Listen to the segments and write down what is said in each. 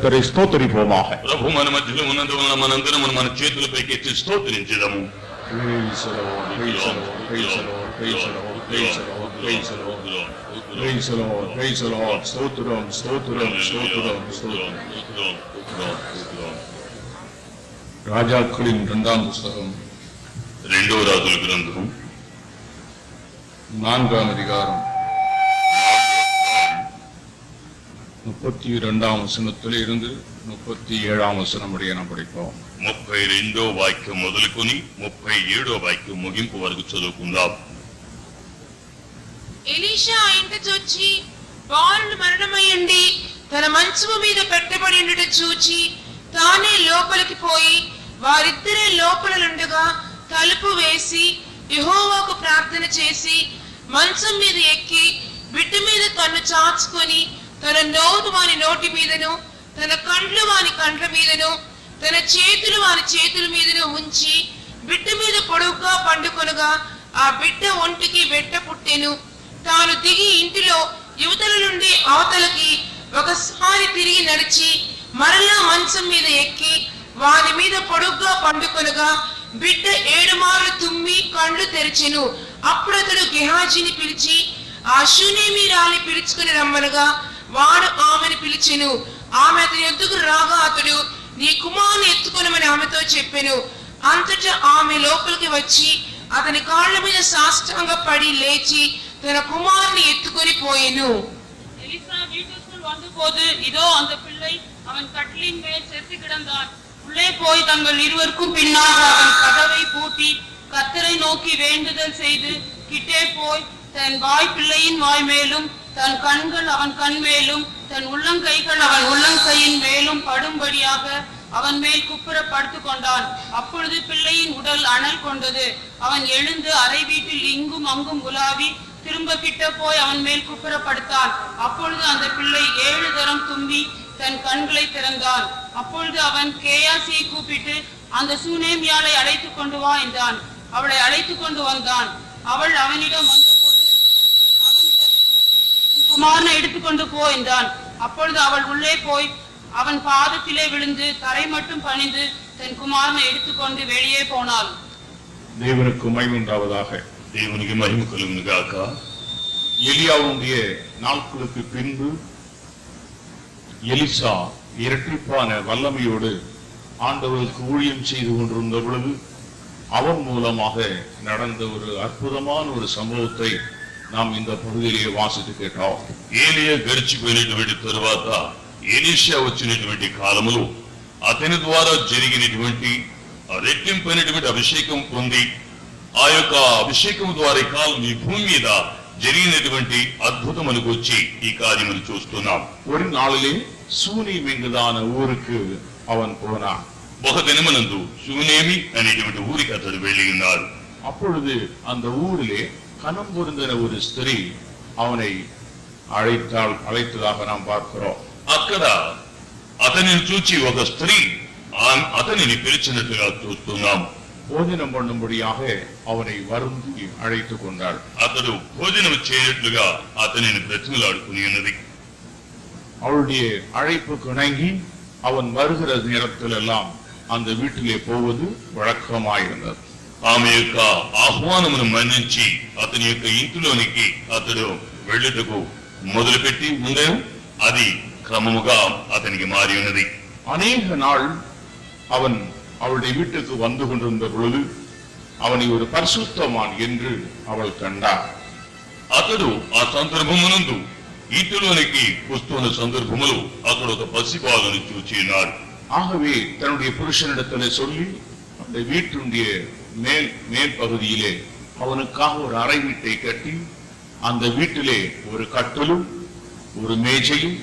కర్తరి స్తోత్రిపోమాహ. ప్రభు మన మధ్యలో ఉన్నందువలన మనందరం మన చేతులపైకి ఎత్తి స్తోత్రించుదాము. Praise the Lord, praise the Lord, praise the Lord, praise the Lord, praise the Lord, praise the Lord, praise the Lord, praise the Lord, stotram, stotram, stotram, stotram. ராஜாக்களின் 2ஆம் புத்தகம் 2వ రాజుల గ్రంథం 4ஆம் அதிகாரம் 32ஆம் வசனத்தில் இருந்து 37ஆம் வசனம் முடிய நாம் படிப்போம். 32వ వాక్యం మొదలుకొని 37వ వాక్యం ముగింపు వరకు చదువుకుందాం. ఎలీషా ఇంటికి వచ్చి బాలుడు మరణమయ్యండి తన మంచము మీద పెట్టబడి ఉండుట చూచి తానే లోపలికి పోయి వారిద్దరే లోపలనుండగా తలుపు వేసి యెహోవాకు ప్రార్థన చేసి మంచం మీద ఎక్కి బిడ్డ మీద తన్ను చాచుకొని తన నోరు వాని నోటి మీదను తన కండ్లు వాని కండ్ల మీదను తన చేతులు వాని చేతుల మీదను ఉంచి బిడ్డ మీద పొడుగ్గా పండుకొనగా ఆ బిడ్డ ఒంటికి వెట్ట పుట్టెను. తాను దిగి ఇంటిలో యువతల నుండి అవతలకి ఒకసారి తిరిగి నడిచి మరలా మంచం మీద ఎక్కి వాని మీద పొడుగ్గా పండుకొనగా బిడ్డ 7 మార్లు తుమ్మి కండ్లు తెరిచెను. అప్పుడు అతడు గెహాజీని పిలిచి ఆ షూనేమీరాలి పిలుచుకుని రమ్మనగా వాడు ఆమెను పిలిచెను. ఆమె అతని యొద్దకు రాగా అతడు నీ కుమారుని ఎత్తుకొనమని ఆమెతో చెప్పెను. అంతటా ఆమె లోపలికి వచ్చి అతని కాళ్ళ మీద సాష్టాంగ పడి లేచి తన కుమారుని ఎత్తుకొని పోయెను. எலிசா வீட்டுக்குள் வந்தபோது இதோ அந்த பிள்ளை அவன் கட்டிலின் மேல் செத்து கிடந்தான். உள்ளே போய் தங்கள் இருவருக்கும் பின்னாக அவன் கதவை பூட்டி கர்த்தரை நோக்கி வேண்டுதல் செய்து கிட்டே போய் தன் வாய் பிள்ளையின் வாய் மேலும் தன் கண்கள் அவன் கண் மேலும் தன் உள்ளங்கைகள் அவன் உள்ளங்கையின் மேலும் படும்படியாக அவன் மேல் குப்புற படுத்துக் கொண்டான். அப்பொழுது பிள்ளையின் உடல் அனல் கொண்டது. அவன் எழுந்து அறை வீட்டில் இங்கும் அங்கும் உலாவி திரும்ப கிட்ட போய் அவன் மேல் குப்புற படுத்தான். அப்பொழுது அந்த பிள்ளை 7 தரம் தும்பி தன் கண்களை திறந்தான். அப்பொழுது அவன் கேயாசியை கூப்பிட்டு அந்த சூனேமியாளை அழைத்து கொண்டு வா என்றான். அவளை அழைத்து கொண்டு வந்தான். அவள் அவனிடம் வந்தபோது அவன் குமாரனை எடுத்துக்கொண்டு போ என்றான். அப்பொழுது அவள் உள்ளே போய் அவன் பாதத்திலே விழுந்து தரை மட்டும் பணிந்து தன் குமாரனை எடுத்துக்கொண்டு வெளியே போனாள். தேவனுக்கு மகிமை உண்டாவதாக. దేవునికి మహిమ కలుగును గాక. எலியாவுடைய நாட்களுக்கு பின்பு எலிசா இரட்டிப்பான வல்லமையோடு ஆண்டவருக்கு ஊழியம் செய்து கொண்டிருந்த பொழுது அவன் மூலமாக நடந்த ஒரு அற்புதமான ஒரு சம்பவத்தை நாம் இந்த பகுதியிலே వాసిத்து கேட்டோம். ఏలియా గడిచిపోయినటువంటి తరువాత ఎలీషా వచ్చినటువంటి కాలములో అతని ద్వారా జరిగినటువంటి రెట్టింపైనటువంటి అభిషేకం పొంది ఆ యొక్క అభిషేకం ద్వారా కాలం ఈ భూమి మీద జరిగినటువంటి అద్భుతం మనకు వచ్చి ఈ కార్యమును చూస్తున్నాం. ஒரு நாளிலே சூனீம் என்கிறதான ஊருக்கு அவன் போனான். ఒక దినమునందు షూనేమి అనేటువంటి ఊరికి అతడు వెళ్ళి ఉన్నాడు. அப்பொழுது அந்த ஊரிலே கனம் பொருந்தின ஒரு ஸ்திரீ அவனை அழைத்ததாக நாம் பார்க்கிறோம். అక్కడ అతనిని చూచి ఒక స్త్రీ అతనిని పిలిచినట్లుగా చూస్తున్నాం. భోజనం பண்ணும்படியாக அவனை வருந்தி அழைத்து கொண்டாள். అతడు భోజనం చేయనట్లుగా అతనిని బ్రతిమలాడుకుని ఉన్నది. அவளுடைய அழைப்புக்கு இணங்கி அவன் வருகிற நேரத்தில் எல்லாம் அந்த வீட்டிலே போவது வழக்கமாயிருந்தது. ఆమె యొక్క ఆహ్వానమును మన్నించి అతని యొక్క ఇంటిలోనికి అతడు వెళ్ళుటకు మొదలుపెట్టి ఉండేను. అది క్రమముగా అతనికి మారి ఉన్నది. அநேக நாள் அவன் அவளுடைய வீட்டுக்கு வந்து கொண்டிருந்த பொழுது அவனை ஒரு பரிசுத்தவான் என்று அவள் கண்டார். అతడు ఆ సందర్భమునందు ఇంటిలోనికి వస్తున్న సందర్భములో అతడు ఒక పసిబాలను చూచి ఉన్నాడు. ஆகவே தன்னுடைய புருஷனிடத்திலே சொல்லி அந்த வீட்டுடைய மேல் பகுதியிலே அவனுக்காக ஒரு அறை வீட்டை கட்டி அந்த வீட்டிலே ஒரு கட்டலும் ஒரு மேஜையும்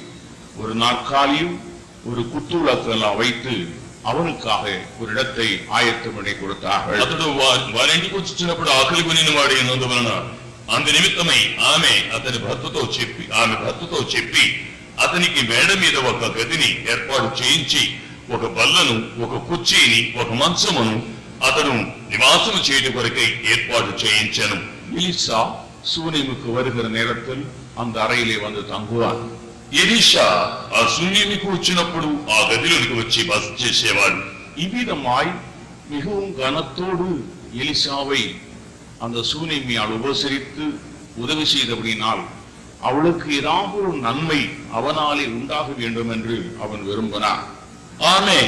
ஒரு நாற்காலியும் ஒரு குத்துவிளக்கெல்லாம் வைத்து அவனுக்காக ஒரு இடத்தை ஆயத்தம் பண்ணி கொடுத்தார்கள். అతడు వారింటికి వచ్చినప్పుడు ఆకలి కొనిన వాడి ఉన్నందువలన అందు నిమిత్తమై ఆమె భర్తతో చెప్పి అతనికి మేడ మీద ఒక గదిని ఏర్పాటు చేయించి ఒక బల్లను ఒక కుర్చీని ఒక మంచమును అతడు నివాసము చేయడం కొరకై ఏర్పాటు చేయించాను. எலிசா சூனேமுக்கு வருகிற நேரத்தில் அந்த அறையிலே வந்து தங்குவான். ఎలీషా ఆ శూన్యమికి వచ్చినప్పుడు ఆ గదిలోనికి వచ్చి బస చేసేవాడు. இவ்விதமாய் மிகவும் கனத்தோடு எலிசாவை அந்த சூனேமியால் உபசரித்து உதவி செய்தபடினால் அவளுக்கு ஏதாவது ஒரு நன்மை அவனாலே உண்டாக வேண்டும் என்று அவன் விரும்பினான். ఆమె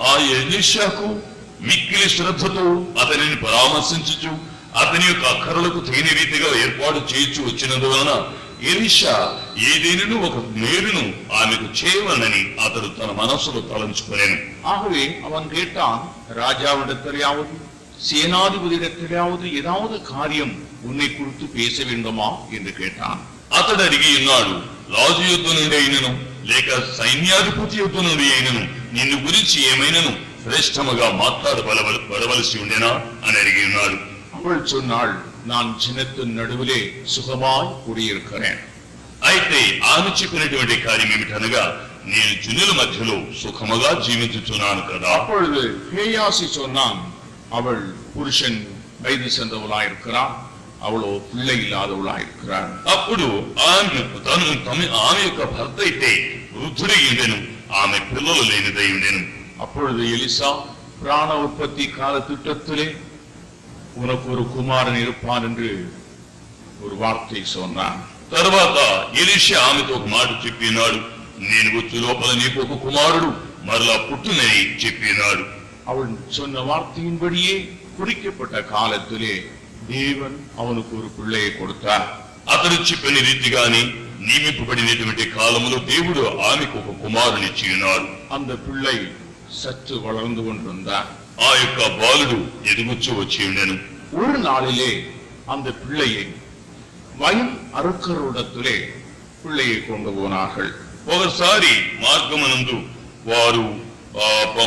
ఆ ఎలీషాకు మిక్కిలి శ్రద్ధతో అతనిని పరామర్శించుచు అతని యొక్క అక్కరలకు తగిన రీతిగా ఏర్పాటు చేయించు వచ్చినందువలన ఎలీషా ఏదేనూ ఒక మేలును ఆమెకు చేయవలనని అతడు తన మనస్సులో తలంచుకొనెను. ஆகவே அவன் கேட்டான், ராஜாவிடத்திலேயாவது சேனாதிபதியிடத்திலேயாவது ஏதாவது காரியம் உன்னை குறித்து பேச வேண்டுமா என்று கேட்டான். అతడు అడిగి ఉన్నాడు, రాజు యుద్ధ నుండి అయినను లేక సైన్యాధిపతి యుద్ధ నుండి అయినను నిన్ను గురించి ఏమైనను శ్రేష్టముగా మాట్లాడబడవలసి ఉండేనా అని అడిగి ఉన్నాడు. அவள் சொன்னாள், நான் ஜனத்தின் நடுவிலே சுகமாய் குடியிருக்கிறேன். అయితే ఆమె చెప్పినటువంటి కార్యం ఏమిటనగా, నేను జనుల మధ్యలో సుఖముగా జీవించుచున్నాను కదా. அப்பொழுது கேயாசி சொன்னான், அவள் புருஷன் வயது சென்றவளாயிருக்கிறாள், அவளோ பிள்ளை இல்லாதவளாயிருக்கிறாள். అప్పుడు ఆమె యొక్క భర్త అయితే వృద్ధుడై ఉండెను, ఆమె పిల్లలు లేనిదై ఉండెను. அப்பொழுது எலிசா, பிராண உற்பத்தி கால திட்டத்திலே உனக்கு ஒரு குமாரன் இருப்பான் என்று ஒரு வார்த்தை சொன்னான். తర్వాత ఎలీషా ఆమెతో ఒక మాట చెప్పినాడు, నేను వచ్చి లోపల నీకు ఒక కుమారుడు మరలా పుట్టునని చెప్పినాడు. அவள் சொன்ன வார்த்தையின்படியே குறிக்கப்பட்ட காலத்திலே தேவன் அவனுக்கு ஒரு பிள்ளையை கொடுத்தார். అతడు చెప్పిన రీతిగానే నియమింపబడినటువంటి కాలములో దేవుడు ఆమెకు ఒక కుమారునిచ్చి ఉన్నాడు. அந்த பிள்ளை சற்று வளர்ந்து கொண்டிருந்தார். ఆ యొక్క బాలుడు ఎదుగుచ్చు వచ్చి ఉండెను. ஒரு நாளிலே அந்த பிள்ளையை வயல் அறுக்கிறோடத்திலே பிள்ளையை கொண்டு போனார்கள். ఒకసారి మార్గమనందు వారు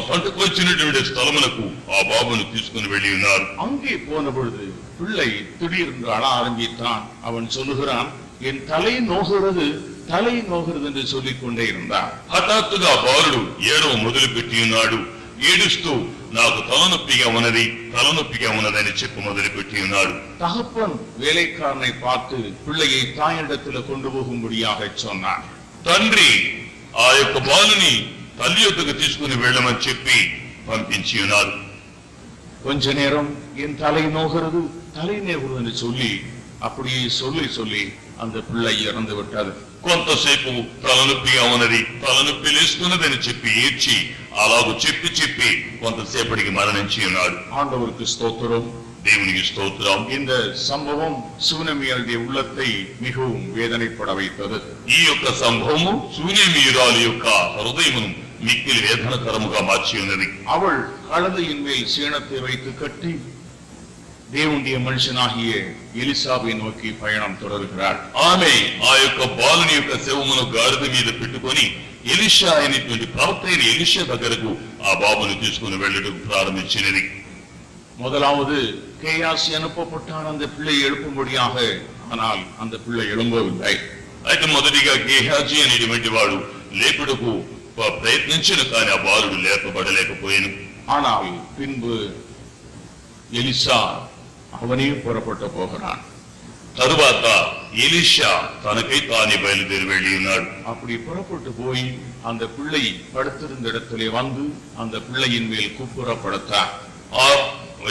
పంటకు వచ్చినటువంటి స్థలములకు ఆ బాబును తీసుకుని వెళ్ళి ఉన్నారు. அங்கே போன பொழுது பிள்ளை திடீரென்று அழ ஆரம்பித்தான். அவன் சொல்லுகிறான், என் தலை நோகிறது தலை நோகிறது என்று சொல்லிக் கொண்டே இருந்தான். హఠాత్తుగా బాలుడు ఏడవ మొదలు పెట్టి ఉన్నాడు. ఏడుస్తూ నాకు తలనొప్పిగా ఉన్నదని చెప్పి మొదలు పెట్టి ఉన్నాడు. தகப்பன் வேலைக்காரனை பார்த்து பிள்ளையை தாயிடத்தில் கொண்டு போகும்படியாக சொன்னான். తండ్రి ఆ యొక్క బాలుని తల్లి యొద్దకు తీసుకుని వెళ్ళమని చెప్పి పంపించి ఉన్నారు. கொஞ்ச நேரம் என் தலை நோகிறது என்று சொல்லி அப்படியே சொல்லி அந்த பிள்ளை இறந்து விட்டது. కొంతసేపు తలనొప్పిగా తలనొప్పి లేస్తున్నదని చెప్పి ఏడ్చి అలాగూ చెప్పి కొంతసేపటికి మరణించి ఉన్నాడు. ஆண்டவருக்கு ஸ்தோத்திரம். దేవునికి స్తోత్రం. இந்த சம்பவம் சூனமியாளுடைய உள்ளத்தை மிகவும் வேதனைப்பட வைத்தது. ఈ యొక్క సంభవము శూన్యమీయురాలి యొక్క హృదయమును మిక్కిలి వేదనకరముగా మార్చి ఉన్నది. அவள் கழுதையின் மேல் சேணத்தை வைத்து கட்டி தேவனுடைய மனுஷனாகிய எலிசாவை நோக்கி பயணம் தொடர்கிறாள். ఆమె ఆ యొక్క బాలుని యొక్క శవమును గాడిద మీద పెట్టుకొని ఎలీషా అయినటువంటి ప్రవక్త అయిన ఎలీషా దగ్గరకు ఆ బాబును తీసుకుని వెళ్ళడం ప్రారంభించినది. முதலாவது கேயாசி அனுப்பப்பட்டான் அந்த பிள்ளை எழுப்பும்படியாக. ஆனால் அந்த பிள்ளை எழும்பவில்லை. అయితే మొదటిగా గేహాజీ అనేటువంటి వాడు లేపుడుకు ప్రయత్నించిన కానీ ఆ బాలుడు లేపబడలేకపోయాను. ஆனால் பின்பு எலிசா அவனே புறப்பட்டு போகிறான். తరువాత ఎలీషా తనకై తానే బయలుదేరి వెళ్ళి ఉన్నాడు. அப்படி புறப்பட்டு போய் அந்த பிள்ளை படுத்திருந்த இடத்திலே வந்து அந்த பிள்ளையின் மேல் குப்புறப்படுத்தான். ఆ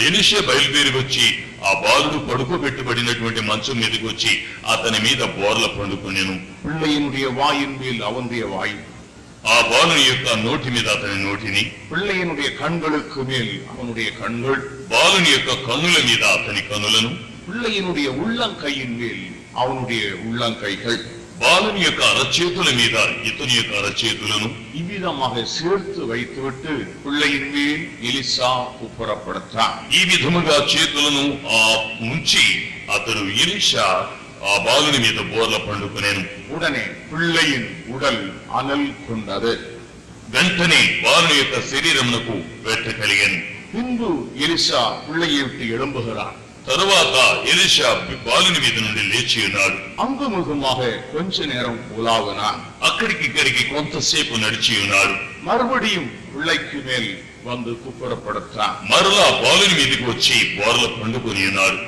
ఎలీషా బయలుదేరి వచ్చి ఆ బాలుడు పడుకోబెట్టబడినటువంటి మంచం మీదకి వచ్చి అతని మీద బోర్ల పండుకొనెను. பிள்ளையினுடைய வாயின் மேல் அவனுடைய வாய், ఆ బాలుని యొక్క నోటి మీద అతని నోటిని, பிள்ளையினுடைய கண்களுக்கு மேல் அவனுடைய கண்கள், బాలుని యొక్క కన్నుల మీద అతని కన్నులను, பிள்ளையினுடைய உள்ளங்கையின் மேல் அவனுடைய உள்ளங்கைகள், బాలుని యొక్క అరచేతుల మీద ఇతని యొక్క అరచేతులను இவ்விதமாக சேர்த்து வைத்துவிட்டு பிள்ளையின் மேல் எலிசா குப்புறப்படுத்தான். ఈ విధముగా చేతులను ఉంచి అతడు ఎలీషా ఆ బాలుని మీద బోర్ల పండుకొనెను. உடனே பிள்ளையின் உடல் அனல் கொண்டது. వెంటనే బాలుని యొక్క శరీరమునకు వెట్ట కలిగెను. பின்பு எலிசா பிள்ளையை விட்டு எழும்புகிறான். తరువాత ఎలీషా బాలుని మీద నుండి లేచి ఉన్నాడు. அங்குமுகமாக கொஞ்ச நேரம் உலாவினான். అక్కడికి ఇక్కడికి కొంతసేపు నడిచి ఉన్నాడు. மறுபடியும் பிள்ளைக்கு மேல் வந்து குப்புறப்படுத்தான். మరలా బాలుని మీదకి వచ్చి బోర్ల పండుకొని ఉన్నాడు.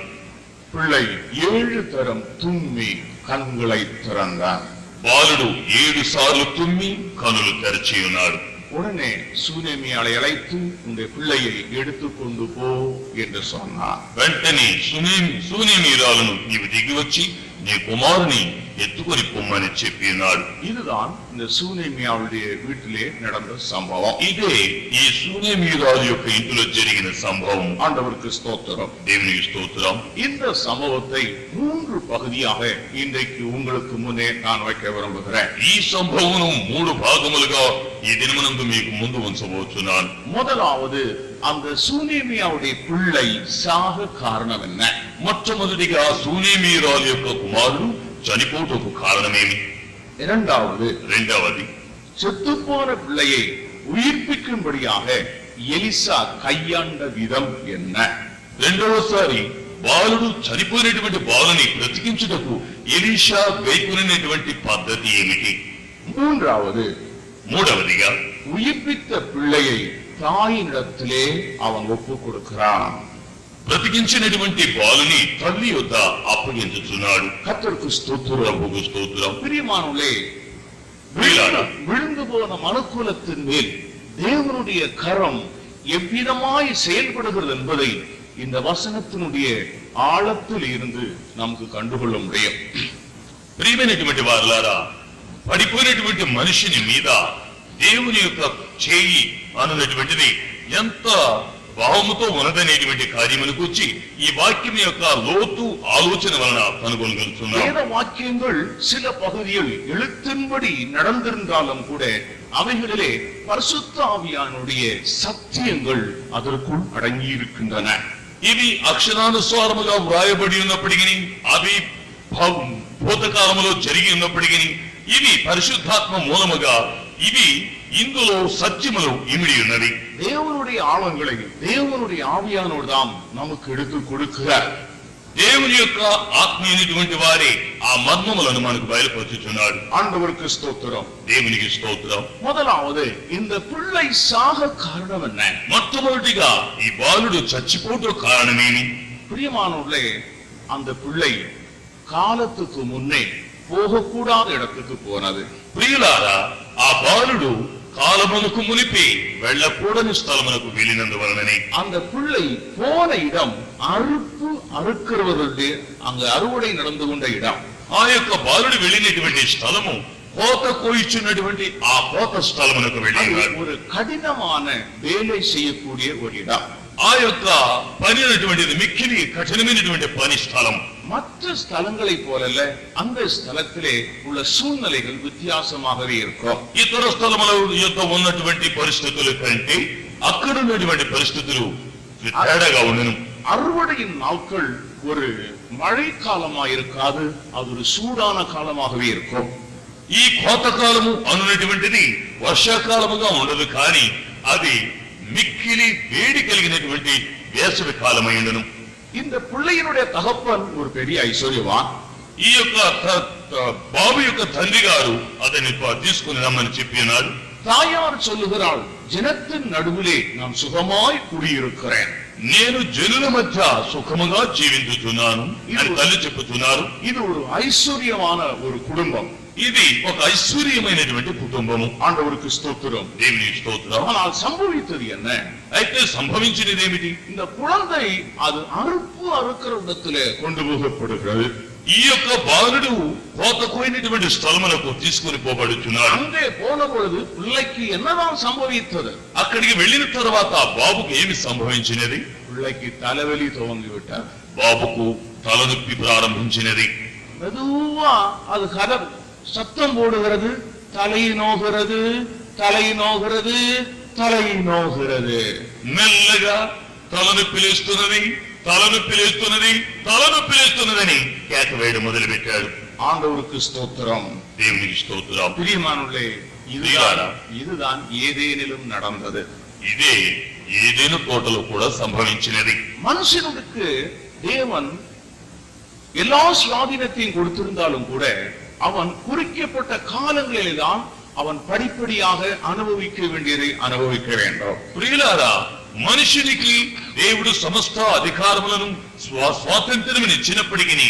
பிள்ளை 7 தரம் தும்மி கண்களை திறந்தான். బాలుడు 7 సార్లు తుమ్మి కనులు తెరచి ఉన్నాడు. உடனே சூனேமியாளை அழைத்து உன்னுடைய பிள்ளையை எடுத்துக்கொண்டு போ என்று சொன்னார். వెంటనే సూనేమీరాలను నీవు దిగి వచ్చి నీ కుమారుని ఎత్తుకొని పొమ్మని చెప్పినాడు. இதுதான் இந்த சூனேமியாவுடைய வீட்டிலே நடந்த சம்பவம். ఇదే ఈ సూనేమీరాలు యొక్క ఇంటిలో జరిగిన సంభవం. ஆண்டவருக்கு ஸ்தோத்திரம். దేవునికి స్తోత్రం. இந்த சம்பவத்தை 3 பகுதியாக இன்றைக்கு உங்களுக்கு முன்னே நான் வைக்க விரும்புகிறேன். ఈ సంభవమును 3 భాగములుగా ఈ దినమునందు మీకు ముందు ఉంచబోతున్నాను. முதலாவது அந்த சூனேமியாவுடைய பிள்ளை சாக காரணம் என்ன? మొట్టమొదటిగా సూనేమీరాలు యొక్క కుమారుడు చనిపోటకు కారణమేమి? రెండవది செத்துப்போன பிள்ளையை உயிர்ப்பிக்கும்படியாக எலிசா கையாண்ட விதம் என்ன? రెండవసారి బాలుడు చనిపోయినటువంటి బాలుని బ్రతికించుటకు ఎలీషా వేకునేటువంటి పద్ధతి ఏమిటి? మూడవదిగా உயிர்ப்பித்த பிள்ளையை தாயினிடத்திலே அவன் ஒப்புக் கொடுக்கிறான். బ్రతికించినటువంటి బాలుని తల్లి యొద్ద అప్పగించుచున్నాడు. கர்த்தருக்கு ஸ்தோத்திரம். ప్రభువుకు స్తోత్రం. பிரியமானவர்களே, விழுந்து போன மனுக்குலத்தின் மேல் தேவனுடைய கரம் எவ்விதமாய் செயல்படுகிறது என்பதை இந்த வசனத்தினுடைய ஆழத்தில் இருந்து நமக்கு கண்டுகொள்ள முடியும். ప్రియమైనటువంటి వారలారా, పడిపోయినటువంటి మనిషిని మీద దేవుని యొక్క చేయి అన్నటువంటిది ఎంత భావముతో ఉన్నదనేటువంటి కార్యములకు వచ్చి ఈ వాక్యం యొక్క లోతు ఆలోచన వలన కనుగొనగలుగుతున్నాం. வேத வாக்கியங்கள் சில பகுதியில் எழுத்தின்படி நடந்திருந்தாலும் கூட அவைகளிலே பரிசுத்த ஆவியானுடைய சத்தியங்கள் அதற்குள் அடங்கி இருக்கின்றன. ఇవి అక్షరానుసారముగా వ్రాయబడి ఉన్నప్పటికీ, అవి భూతకాలములో జరిగి ఉన్నప్పటికీ, ఇవి పరిశుద్ధాత్మ మూలముగా ఇవి ఇందులో సత్యములు ఇమిడి ఉన్నది. தேவனுடைய ஆழங்களை தேவனுடைய ஆவியானோடு தான் நமக்கு எடுத்து கொடுக்கிறார். దేవుని యొక్క ఆత్మీయమైనటువంటి వారే ఆ మర్మములను మనకు బయలుపరుచుచున్నాడు. ஆண்டவருக்கு ஸ்தோத்திரம். దేవునికి స్తోత్రం. முதலாவது இந்த பிள்ளை சாக காரணம் என்ன? మొట్టమొదటిగా ఈ బాలుడు చచ్చిపోటు కారణమేమి? பிரியமானவர்களே, அந்த பிள்ளை காலத்துக்கு முன்னே போகக்கூடாத இடத்துக்கு போனது. ప్రియులారా, ఆ బాలుడు కాలమునకు మునిపి వెళ్ళకూడని స్థలమునకు వెళ్ళినందువలననే அந்த பிள்ளை போன இடம் அறுக்கிறவர்களுடைய அங்கு அறுவடை நடந்து கொண்ட இடம். ఆ యొక్క బాలుడు వెళ్ళినటువంటి స్థలము కోత కోయిచున్నటువంటి ఆ కోత స్థలమునకు వెళ్ళినాడు. ஒரு కఠినமான வேலை செய்யக்கூடிய ஒரு இடம். ఆ యొక్క పని అనేటువంటిది మిక్కిలి కఠినమైనటువంటి పని స్థలం. மற்ற ஸ்தலங்களை போலல்ல, அந்த ஸ்தலத்திலே உள்ள சூழ்நிலைகள் வித்தியாசமாகவே இருக்கும். ఇతర స్థలముల యొక్క ఉన్నటువంటి పరిస్థితుల కంటే అక్కడ ఉన్నటువంటి పరిస్థితులు తేడాగా ఉండను. அறுவடையின் நாட்கள் ஒரு மழை காலமா இருக்காது, அது ஒரு சூடான காலமாகவே இருக்கும். ఈ కోతకాలము అనున్నటువంటిది వర్షాకాలముగా ఉండదు, కానీ అది మిక్కిలి వేడి కలిగినటువంటి వేసవి కాలమై ఉండను. இந்த பிள்ளையினுடைய தகப்பன் ஒரு பெரிய ஐஸ்வர்யவான். ఈ యొక్క బాబు యొక్క తండ్రి గారు అతన్ని తీసుకుని రమ్మని చెప్పినాడు. தாயார் சொல்லுகிறாள், ஜனத்தின் நடுவிலே நான் சுகமாய் குடியிருக்கிறேன், నేను జనుల మధ్య సుఖముగా జీవించుచున్నాను అని తల్లి చెప్పుచున్నారు. இது ஒரு ஐஸ்வர்யமான ஒரு குடும்பம். ఇది ఒక ఐశ్వర్యమైనటువంటి కుటుంబము. ஆண்டவருக்கு ஸ்தோத்திரம். దేవునికి స్తోత్రం. ஆனால் சம்பவித்தது என்ன? అయితే సంభవించినది ఏమిటి? இந்த குழந்தை அது அறுக்கிற இடத்திலே கொண்டு போகப்படுகிறது. ఈ యొక్క బాలుడు కోత కోయినటువంటి స్థలములకు తీసుకుని పోబడుచున్నాడు. அங்கே போன பொழுது பிள்ளைக்கு என்னதான் சம்பவித்தது? అక్కడికి వెళ్ళిన తర్వాత బాబుకు ఏమి సంభవించినది? பிள்ளைக்கு தலைவலி துவங்கி விட்டார். బాబుకు తలనొప్పి ప్రారంభించినది. மெதுவா அது சத்தம் போடுகிறது, தலை நோகிறது, தலை நோகிறது, தலை நோகிறது. మెల్లగా తలనొప్పి లేస్తున్నది, తలనొప్పి లేస్తున్నది, తలనొప్పి లేస్తున్నదని కేక వేయడం మొదలు పెట్టాడు. ஆண்டவருக்கு ஸ்தோத்திரம். దేవునికి స్తోత్రం. பிரியமானவர்களே, இதுதான் ஏதேனிலும் நடந்தது. ఇదే ఏదైనా తోటలో కూడా సంభవించినది. மனுஷனுக்கு தேவன் எல்லா சுவாதீனத்தையும் கொடுத்திருந்தாலும் கூட அவன் குறிக்கப்பட்ட காலங்களிலே தான் அவன் படிப்படியாக அனுபவிக்க வேண்டியதை அனுபவிக்க வேண்டும். ప్రియులారా, మనుషునికి దేవుడు సమస్త అధికారములను స్వాతంత్రం ఇచ్చినప్పటికీ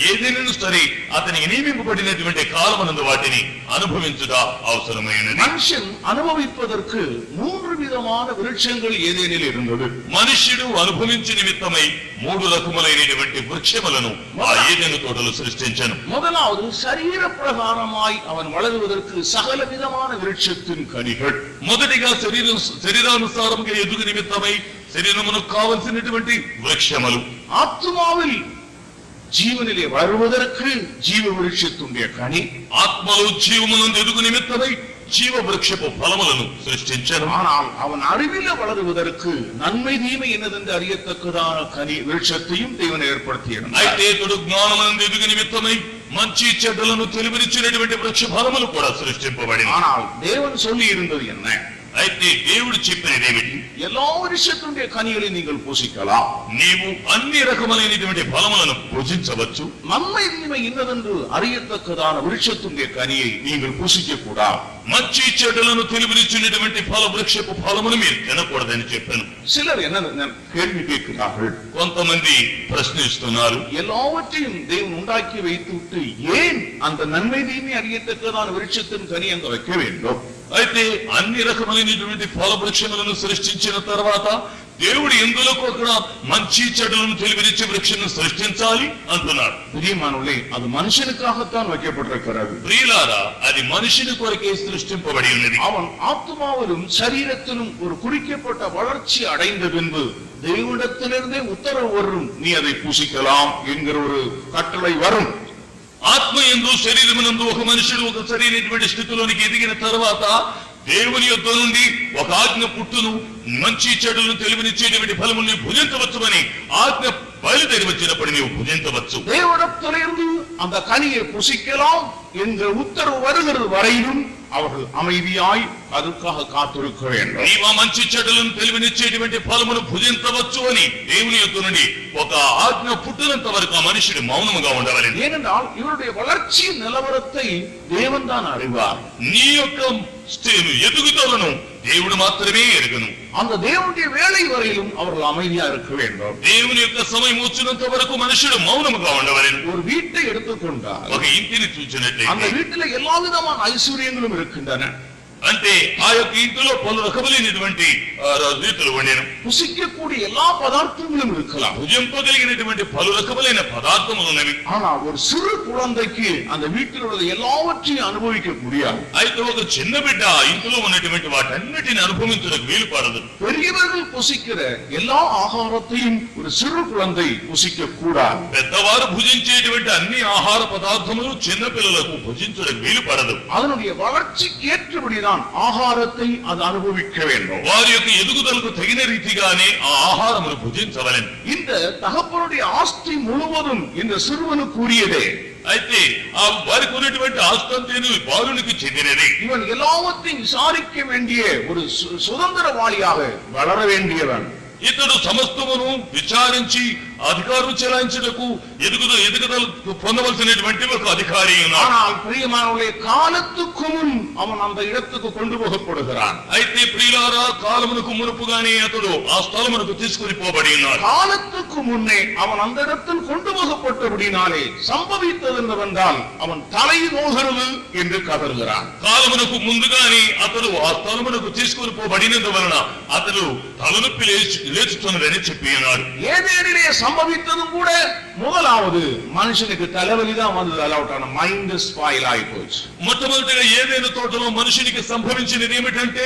ఏదైనా సరే అతనికి నియమింపబడినటువంటి కాలమనందు వాటిని అనుభవించుట అవసరమైనది. மனுஷன் అనుభవింపதற்கு 3 విధமான వృక్షங்கள் ఏదేనిல் இருந்தது. మనుష్యుడు అనుభవించే నిమిత్తమై 3 రకములైనటువంటి వృక్షములను ఆ ఏదెను తోటలో సృష్టించను. முதலாவது శరీర ప్రకారమాய் அவன் வளருவதற்கு சகல விதமான விருட்சத்தின் கனிகள். మొదటిగా శరీరానుసారముగా ఎదుగు నిమిత్తమై శరీరమునకు కావలసినటువంటి వృక్షములు. ஆத்துமாவில் జీవనిலே వளருவதற்கு జీవ వృక్షத்துடைய కని. ఆత్మలో జీవమునందు ఎదుగు నిమిత్తమై జీవ వృక్షపు ఫలములను సృష్టించను. ஆனால் அவன் அறிவிலே வளருவதற்கு நன்மை தீமை என்னதென்று அறியத்தக்கதான கனி விருட்சத்தையும் தேவன் ஏற்படுத்தியிருந்தார். అయితే తోడు జ్ఞానమునందు ఎదుగు నిమిత్తమై మంచి చెడ్డలను తెలివినిచ్చినటువంటి వృక్ష ఫలములు కూడా సృష్టింపబడిన. ஆனால் தேவன் சொல்லி இருந்தது என்ன? అయితే దేవుడు చెప్పినది ఏమిటి? எல்லா விருட்சத்துடைய கனிகளை நீங்கள் பூசிக்கலாம். నీవు అన్ని రకములైనటువంటి ఫలములను భుజించవచ్చు. நன்மை தீமை என்னதென்று அறியத்தக்கதான விருட்சத்துடைய கனியை நீங்கள் பூசிக்க கூடாது. మంచి చెడ్డలను తెలివినిచ్చినటువంటి ఫల వృక్షపు ఫలమును మీరు తినకూడదని చెప్పాను. சிலர் என்ன கேள்வி கேட்கிறார்கள். కొంతమంది ప్రశ్నిస్తున్నారు, எல்லாவற்றையும் தேவன் உண்டாக்கி வைத்துவிட்டு ஏன் அந்த நன்மை தீமை அறியத்தக்கதான விருட்சத்தின் கனி அங்க வைக்க வேண்டும்? అయితే అన్ని రకములైనటువంటి ఫల వృక్షములను సృష్టించిన తర్వాత దేవుడు ఎందులో కూడా మంచి చెడులను తెలివినిచ్చే వృక్షను సృష్టించాలి అంటున్నాడు. பிரியமானவர்களே, அது மனுஷனுக்காகத்தான் வைக்கப்பட்டிருக்கிறது. ప్రియులారా, అది మనిషిని కొరకే సృష్టింపబడి ఉన్నది. அவன் ஆத்மாவிலும் சரீரத்திலும் ஒரு குறிக்கப்பட்ட வளர்ச்சி அடைந்த பின்பு தேவனிடத்திலிருந்தே உத்தரவு வரும், நீ அதை பூசிக்கலாம் என்கிற ஒரு கட்டளை வரும். ఆత్మ యందు శరీరమునందు ఒక మనుషుడు ఒక సరైనటువంటి స్థితిలోనికి ఎదిగిన తర్వాత దేవుని యొద్ద నుండి ఒక ఆజ్ఞ పుట్టును, మంచి చెడులను తెలివినిచ్చేటువంటి ఫలముల్ని భుజించవచ్చుమని ఆజ్ఞ బయలుదేరి వచ్చినప్పుడు నీవు భుజించవచ్చు. தேவனிடத்திலிருந்து அந்த கனியை புசிக்கலாம் என்கிற உத்தரவு வருகிறது வரையிலும் அவர்கள் அமைதியாய் அதற்காக காத்திருக்க வேண்டும். నీవు ఆ మంచి చెడులను తెలివినిచ్చేటువంటి ఫలమును భుజించవచ్చు అని దేవుని యొద్ద నుండి ఒక ఆజ్ఞ పుట్టినంత వరకు ఆ మనుషుడు మౌనముగా ఉండవలెను. ஏனென்றால் இவருடைய வளர்ச்சி நிலவரத்தை தேவன் தான் அறிவார். నీ యొక్క ఎదుగుదలను దేవుడు మాత్రమే ఎరుగును. அந்த தேவனுடைய வேலை வரையிலும் அவர்கள் அமைதியா இருக்க வேண்டும். దేవుని యొక్క సమయం వచ్చినంత వరకు మనుషుడు మౌనముగా ఉండవలెను. ஒரு வீட்டை எடுத்துக்கொண்டால் ఒక ఇంటిని அந்த చూచినట్లయితే வீட்டில் எல்லா விதமான ஐஸ்வர்யங்களும் இருக்கின்றன. అంటే ఆ యొక్క ఇంటిలో పలు రకములైనటువంటి రీతులు ఉండేను. புசிக்கக்கூடிய எல்லா பதார்த்தங்களும் இருக்கலாம். భుజింపగలిగినటువంటి పలు రకములైన పదార్థములు ఉన్నవి. ஆனால் ஒரு சிறு குழந்தைக்கு அந்த வீட்டில் உள்ள எல்லாவற்றையும் அனுபவிக்க முடியாது. అయితే ఒక చిన్న బిడ్డ ఇంట్లో ఉన్నటువంటి వాటన్నిటిని అనుభవించడానికి వీలు పడదు. பெரியவர்கள் புசிக்கிற எல்லா ஆகாரத்தையும் ஒரு சிறு குழந்தை புசிக்க கூடாது. పెద్దవారు భుజించేటువంటి అన్ని ఆహార పదార్థములు చిన్న పిల్లలకు భుజించడానికి వీలు పడదు. அதனுடைய வளர்ச்சிக்கு ஏற்றபடிதான் ஆகாரத்தை அது அனுபவிக்க வேண்டும். వారి యొక్క ఎదుగుదలకు తగిన రీతిగానే ఆ ఆహారమును భుజించవలెను. இந்த தகப்பனுடைய ஆஸ்தி முழுவதும் இந்த சிறுவனுக்கு உரியதே. అయితే ఆ వారికి ఉన్నటువంటి ఆస్తంతేను బాలునికి చెందినది. இவன் எல்லாவற்றையும் விசாரிக்க வேண்டிய ஒரு சுதந்திரவாளியாக வளர வேண்டியவன். ఇతడు సమస్తమును విచారించి అధికారం చెలాయించుటకు ఎదుగుదల పొందవలసినటువంటి ఒక అధికారి ఉన్నాడు. ஆனால் பிரியமானவர்களே, காலத்துக்கு முன் அவன் அந்த இடத்துக்கு கொண்டு போகப்படுகிறான். అయితే ప్రియులారా, కాలమునకు మునుపుగానే అతడు ఆ స్థలమునకు తీసుకుని పోబడి ఉన్నాడు. காலத்துக்கு முன்னே அவன் அந்த இடத்தில் கொண்டு போகப்பட்டபடினாலே சம்பவித்தது என்னவென்றால் அவன் தலை நோகிறது என்று கதறுகிறான். కాలమునకు ముందుగానే అతడు ఆ స్థలమునకు తీసుకుని పోబడినందువలన అతడు తలనొప్పి లేచుతున్నదని చెప్పి ఉన్నాడు. ஏதேனிலே சம்பவித்ததும் கூட முதலாவது மனுஷனுக்கு தலைவலிதான் வந்தது. அலவுட்டான மைண்ட் ஸ்பாயில் ஆகி போச்சு. మొట్టమొదటిగా ఏదైనా తోటలో మనుషునికి సంభవించినది ఏమిటంటే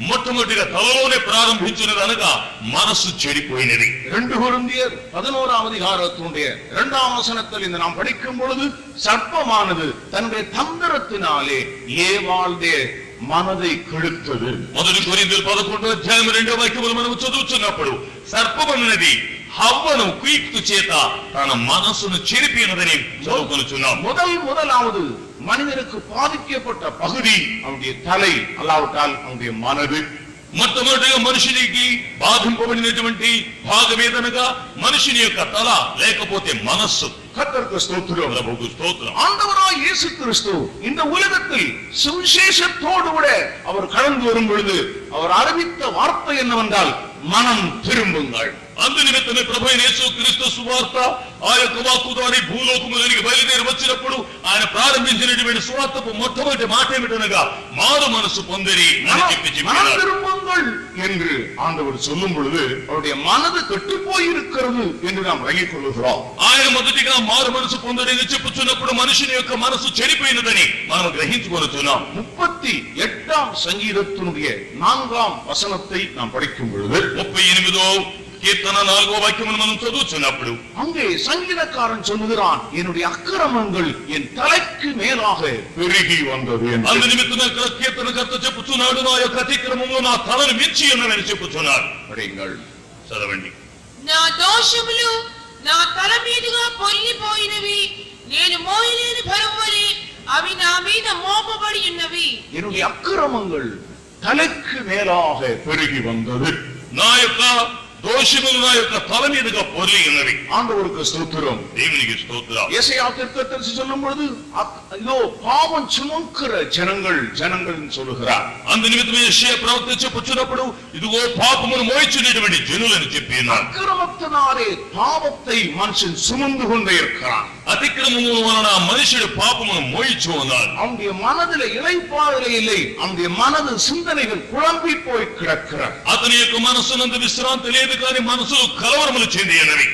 మొట్టమొదటిగా తలలోనే ప్రారంభించినది అనగా మనస్సు చెడిపోయినది. 2 கொரிந்தியர் 11ஆம் அதிகாரத்தினுடைய 2ஆம் வசனத்தில் இந்த நாம் படிக்கும் பொழுது சர்ப்பமானது தன்னுடைய தந்திரத்தினாலே ஏவாளுடைய మనதை కడుతుంది. మొదటి కొరింథీయుల 11వ అధ్యాయం 2వ వాక్యములు మనం చదువుతున్నప్పుడు సర్పమన్నది హవ్వను కుయుక్తు చేత తన మనసును చెరిపినదని చదువుకొనుచున్నాం. முதலாவது மனிதனுக்கு பாதிக்கப்பட்ட பகுதி அவனுடைய தலை, அல்லாவிட்டால் அவனுடைய மனது. మొట్టమొదటిగా మనుషునికి బాధింపబడినటువంటి భాగమేదనగా మనుషుని యొక్క తల లేకపోతే మనస్సు. கர்த்தருக்கு ஸ்தோத்திரம். ప్రభువుకు స్తోత్రం. ஆண்டவராய் இயேசு கிறிஸ்து இந்த உலகத்தில் சுவிசேஷத்தோடு கூட அவர் கடந்து வரும் பொழுது அவர் அறிவித்த வார்த்தை என்னவென்றால், மனம் திரும்புங்கள். అందు నిమిత్తమే ప్రభు అయిన యేసుక్రీస్తు సువార్త ఆ యొక్క వాక్కు ద్వారా భూలోకములోనికి బయలుదేరి వచ్చినప్పుడు ఆయన ప్రారంభించినటువంటి సువార్తపు మొట్టమొదటి మాట ఏమిటనగా మారు మనసు పొందిరి అని చెప్పి மனம் திரும்புங்கள் என்று ஆண்டவர் சொல்லும் பொழுது அவருடைய மனது கெட்டு போயிருக்கிறது என்று நாம் விளங்கிக் கொள்கிறோம். ఆయన మొదటిగా మారు మనసు పొందడని చెప్పుచున్నప్పుడు మనుషుని యొక్క మనసు చెడిపోయినదని మనం గ్రహించుకొనుచున్నాం. 38ஆம் சங்கீதத்தினுடைய 4ஆம் வசனத்தை நாம் படிக்கும் பொழுது 38వ కీర్తన 4వ వాక్యమును మనం చదువుచున్నప్పుడు அங்கே சங்கீதக்காரன் சொல்லுகிறான், என்னுடைய அக்கிரமங்கள் என் தலைக்கு மேலாக பெருகி வந்தது என்று. అందు నిమిత్తమే కీర్తనకర్త చెప్పుచున్నాడు, నా యొక్క అతిక్రమము నా తలను మించి ఉన్నదని చెప్పుచున్నాడు. படிங்கள், చదవండి. నా దోషములు నా తల మీదుగా పొర్లిపోయినవి, నేను మోయలేని బరువువలె అవి నా మీద మోపబడి ఉన్నవి. என்னுடைய அக்கிரமங்கள் தலைக்கு மேலாக பெருகி வந்தது. నా యొక్క దోషములు నా యొక్క తల మీదుగా పొర్లి ఉన్నవి. ஆண்டவருக்கு ஸ்தோத்திரம். దేవునికి స్తోత్రం. ஏசாயா தீர்க்கதரிசி சொல்லும் பொழுது இதோ பாவம் சுமக்கிற ஜனங்கள் சொல்லுகிறார். అందు నిమిత్తమే యెషయా ప్రవక్త చెప్పుచున్నప్పుడు ఇదిగో పాపమును మోయించునేటువంటి జనులని చెప్పి ఉన్నారు. அக்கிரமத்தினாலே பாவத்தை மனுஷன் சுமந்து கொண்டே இருக்கிறான். అతిక్రమము వలన మనుషుడు పాపమును మోయించు ఉన్నాడు. அவனுடைய மனதில் இளைப்பாறுதலே இல்லை. அவனுடைய மனது சிந்தனைகள் குழம்பி போய் கிடக்கிறது. అతని యొక్క మనస్సునందు విశ్రాంతి లేదు, కానీ మనసులు కలవరములు చెంది ఉన్నవి.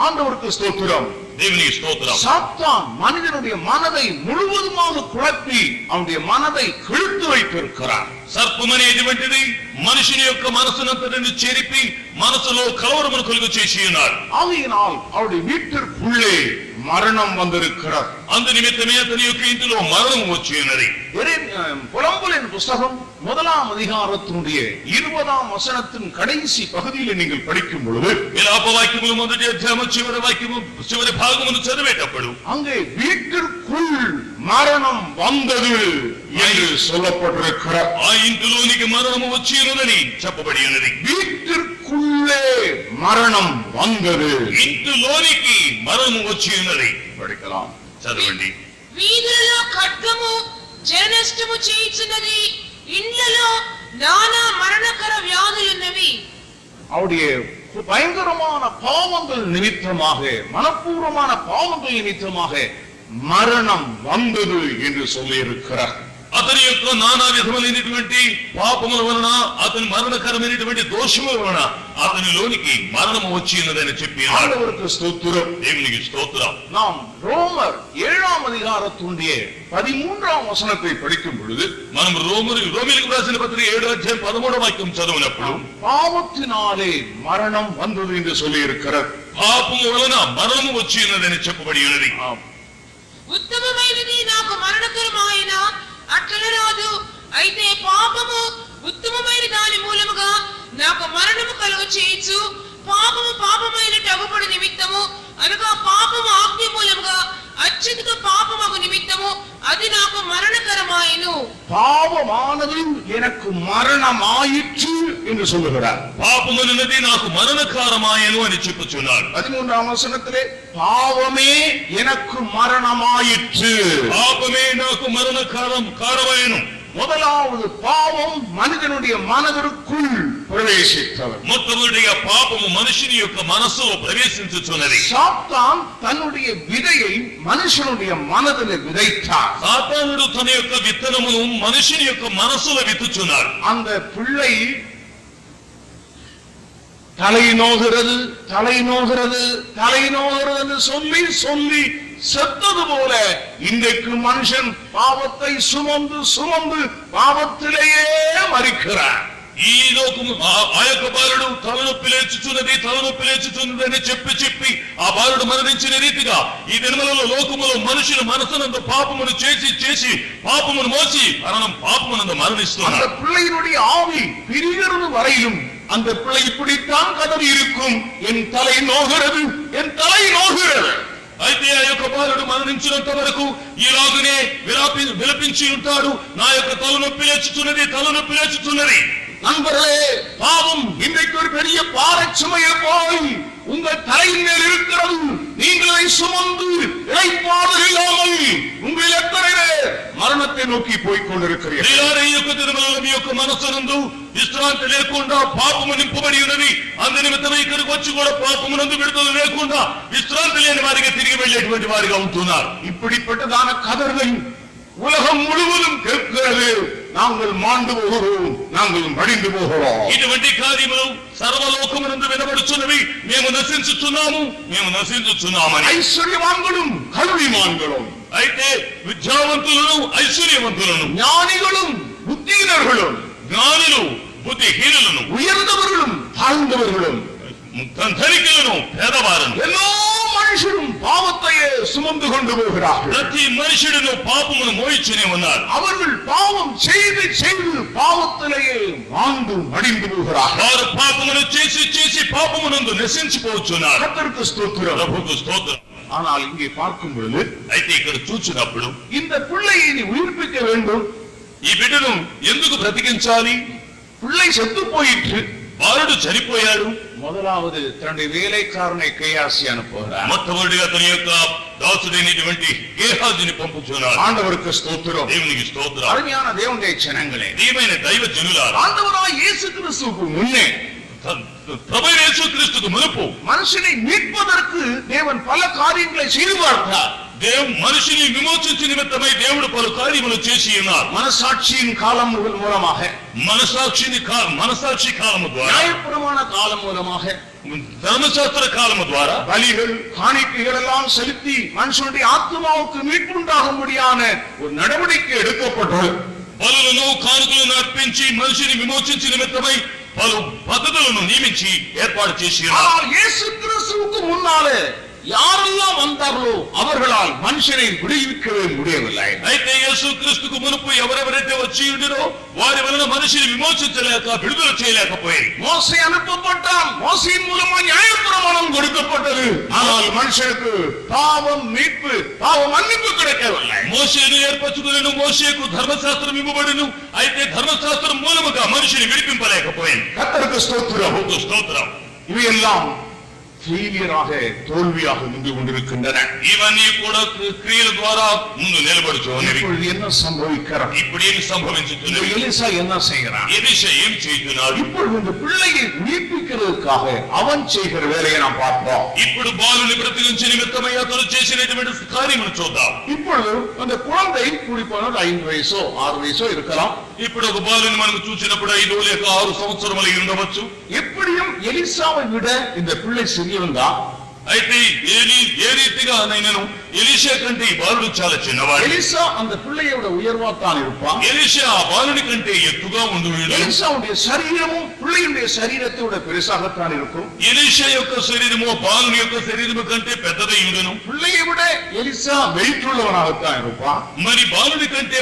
ஆண்டவருக்கு ஸ்தோத்திரம். దేవునికి స్తోత్రం. சாத்தான் மனிதனுடைய மனதை முழுவதுமாக குழப்பி அவனுடைய மனதை கிழித்து வைத்திருக்கிறார். సర్పం అనేటువంటిది మనుషుని యొక్క మనసునంతటిని చెరిపి మనసులో కలవరమును కలుగు చేసి ఉన్నాడు. ஆகையினால் அவருடைய வீட்டிற்குள்ளே மரணம் வந்திருக்கிறது. అందు నిమిత్తమే అతని యొక్క ఇంటిలో మరణం వచ్చి ఉన్నది. புலம்பலின் புஸ்தகம் 1ஆம் அதிகாரத்தினுடைய 20ஆம் வசனத்தின் கடைசி பகுதியில் நீங்கள் படிக்கும் பொழுது విలాప వాక్యములు మొదటి అధ్యాయము చివరి భాగమును చదివేటప్పుడు அங்கே வீட்டிற்குள் மரணம் வந்தது என்று சொல்லப்பட்டிருக்கிறது. ఆ ఇంటిలోనికి మరణము వచ్చి ఉన్నదని చెప్పబడి ఉన్నది. வீட்டிற்குள்ளே மரணம் வந்தது. ఇంటిలోనికి మరణము వచ్చి ఉన్నది. படிக்கலாம், చదవండి. వీధులలో ఖడ్గము జననష్టము చేయుచున్నది, ఇళ్లలో నానా మరణకర వ్యాధులున్నవి. அவருடைய பயங்கரமான பாவங்கள் நிமித்தமாக, மனப்பூர்வமான பாவங்கள் நிமித்தமாக மரணம் வந்தது என்று சொல்லி இருக்கிறார். అతని యొక్క నానా విధములైనటువంటి పాపముల వలన, అతని మరణకరమైనటువంటి దోషముల వలన అతనిలోనికి మరణము వచ్చి ఉన్నదని చెప్పి ஆண்டவருக்கு ஸ்தோத்திரம். దేవునికి స్తోత్రం. நாம் ரோமர் 7ஆம் அதிகாரத்தினுடைய 13ஆம் வசனத்தை படிக்கும் பொழுது మనం రోమిలకు రాసిన పత్రిక 7వ అధ్యాయం 13వ వాక్యం చదివినప్పుడు பாவத்தினாலே மரணம் வந்தது என்று சொல்லி இருக்கிறார். పాపము వలన మరణము వచ్చి ఉన్నదని చెప్పబడి ఉన్నది. ఉత్తమమైనది నాకు మరణకరమైన అట్ల రాదు, అయితే పాపము ఉత్తమమైన దాని మూలముగా నాకు మరణము కలుగ చేయొచ్చు. పాపము పాపమైన అగుపడు నిమిత్తము, అనగా పాపము ఆజ్ఞ మూలముగా అత్యధిక పాపమగు నిమిత్తము అది నాకు మరణకరమాయను. பாவமானது எனக்கு மரணமாயிற்று என்று சொல்லுகிறார். పాపమునది నాకు మరణకారమాయను అని చెప్పుచున్నాడు. 13ஆம் வசனத்திலே பாவமே எனக்கு மரணமாயிற்று. పాపమే నాకు మరణకారమాయను. முதலாவது பாவம் மனிதனுடைய மனதிற்குள் பிரவேசித்தது. మొట్టమొదటిగా పాపము మనుషుని యొక్క మనస్సులో ప్రవేశించుచున్నది. சாத்தான் தன்னுடைய விதையை மனுஷனுடைய மனதில் விதைத்தார். సాతానుడు తన యొక్క విత్తనమును మనుషుని యొక్క మనస్సులో విత్తుచున్నాడు. அந்த பிள்ளை தலை நோகிறது சொல்லி சொல்லி செத்தது போல இன்றைக்கு மனுஷன் பாவத்தை சுமந்து பாவத்திலேயே மரிக்கிறார். ఈ లోకము ఆ యొక్క బాలుడు తలనొప్పి లేచుచున్నది అని చెప్పి ఆ బాలుడు మరణించిన రీతిగా ఈ దినములలో లోకములో మనుషులు మనసునందు పాపమును చేసి పాపమును మోసి పాపమునందు మరణిస్తున్నారు. அந்த பிள்ளையினுடைய ஆவி பிரிகிறது வரையிலும் அந்த பிள்ளை இப்படித்தான் கதறி இருக்கும், என் தலை நோகிறது. అయితే ఆ యొక్క బాలుడు మరణించినంత వరకు ఈలాగునే విలపించి ఉంటాడు. నా యొక్క తలనొప్పి లేచుతున్నది. நண்பர்களே, பாவம் இன்றைக்கு ஒரு பெரிய பாரச்சுமையை போய் உங்கள் தலையின் மேல் இருக்கிறது. நீங்களே சுமந்து இளைப்பாறுதல் இல்லாமல் உங்கள் எத்தனை பேர் மரணத்தை నోకి పోయి కొనిరుக்கிறீர்கள். ప్రియులారా, ఈ యొక్క దినములలో మీ యొక్క మనస్సునందు విశ్రాంతి లేకుండా పాపము నింపబడి ఉన్నది. అందు నిమిత్తమై ఇక్కడికి వచ్చి కూడా పాపమునందు విడుదల లేకుండా విశ్రాంతి లేని వారికి తిరిగి వెళ్ళేటువంటి వారిగా ఉంటున్నారు. இப்படிப்பட்டதான கதறுகள் உலகம் முழுவதும் கேட்கிறது. நாங்கள் மாண்டு போகிறோம், நாங்கள் மடிந்து போகிறோம். ఇటువంటి కార్యములు సర్వలోకమునందు వినబడుచున్నవి. మేము నశించుచున్నామని. ஐஸ்வர்யவான்களும் கல்விமான்களும், అయితే విద్యావంతులను ఐశ్వర్యవంతులను, ஞானிகளும் புத்தியினர்களும், జ్ఞానులు బుద్ధిహీనులను, உயர்ந்தவர்களும் தாழ்ந்தவர்களும், ధనికులను పేదవారును, எல்லா மனுஷரும் பாவத்தையே சுமந்து கொண்டு போகிறார்கள். ప్రతి మనుషుడును పాపమును మోయిచునే ఉన్నారు. அவர்கள் பாவம் செய்து செய்து பாவத்திலேயே மாண்டு மடிந்து போகிறார்கள். వారు పాపమును చేసి చేసి పాపమునందు నశించిపోతున్నారు. கர்த்தருக்கு ஸ்தோத்திரம். ప్రభువుకు స్తోత్రం. ஆனால் இங்கே பார்க்கும் பொழுது అయితే ఇక్కడ చూచినప్పుడు இந்த பிள்ளையை நீ உயிர்ப்பிக்க வேண்டும். ఈ బిడ్డను ఎందుకు బ్రతికించాలి? பிள்ளை செத்து போயிற்று. బాలుడు చనిపోయాడు. முதலாவது தன்னுடைய வேலைக்காரனை கையாசி அனுப்புகிறார். మొట్టమొదటిగా తన యొక్క దాసుడైనటువంటి గేహాజుని పంపుచున్నాడు. ஆண்டவருக்கு ஸ்தோத்திரம். దేవునికి స్తోత్రం. அருமையான தேவனுடைய ஜனங்களே, ప్రియమైన దైవ జనులారా, ஆண்டவராய் இயேசு கிறிஸ்துவுக்கு முன்னே ప్రభు యేసుక్రీస్తుకు మునుపు மனுஷனை மீட்பதற்கு தேவன் பல காரியங்களை செய்து பார்த்தார். దేవుడు మనిషిని విమోచించు నిమిత్తమై దేవుడు పలు కార్యములు చేసి ఉన్నారు. மனசாட்சியின் காலம் மூலமாக, మనసాక్షి కాలము ద్వారా, நியாயப்பிரமாண காலம் மூலமாக, ధర్మశాస్త్ర కాలము ద్వారా பலிகள் காணிக்கைகள் எல்லாம் செலுத்தி மனுஷனுடைய ஆத்மாவுக்கு மீட்புண்டாகும்படியான ஒரு நடவடிக்கை எடுக்கப்பட்டது. బలులను కానుకలను అర్పించి మనిషిని విమోచించు నిమిత్తమై పలు పద్ధతులను నియమించి ఏర్పాటు చేసి ఉన్నారు. ஆனால் இயேசு கிறிஸ்துவுக்கு முன்னாலே யாரெல்லாம் வந்தார்களோ அவர்களால் மனுஷனை விடுவிக்கவே முடியவில்லை. అయితే యేసుక్రీస్తుకు మునుపు ఎవరెవరైతే వచ్చి ఉండిరో వారి వలన మనిషిని విమోచించలేక విడుదల చేయలేకపోయారు. மோசே அனுப்பப்பட்டான். மோசையின் மூலமா நியாயப்பிரமாணம் கொடுக்கப்பட்டது. ஆனால் மனுஷனுக்கு பாவம் மீட்பு, பாவ மன்னிப்பு கிடைக்கவில்லை. మోషేను ఏర్పరచుకుని మోషేకు ధర్మశాస్త్రం ఇవ్వబడును. అయితే ధర్మశాస్త్రం మూలముగా మనిషిని విడిపింపలేకపోయాను. கர்த்தருக்கு ஸ்தோத்திரம். స్తోత్రం. இவையெல்லாம் ஃபெயிலியராக, தோல்வியாக நின்று கொண்டிருக்கின்றன. ఇవన్నీ కూడా క్రియల ద్వారా ముందు నిలబడుచున్నవి. இப்பொழுது என்ன சம்பவிக்கிறது? ఇప్పుడు ఏమి సంభవించుతున్నది? எலிசா என்ன செய்கிறான்? ఎలీషా ఏం చేస్తున్నాడు? இப்பொழுது இந்த பிள்ளையை உயிர்ப்பிக்கிறதுக்காக அவன் செய்கிற வேலையை நாம் பார்ப்போம். ఇప్పుడు బాలుని బ్రతికించే నిమిత్తమై అతను చేసినటువంటి కార్యమును చూద్దాం. இப்பொழுது அந்த குழந்தை கூடிப்போனால் 5 வயசோ 6 வயசோ இருக்கலாம். ఇప్పుడు ఒక బాలుని మనం చూసినప్పుడు 5 లేక 6 సంవత్సరములు ఉండవచ్చు. எப்படியும் எலிசாவை விட இந்த பிள்ளை சிறியவன் தான். అయితే ఏ రీతిగా నేను ఎలీషా కంటే ఈ బాలుడు చాలా చిన్నవాడు. எலிசா அந்த பிள்ளையோட உயர்வா தான் இருப்பான். ఎలీషా ఆ బాలుని కంటే ఎత్తుగా ఉండు. எலிசாவுடைய சரீரமும் பிள்ளையுடைய சரீரத்தை விட பெருசாகத்தான் இருக்கும். ఎలీషా యొక్క శరీరము బాలుని యొక్క శరీరము కంటే పెద్దదై ఉండును. பிள்ளையை விட எலிசா வெயிட் உள்ளவனாகத்தான் இருப்பான். మరి బాలుని కంటే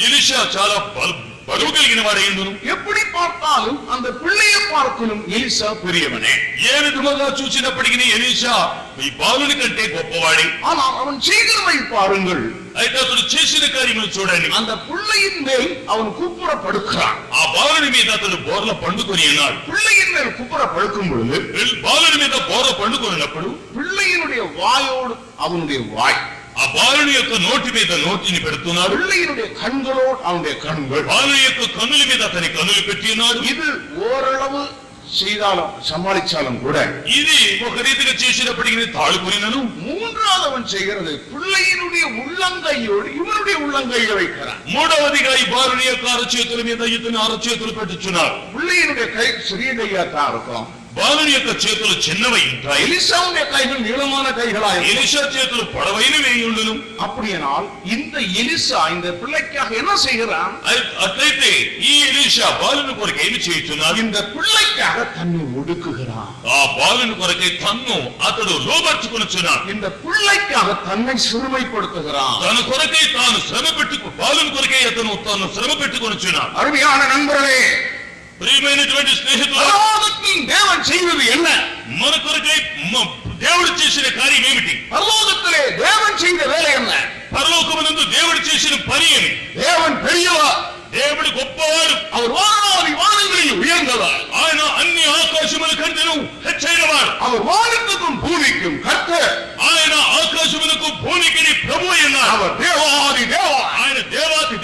ఎలీషా చాలా బరువు కలిగిన వాడై ఉండును. எப்படி பார்த்தாலும் அந்த பிள்ளையை பார்க்கணும் எலிசா பெரியவனே. ఏ విధముగా చూసినప్పటికీ ఎలీషా ఈ బాలుని కంటే గొప్పవాడే. ஆனால் அவன் செய்கிறதை பாருங்கள். అయితే అతడు చేసిన కార్యములు చూడండి. அந்த பிள்ளையின் மேல் அவன் குப்புற படுக்கிறான். ఆ బాలుని మీద అతడు బోర్ల పండుకొని ఉన్నాడు. பிள்ளையின் மேல் குப்புற படுக்கும் பொழுது బాలుని మీద బోర్ల పండుకొనినప్పుడు பிள்ளையினுடைய வாயோடு அவனுடைய வாய், ఆ బాలుని యొక్క నోటి మీద నోటిని పెడుతున్నాడు. பிள்ளையினுடைய கண்களோடு அவனுடைய கண்கள், బాలుని యొక్క కన్నుల మీద అతని కన్నులు పెట్టి ఉన్నాడు. இது ஓரளவு செய்தாலும் சமாளிச்சாலும் கூட ఇది ఒక రీతిగా చేసినప్పటికీ తాళుకునినను. மூன்றாவது அவன் செய்கிறது பிள்ளையினுடைய உள்ளங்கையோடு இவனுடைய உள்ளங்கையை வைக்கிறான். మూడవదిగా ఈ బాలుని యొక్క అరచేతుల మీద ఇతని అరచేతులు పెట్టుచున్నారు. பிள்ளையினுடைய கை சிறிய கையா தான் இருக்கும். బాలుని యొక్క చేతులు చిన్నవై ఉంటాయి. எலிசாவுடைய கைகள் நீளமான கைகளாய் இருக்கும். ఎలీషా చేతులు పొడవైనవి ఉండును. அப்படியானால் இந்த எலிசா இந்த பிள்ளைக்காக என்ன செய்கிறான்? అట్లయితే ఈ ఎలీషా బాలుని కొరకు ఏమి చేయుచున్నాడు? இந்த பிள்ளைக்காக தன்னை ஒடுக்குகிறான். ఆ బాలుని కొరకై తన్ను అతడు లోబర్చుకొనుచున్నాడు. இந்த பிள்ளைக்காக தன்னை சிறுமைப்படுத்துகிறான். తన కొరకై తాను శ్రమ బాలుని కొరకై అతను తాను శ్రమ పెట్టుకొనుచున్నాడు. அருமையான நண்பர்களே, ప్రియమైనటువంటి స్నేహితులు, பரலோகத்தில் தேவன் செய்வது என்ன? మన కొరకై దేవుడు చేసిన కార్యం ఏమిటి? பரலோகத்திலே தேவன் செய்த வேலை என்ன? పరలోకమునందు దేవుడు చేసిన పని ఏమి? தேவன் பெரியவர், దేవుడు గొప్పవాడు. அவர் வானோதி வானங்களில் உயர்ந்தவர், ఆయన అన్ని ఆకాశముల కంటేను హెచ్చైనవాడు. அவர் வானத்துக்கும் பூமிக்கும் கர்த்தர், ఆయన ఆకాశములకు భూమికి ప్రభు అయ్యున్నాడు. அவர் தேவாதி தேவா, ఆయన దేవాతి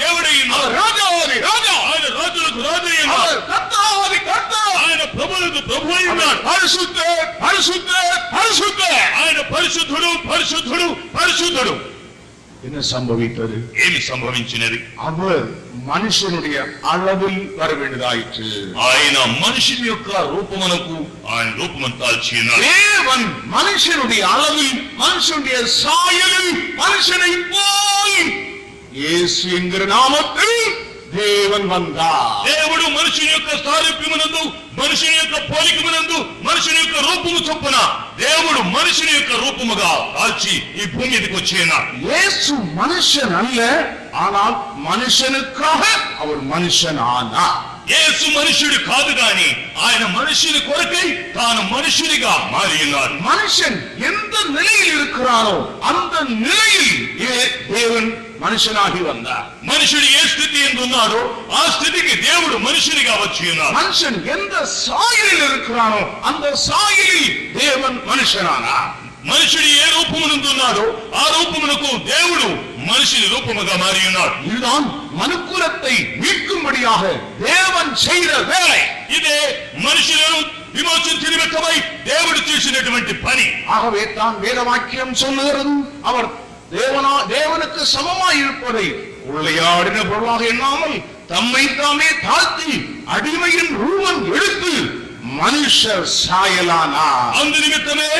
పరిశుద్ధుడు పరిశుద్ధుడు పరిశుద్ధుడు ఆయన పరిశుద్ధుడు పరిశుద్ధుడు పరిశుద్ధుడు. என்ன సంభవిத்தது? ఏమి సంభవించినది? அவர் మనుషనుடைய அளவில் வர வேண்டியதாயிற்று. ఆయన మనుషుని యొక్క రూపమునకు ఆయన రూపమును தாழ்ச்சி ఉన్నాడు. தேவன் மனுஷனுடைய அளவில் மனுஷனுடைய சாயலில் மனுஷனை போல் இயேசு என்கிற நாமத்தில் தேவன் வந்தார். దేవుడు మనుషుని యొక్క సారూప్యమునందు మనుషుని యొక్క పోలికమునందు మనుషుని యొక్క రూపము చొప్పున దేవుడు మనుషుని యొక్క రూపముగా కాల్చి ఈ భూమి మీదకి వచ్చేనా. இயேசு மனுஷன் அல்ல, ஆனால் மனுஷனுக்காக அவர் மனுஷன் ஆனார். యేసు మనుషుడు కాదు గాని ఆయన మనుషుని కొరకై తాను మనుషునిగా మారి ఉన్నాడు. மனுஷன் எந்த நிலையில் இருக்கிறானோ அந்த நிலையில் தேவன் மனுஷனாகி வந்தார். మనుషుడు ఏ స్థితి ఎందు ఉన్నాడో ఆ స్థితికి దేవుడు మనుషునిగా వచ్చి ఉన్నాడు. மனுஷன் எந்த சாயலில் இருக்கிறானோ அந்த சாயலில் தேவன் மனுஷனானார். మనుషుడు ఏ రూపమునందు ఉన్నాడో ఆ రూపమునకు దేవుడు మనిషిని రూపముగా మారి ఉన్నాడు. இதுதான் மனுக்குலத்தை மீட்கும்படியாக தேவன் செய்த வேலை. ఇదే మనుషులను విమోచించిన నిమిత్తమై దేవుడు చేసినటువంటి పని. ஆகவே தான் வேத வாக்கியம் சொல்லுகிறது, அவர் தேவனுக்கு சமமாய் இருப்பதை உள்ளையாடின பொருளாக எண்ணாமல் தம்மை தாமே தாழ்த்தி அடிமையின் ரூபம் எடுத்து మనుష్య సాయలానార్. అందు నిమిత్తమే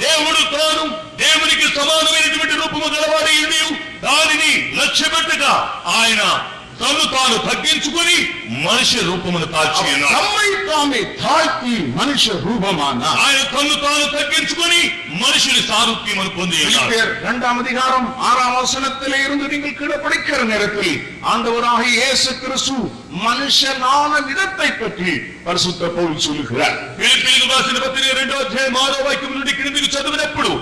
దేవుడు తాను దేవునికి సమానమైనటువంటి రూపము గలవాడై ఉండి దానిని లక్ష్య పెట్టగా ఆయన తను తాను తగ్గించుకొని మనిషి రూపమును తాల్చి ఉన్నాడు. తమ్மை తామే తాழ்த்தி మనుష్య రూపమానాர். ఆయన తను తాను తగ్గించుకొని మనిషిని సారూప్యమును పొంది ఉన్నాడు. 2ஆம் அதிகாரம் 6ஆம் வசனத்திலே இருந்து நீங்கள் கீழே படிக்கிற நேரத்தில் ஆண்டவராகிய இயேசு கிறிஸ்து மனுஷனான விதத்தை பற்றி பரிசுத்த பவுல் சொல்லுகிறார். ఫిలిప్పీయులకు రాసిన పత్రిక 2వ అధ్యాయం 6వ వాక్యం నుండి కిందికి చదివినప్పుడు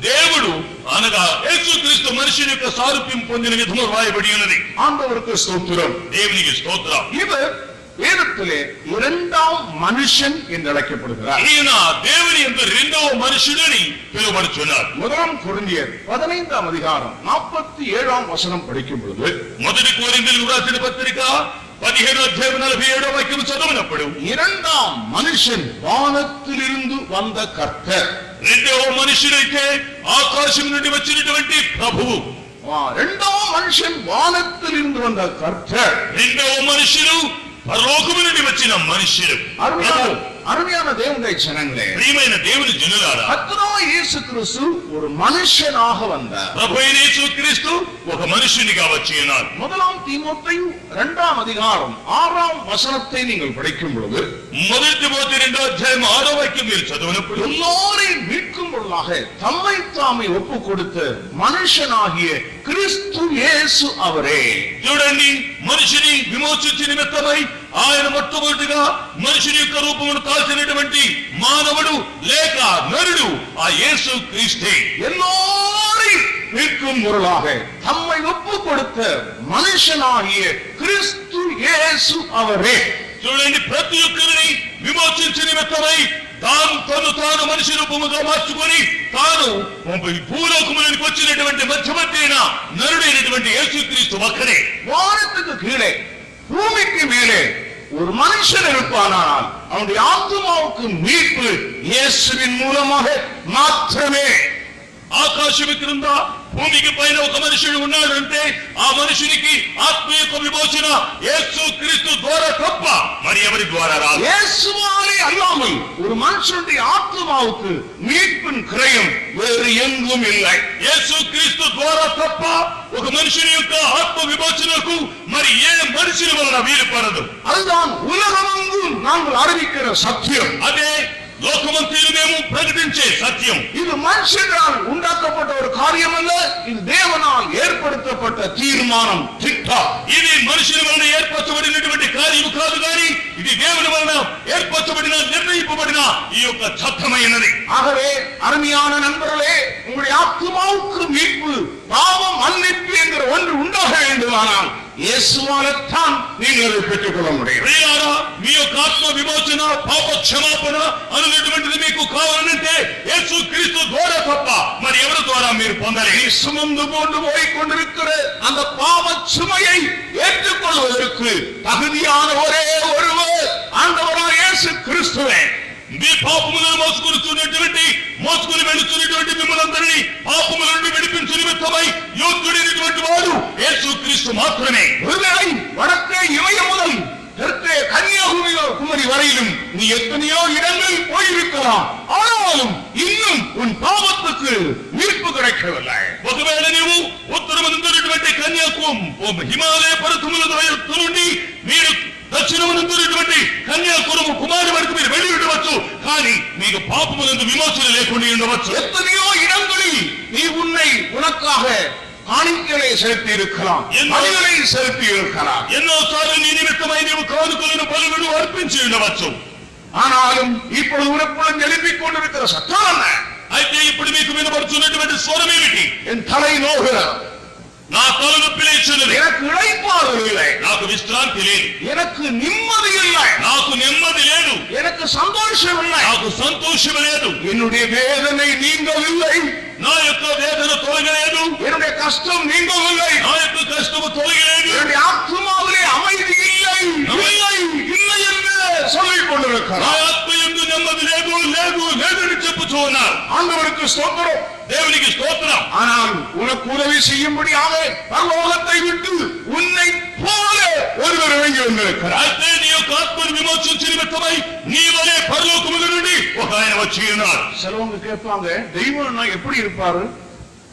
దేవుడు అనగా యేసుక్రీస్తు మనిషిని యొక్క సారూప్యం పొందిన విధము రాయబడి ఉన్నది. ஆண்டவருக்கு ஸ்தோத்திரம். దేవునికి స్తోత్రం. இவர் வேதத்திலே இரண்டாம் மனுஷன் என்று அழைக்கப்படுகிறார். ఈయన దేవుని యొక్క రెండవ మనుషుడని పిలువబడుచున్నాడు. 1 కొరింథీయர் 15ஆம் அதிகாரம் 47ஆம் வசனம் படிக்கும் பொழுது మొదటి కొరింథీయులకు రాసిన పత్రిక 17వ అధ్యాయం 47వ వాక్యం చదివినప్పుడు இரண்டாம் மனுஷன் வானத்திலிருந்து வந்த கர்த்தர். రెండవ మనుషుడైతే ఆకాశం నుండి వచ్చినటువంటి ప్రభువు. இரண்டாம் மனுஷன் வானத்திலிருந்து வந்த கர்த்தர். రెండవ మనుషుడు పరలోకము నుండి వచ్చిన మనుషుడు. அருமையான தேவனுடைய ஜனங்களே, ప్రియమైన దేవుని జనులారా, கர்த்தராகிய இயேசு கிறிஸ்து ஒரு மனுஷனாக வந்தார். ప్రభువైన యేసుక్రీస్తు ఒక మనుషునిగా వచ్చి ఉన్నాడు. 1 தீமோத்தேயு 2ஆம் அதிகாரம் 6ஆம் வசனத்தை நீங்கள் படிக்கும் பொழுது మొదటి తిమోతి 2వ అధ్యాయం 6వ వాక్యం మీరు చదివినప్పుడు எல்லாரையும் மீட்கும் பொருளாக தம்மை தாமே ஒப்பு கொடுத்த மனுஷனாகிய கிறிஸ்து இயேசு அவரே. చూడండి, మనిషిని విమోచించి నిమిత్తమై ఆయన మొట్టమొదటిగా మనుషుని యొక్క రూపమును కాల్చినటువంటి మానవుడు లేక నరుడు ఆ యేసు క్రీస్తే. எல்லாரையும் மீட்கும் பொருளாக தம்மை ஒப்பு கொடுத்த மனுஷனாகிய கிறிஸ்து இயேசு அவரே. చూడండి, ప్రతి ఒక్కరిని విమోచించి నిమిత్తమై తను తాను మనిషి రూపముగా మార్చుకొని తాను భూలోకములకు వచ్చినటువంటి మధ్యవర్తి అయిన నరుడైనటువంటి యేసుక్రీస్తు ఒక్కడే. வானத்துக்கு கீழே பூமிக்கு மேலே ஒரு மனுஷன் இருப்பானால் அவனுடைய ஆத்துமாவுக்கு மீட்பு இயேசுவின் மூலமாக மாத்திரமே. ఆకాశం క్రింద భూమికి పైన ఒక మనుషుడు ఉన్నాడంటే ఆ మనుషునికి ఆత్మీయ విమోచన యేసుక్రీస్తు ద్వారా తప్ప మరి ఎవరి ద్వారా రాదు. இயேசுவாலே அல்லாமல் ஒரு மனுஷனுடைய ஆத்துமாவுக்கு மீட்பின் கிரயம் வேறு எங்கும் இல்லை. యేసుక్రీస్తు ద్వారా తప్ప ఒక మనుషుని యొక్క ఆత్మ విమోచనకు మరి ఏ మనుషుని వలన వీలు పడదు. அதுதான் உலகமெங்கும் நாங்கள் அறிவிக்கிற சத்தியம். అదే లోకమంతయు మేము ప్రకటించే సత్యం. இது மனுஷனால் உண்டாக்கப்பட்ட ஒரு காரியம் அல்ல, இது தேவனால் ஏற்படுத்தப்பட்ட தீர்மானம், திட்டம். ఇది మనుషుని వలన ఏర్పరచబడినటువంటి కార్యము కాదు కానీ ఇది దేవుని వలన ఏర్పరచబడిన నిర్ణయింపబడిన ఈ యొక్క చట్టమైనది. ஆகவே அருமையான நண்பர்களே, உங்களுடைய ஆத்துமாவுக்கு மீட்பு, பாவ மன்னிப்பு என்கிற ஒன்று உண்டாக வேண்டுமானால் இயேசுவால்தான் நீங்கள் அதை பெற்றுக் கொள்ள முடியும். ప్రియులారా, మీ యొక్క ఆత్మ విమోచన పాప క్షమాపణ అనేటువంటిది మీకు కావాలంటే యేసుక్రీస్తు ద్వారా తప్ప మరి ఎవరి ద్వారా మీరు పొందలేరు. சுமந்து கொண்டு போய் கொண்டிருக்கிற அந்த பாவ சுமையை ஏற்றுக்கொள்வதற்கு தகுதியான ஒரே ஒருவர் ஆண்டவராகிய இயேசு கிறிஸ்துவே. మీ పాపములను మోసుకుని వెళుతున్నటువంటి మిమ్మల్ని పాపముల నుండి విడిపించు నిమిత్తమై యోగ్యుడైనటువంటి వాడు యేసుక్రీస్తు మాత్రమే. ஒருவேளை வடக்கே இமயம் முதல் தெற்கே கன்னியாகுமரி வரையிலும் நீ எத்தனையோ இடங்களில் போயிருக்கலாம், ஆனாலும் இன்னும் உன் பாவத்துக்கு மீட்பு கிடைக்கவில்லை. ఒకవేళ నీవు ఉత్తరమునందున్నటువంటి కన్యాకుమారి హిమాలయ పర్వతముల నుండి మీరు దక్షిణమునందున్నటువంటి కన్యాకుమారి వరకు మీరు వెళ్ళి ఉండవచ్చు, కానీ మీకు పాపమునందు విమోచన లేకుండా ఉండవచ్చు. எத்தனையோ இடங்களில் நீ உன்னை உனக்காக காணிக்கைகளை செலுத்தி இருக்கலாம், பலிகளை செலுத்தி இருக்கலாம். ఎన్నోసార్లు నీ నిమిత్తమై నీవు కానుకలను బలులను అర్పించి ఉండవచ్చు. ஆனாலும் இப்பொழுது உனக்குள் எழுப்பிக் கொண்டிருக்கிற சத்தம் என்ன? అయితే ఇప్పుడు మీకు వినబడుతున్నటువంటి స్వరం ఏమిటి? என் தலை நோகிறது, నా తల నొప్పి లేచున్నది, எனக்கு இளைப்பாறுதல் இல்லை, నాకు విశ్రాంతి లేదు, எனக்கு நிம்மதி இல்லை, నాకు నెమ్మది లేదు, எனக்கு சந்தோஷம் இல்லை, నాకు సంతోషం లేదు, என்னுடைய வேதனை நீங்கவில்லை, నా యొక్క వేదన తొలగలేదు, என்னுடைய கஷ்டம் நீங்கவில்லை, నా యొక్క కష్టము తొలగలేదు, என்னுடைய ஆத்மாவிலே அமைதி இல்லை இல்லை இல்லை என்று சொல்லிக் నా கொண்டிருக்கிறார். ఆత్మయందు నెమ్మది లేదు లేదు లేదని చెప్పుతూ ఉన్నారు. ஆண்டவருக்கு ஸ்தோத்திரம். దేవునికి స్తోత్రం. ஆனால் உனக்கு உதவி செய்யும்படியாக பரலோகத்தை விட்டு உன்னை போல ஒருவர் இறங்கி வந்திருக்கிறார். అయితే నీ యొక్క ఆత్మను విమోచించిన నిమిత్తమై నీ వలె పరలోకముల నుండి ఒక ఆయన వచ్చి ఉన్నారు. சிலவங்க கேட்பாங்க, தெய்வம்னா எப்படி இருப்பாரு?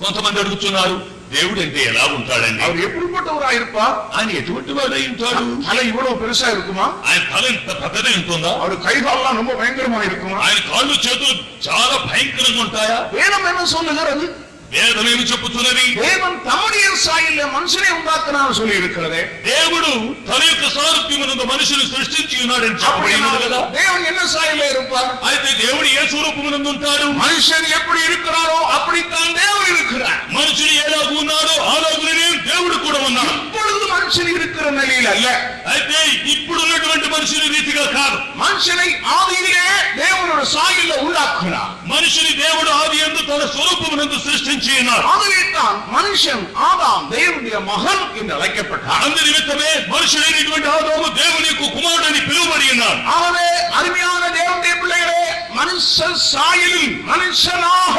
కొంతమంది అడుగుతున్నారు, దేవుడు అంటే ఎలా ఉంటాడండి? அவர் எப்படிப்பட்டவரா இருப்பார்? ఆయన ఎటువంటి వాడై ఉంటాడు? தலை இவ்வளவு பெருசா இருக்குமா? ఆయన తల ఇంత పెద్దది ఉంటుందా? அவர் கைகாலெல்லாம் ரொம்ப பயங்கரமா இருக்குமா? ఆయన కాళ్ళు చేతులు చాలా భయంకరంగా ఉంటాయా? வேதம் என்ன சொல்லுகிறது? వేదం ఏమి చెప్పుతున్నది? தேவன் தம்முடைய சாயல்ல மனுஷனை உண்டாக்கினார் சொல்லி இருக்கிறதே. దేవుడు తన యొక్క సారూప్యమునందు మనిషిని సృష్టించి ఉన్నాడని చెప్పబడింది కదా. தேவன் என்ன சாயல்ல இருப்பார்? అయితే దేవుడు ఏ స్వరూపమునందు ఉంటాడు? மனுஷன் எப்படி இருக்கிறாரோ அப்படித்தான் தேவன் இருக்கிறார். మనుషుడు ఎలాగూ ఉన్నాడో అలాగునే దేవుడు కూడా ఉన్నాడు. இப்பொழுது மனுஷன் இருக்கிற நிலையில் அல்ல, అయితే ఇప్పుడున్నటువంటి మనుషుని రీతిగా కాదు. மனுஷனை ஆதியிலே தேவனோட சாயல்ல உண்டாக்குகிறார். మనిషిని దేవుడు ఆది యందు తన స్వరూపమునందు సృష్టించి ఉన్నాడు. ஆகவேதான் மனுஷன் ஆதாம் தேவனுடைய மகன் என்று அழைக்கப்பட்டார். అందు నిమిత్తమే మనుషుడైనటువంటి ఆదాము దేవుని యొక్క కుమారుడని పిలువబడి ఉన్నాడు. ஆகவே அருமையான தேவனுடைய பிள்ளைகளே, மனுஷ சாயலில் மனுஷனாக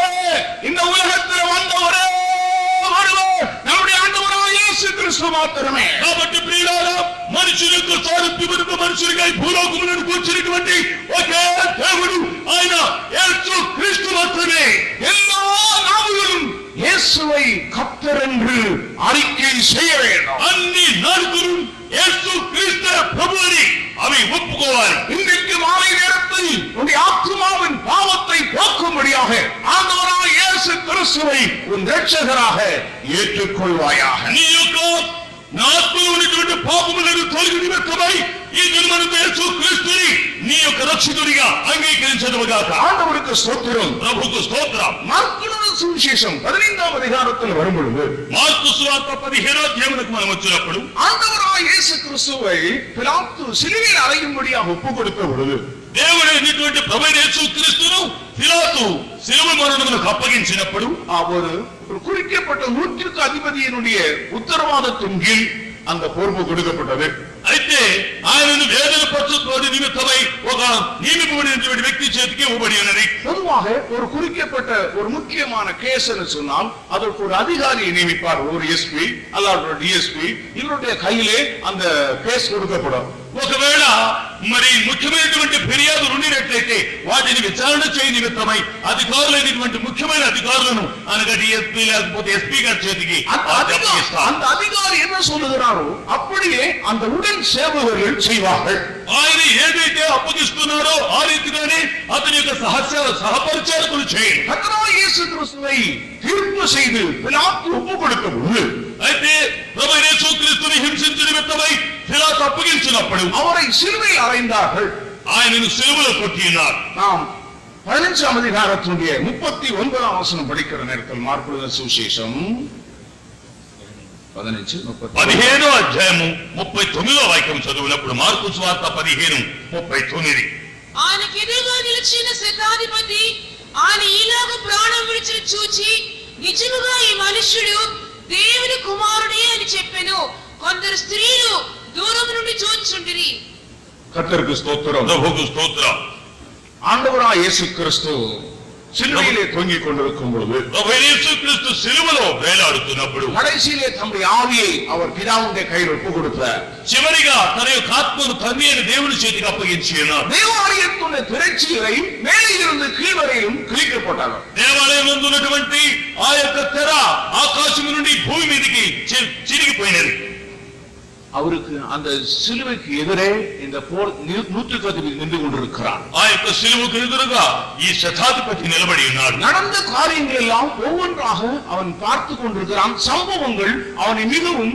இந்த உலகத்தில் வந்த ஒரே ஒருவர் நம்முடைய ஆண்டவராகிய இயேசு கிறிஸ்து மாத்திரமே. కాబట్టి ప్రియులారా, మనుషుల యొక్క సారూప్యమునందు మనుషునికై భూలోకములను కూర్చున్నటువంటి ఒకే దేవుడు ఆయన యేసు క్రీస్తు మాత్రమే. எல்லா நாவுகளும் இயேசுவை கர்த்தர் என்று அறிக்கை செய்ய வேண்டும். అన్ని నాలుకలు యేసు క్రీస్తు ప్రభువని అవి ఒప్పుకోవాలి. இன்றைக்கு மாலை நேரத்தில் உன்னுடைய ஆத்துமாவின் பாவத்தை போக்கும்படியாக ஆண்டவராகிய இயேசு கிறிஸ்துவை உன் இரட்சகராக ஏற்றுக்கொள்வாயாக. నీ యొక్క నా ఆత్మలో ఉన్నటువంటి పాపములను తొలగి నిమిత్తమై ఈ జన్మనందు యేసు క్రీస్తుని నీ యొక్క రక్షకుడిగా అంగీకరించదుగాక. ஆண்டவருக்கு ஸ்தோத்திரம். ప్రభుకు స్తోత్రం. మార్కు సువిశేషం 15వ அதிகாரத்தில் வரும்பொழுது మార్కు సువార్త 15వ అధ్యాయమునకు మనం వచ్చినప్పుడు ஆண்டவராகிய இயேசு கிறிஸ்துவை பிலாத்து சிலுவையில் அறையும்படியாக ஒப்புக் கொடுத்த பொழுது దేవుడైనటువంటి ప్రభువైన యేసు క్రీస్తును పిలాతు శిలువ మరణమునకు అప్పగించినప్పుడు ஒரு குறிக்கப்பட்ட 100க்கு அதிபதியினுடைய உத்தரவாதத்தின் கீழ் அந்த பொறுப்பு கொடுக்கப்பட்டது. అయితే ఆయనను వేదన పరచుకోవడం నిమిత్తమై ఒక నియమింపబడినటువంటి వ్యక్తి చేతికి ఇవ్వబడి ఉన్నది. பொதுவாக ஒரு குறிக்கப்பட்ட ஒரு முக்கியமான கேஸ் சொன்னால் அதற்கு ஒரு அதிகாரியை நியமிப்பார், ஒரு எஸ்பி அல்லது டிஎஸ்பி. இவருடைய கையிலே அந்த கேஸ் கொடுக்கப்படும். ఒకవేళ మరి ముఖ్యమైనటువంటి ఫిర్యాదు ఉండినట్లయితే వాటిని విచారణ చేయ నిమిత్తమై అధికారులైనటువంటి ముఖ్యమైన అధికారులను అనగా డిఎస్పీ లేకపోతే ఎస్పీ గారి చేతికి அந்த அதிகாரி என்ன சொல்லுகிறாரோ அப்படியே அந்த உடன் சேவகர்கள் செய்வார்கள். ఆయన ఏదైతే అప్పగిస్తున్నారో ఆ రీతిగానే అతని యొక్క సహపరిచారకులు చేయండి. கர்த்தராகிய இயேசு கிறிஸ்துவை தீர்ப்பு செய்து பிலாத்து ஒப்புக் கொடுத்த பொழுது అయితే ప్రభువైన యేసు క్రీస్తుని హింసించిన నిమిత్తమై పిలాతు అప్పగించినప్పుడు அவரை சிலுவையில் அறைந்தார்கள். ఆయనను సిలువలో కొట్టినారు. நாம் 15వ அதிகாரத்தினுடைய 39వ வசனம் படிக்கிற நேரத்தில் మార్కు సువిశేషం 15వ అధ్యాయము 39వ వాక్యం చదివినప్పుడు మార్కు సువార్త 15:39 ఆయనకు ఎదురుగా నిలిచిన శతాధిపతి ఆయన ఈలాగు ప్రాణం విడిచిన చూచి నిజముగా ఈ మనుష్యుడు దేవుని కుమారుడే అని చెప్పెను. కొందరు స్త్రీలు దూరం నుండి చూచుచుండిరి. கர்த்தருக்கு ஸ்தோத்திரம். ప్రభువుకు స్తోత్రం. ஆண்டவராய் இயேசு கிறிஸ்து சிலுவையிலே தொங்கிக் கொண்டிருக்கும் பொழுது యేసుక్రీస్తు సిలువలో వేలాడుతున్నప్పుడు கடைசியிலே தம்முடைய ஆவியை அவர் பிதாவுடைய கையில் ஒப்பு கொடுத்தார். చివరిగా తన యొక్క ఆత్మను తండ్రి అయిన దేవుని చేతికి అప్పగించి ఉన్నారు. தேவாலயத்துடைய திரைச்சீலை மேலே இருந்து கீழ் வரையிலும் கிழிக்கப்பட்டார். దేవాలయం నందు ఉన్నటువంటి ఆ యొక్క తెర ఆకాశం నుండి భూమి మీదకి చిరిగిపోయినది. அவருக்கு அந்த சிலுவைக்கு எதிரே இந்த போர் நூற்றுக்கதிபதி நின்று கொண்டிருக்கிறார். ఆ యొక్క సిలువకు ఎదురుగా ఈ శతాధిపతి నిలబడి ఉన్నాడు. நடந்த காரியங்கள் எல்லாம் ஒவ்வொன்றாக அவன் பார்த்து கொண்டிருக்கிறான். சம்பவங்கள் அவனை மிகவும்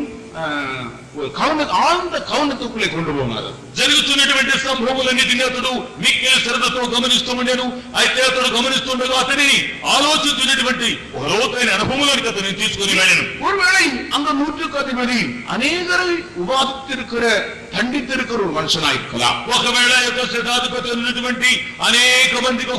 ఆనంద కవనతుకులే கொண்டு పోనారు. జరుగుతున్నటువంటి సంభవములన్నిటిని అతడు మిక్కిలి శ్రద్ధతో గమనిస్తూ ఉండేను. అయితే అతడు గమనిస్తుండగా అతనిని ఆలోచించినటువంటి ఒక లోతైన అనుభవంలోనికి అతన్ని తీసుకుని వెళ్ళాను. ஒருவேளை அந்த நூற்றுக்கதிபதி அநேகரை உபாதித்திருக்கிற தண்டித்திருக்கிற ஒரு மனுஷனாயிருக்கலாம். ఒకవేళ యొక్క శతాధిపతి ఉన్నటువంటి అనేక మందికి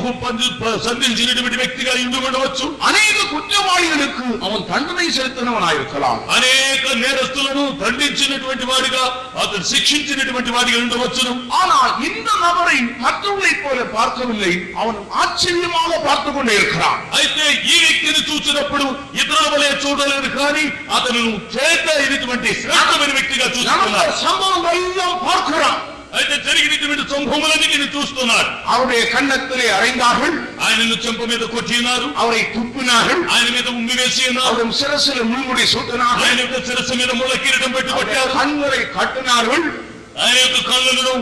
సంధించినటువంటి వ్యక్తిగా ఇందు ఉండవచ్చు. అనేక குற்றவாளிகளுக்கு அவன் தண்டனை செலுத்தினவனாயிருக்கலாம். అనేక నేరస్తులను దండించినటువంటి వాడిగా అతను శిక్షించినటువంటి వాడిగా ఉండవచ్చును. ஆனால் இந்த நபரை மற்றவர்களைப் போல பார்க்கவில்லை. அவன் ஆச்சரியமாக பார்த்து கொண்டே இருக்கிறான். అయితే ఈ వ్యక్తిని చూసినప్పుడు ఇతరుల వలె చూడలేదు, కానీ అతను చేత అయినటువంటి శ్రేష్టమైన వ్యక్తిగా చూస్తున్నాడు. సంభవం எல்லாம் பார்க்கிறான். అయితే జరిగినటువంటి సంభవములన్నిటిని చూస్తున్నాడు. அவருடைய கன்னத்திலே அறைந்தார்கள். ఆయనను చెంప మీద కొట్టినారు. அவரை துப்பினார்கள். ఆయన మీద ఉమ్మి వేసి ఉన్నారు. அவருடைய சிரசில் முள்முடி சூட்டினார்கள். ఆయన యొక్క శిరస్సు మీద ముళ్ళ కిరీటం పెట్టి కొట్టారు. கண்களை கட்டினார்கள். ఆయన యొక్క కళ్ళను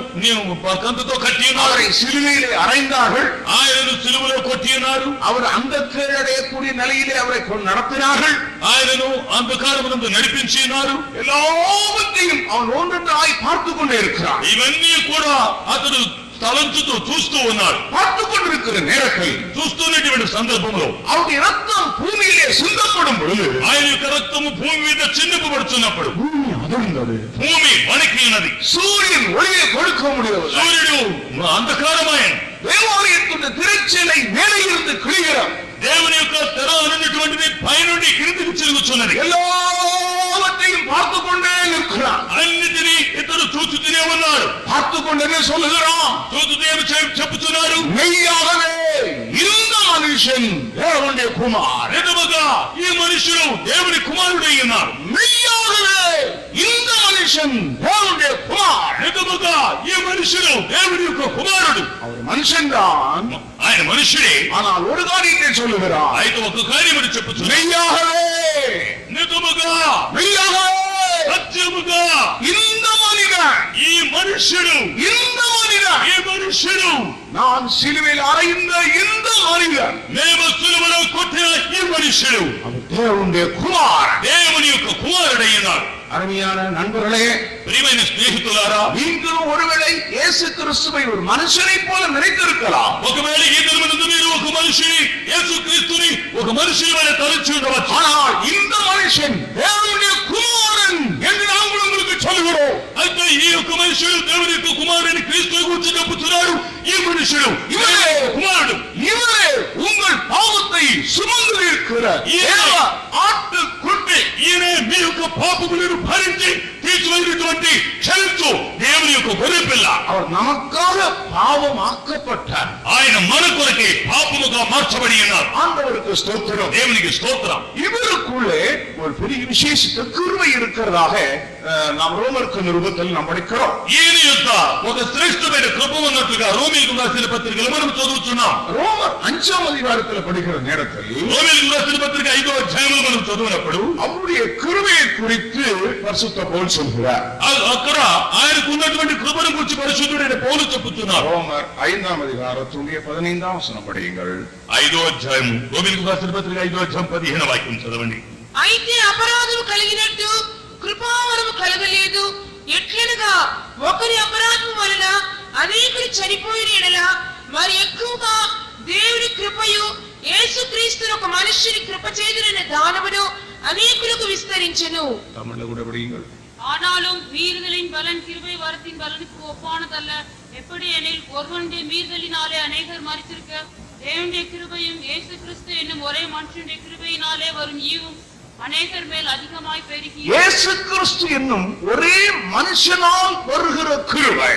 కందుతో కట్టి ఉన్నారు. அவரை சிலுவையிலே அறைந்தார்கள். ఆయనను సిలువలో కొట్టి ఉన్నారు. அவர் அந்த கேடடையக்கூடிய நிலையிலே அவரை நடத்தினார்கள். ఆయనను అంధకారమునందు నడిపించి ఉన్నారు. எல்லாவற்றையும் அவன் ஒன்றொன்றாய் பார்த்து கொண்டே இருக்கிறான். ఇవన్నీ కూడా అతడు తలంచుతూ చూస్తూ ఉన్నాడు. பார்த்து கொண்டிருக்கிற நேரத்தில் చూస్తున్నటువంటి సందర్భంలో அவருடைய ரத்தம் பூமியிலே சிந்தப்படும் பொழுது ఆయన యొక్క రక్తము భూమి మీద చిందింపబడుతున్నప్పుడు பூமி அதிர்ந்தது. భూమి వణికి ఉన్నది. சூரியன் ஒளியை கொடுக்க முடியவில்லை. సూర్యుడు అంధకారమైన தேவாலயத்துடைய திரைச்சீலை மேலே இருந்து கிழிகிறார். దేవుని యొక్క తెర అన్నటువంటిది పైనుండి కిందికి చిరుగుచున్నది. எல்லாவற்றையும் பார்த்து கொண்டே இருக்கிறான். అన్నిటినీ ఇతడు చూచుతూనే ఉన్నాడు. பார்த்து கொண்டே சொல்லுகிறான். చూచుతూ చెప్పుతున్నాడు, மெய்யாகவே இந்த மனுஷன் தேவனுடைய குமார். నిజముగా ఈ మనుషుడు దేవుని కుమారుడై ఉన్నాడు. மெய்யாகவே இந்த மனுஷன் தேவனுடைய குமார். నిజముగా ఈ మనుషుడు దేవుని యొక్క కుమారుడు. அவர் மனுஷன்தான், ఆయన మనుషుడే. ஆனால் ஒரு காரியத்தை சொல்லுகிறார். అయితే ఒక కార్యమును చెప్పుచున్నాడు. மெய்யாகவே నిజముగా மெய்யாகவே సత్యముగా இந்த மனிதன் ఈ మనుషుడు இந்த மனிதன் ఈ మనుషుడు நான் சிலுவையில் அறைந்த இந்த மனிதன் మేము సిలువలో కొట్టిన ఈ మనుషుడు அவர் தேவனுடைய குமார். దేవుని యొక్క కుమారుడై ఉన్నాడు. அருமையான நண்பர்களே, ప్రియమైన స్నేహితులారా, நீங்களும் ஒருவேளை இயேசு கிறிஸ்துவை ஒரு மனுஷனை போல நினைத்திருக்கலாம். ఒకవేళ ఈ దినమునందు మీరు ఒక మనిషిని యేసుక్రీస్తుని ఒక మనిషి వలె తలచి ఉండవచ్చు. ஆனால் இந்த மனுஷன் தேவனுடைய குமாரன் என்று நாங்கள் உங்களுக்கு சொல்கிறோம். అయితే ఈ యొక్క మనుషుడు దేవుని యొక్క కుమారుని క్రీస్తు గురించి చెప్పుతున్నాడు. ఈ మనుషుడు இவரே కుమారుడు, இவரே உங்கள் பாவத்தை சுமந்து இருக்கிற ஆட்டுக்குட்டி. ఈయనే మీ యొక్క పాపములను భరించి తీసుకువెళ్ళినటువంటి క్షమించు దేవుని యొక్క గొర్రె పిల్ల. அவர் நமக்காக பாவமாக்கப்பட்டார். ఆయన మన కొరకే పాపముగా మార్చబడి ఉన్నారు. ஆண்டவருக்கு ஸ்தோத்திரம். దేవునికి స్తోత్రం. இவருக்குள்ளே ஒரு பெரிய விசேஷித்த கிருபை இருக்கிறதாக நாம் ரோமருக்கு நிருபத்தில் நாம் படிக்கிறோம். ఈయన యొక్క ఒక శ్రేష్టమైన కృప ఉన్నట్లుగా రోమీయులకు రాసిన పత్రికలు మనం చదువుతున్నాం. ரோமர் 5ஆம் அதிகாரத்தில் படிக்கிற நேரத்தில் రోమీయులకు రాసిన పత్రిక 5వ అధ్యాయంలో మనం చదివినప్పుడు அவருடைய கிருபையை குறித்து பரிசுத்த பவுல் சொல்கிறார். అక్కడ ఆయనకు ఉన్నటువంటి కృపను గురించి పరిశుద్ధుడైన పౌలు చెప్పుతున్నారు. ரோமர் 5ஆம் அதிகாரத்துடைய 15ஆம் வசனம் படியுங்கள். 5వ అధ్యాయం రోమీయులకు రాసిన పత్రిక 5వ అధ్యాయం 15వ వాక్యం చదవండి. అయితే అపరాధము కలిగినట్టు కృపావరము కలగలేదు. ఎట్లనగా ఒకరి అపరాధము వలన అనేకులు చనిపోయిన ఎడల మరి ఎక్కువగా దేవుని కృపయు యేసుక్రీస్తును ఒక మనుష్యుని కృప చేదునైన దానమును అనేకులకు విస్తరించెను. தமிழ்ல கூட படியுங்கள். ஆனாலும் மீறுதலின் பலன் கிருபை வரத்தின் பலனுக்கு ஒப்பானதல்ல. எப்படி எனில் ஒருவனுடைய மீறுதலினாலே அநேகர் மரித்திருக்க தேவனுடைய கிருபையும் இயேசு கிறிஸ்து என்னும் ஒரே மனுஷனுடைய கிருபையினாலே வரும் ஈவும் அநேகர் மேல் அதிகமாய் பெருகி இயேசு கிறிஸ்து என்னும் ஒரே மனுஷனால் வருகிற கிருபை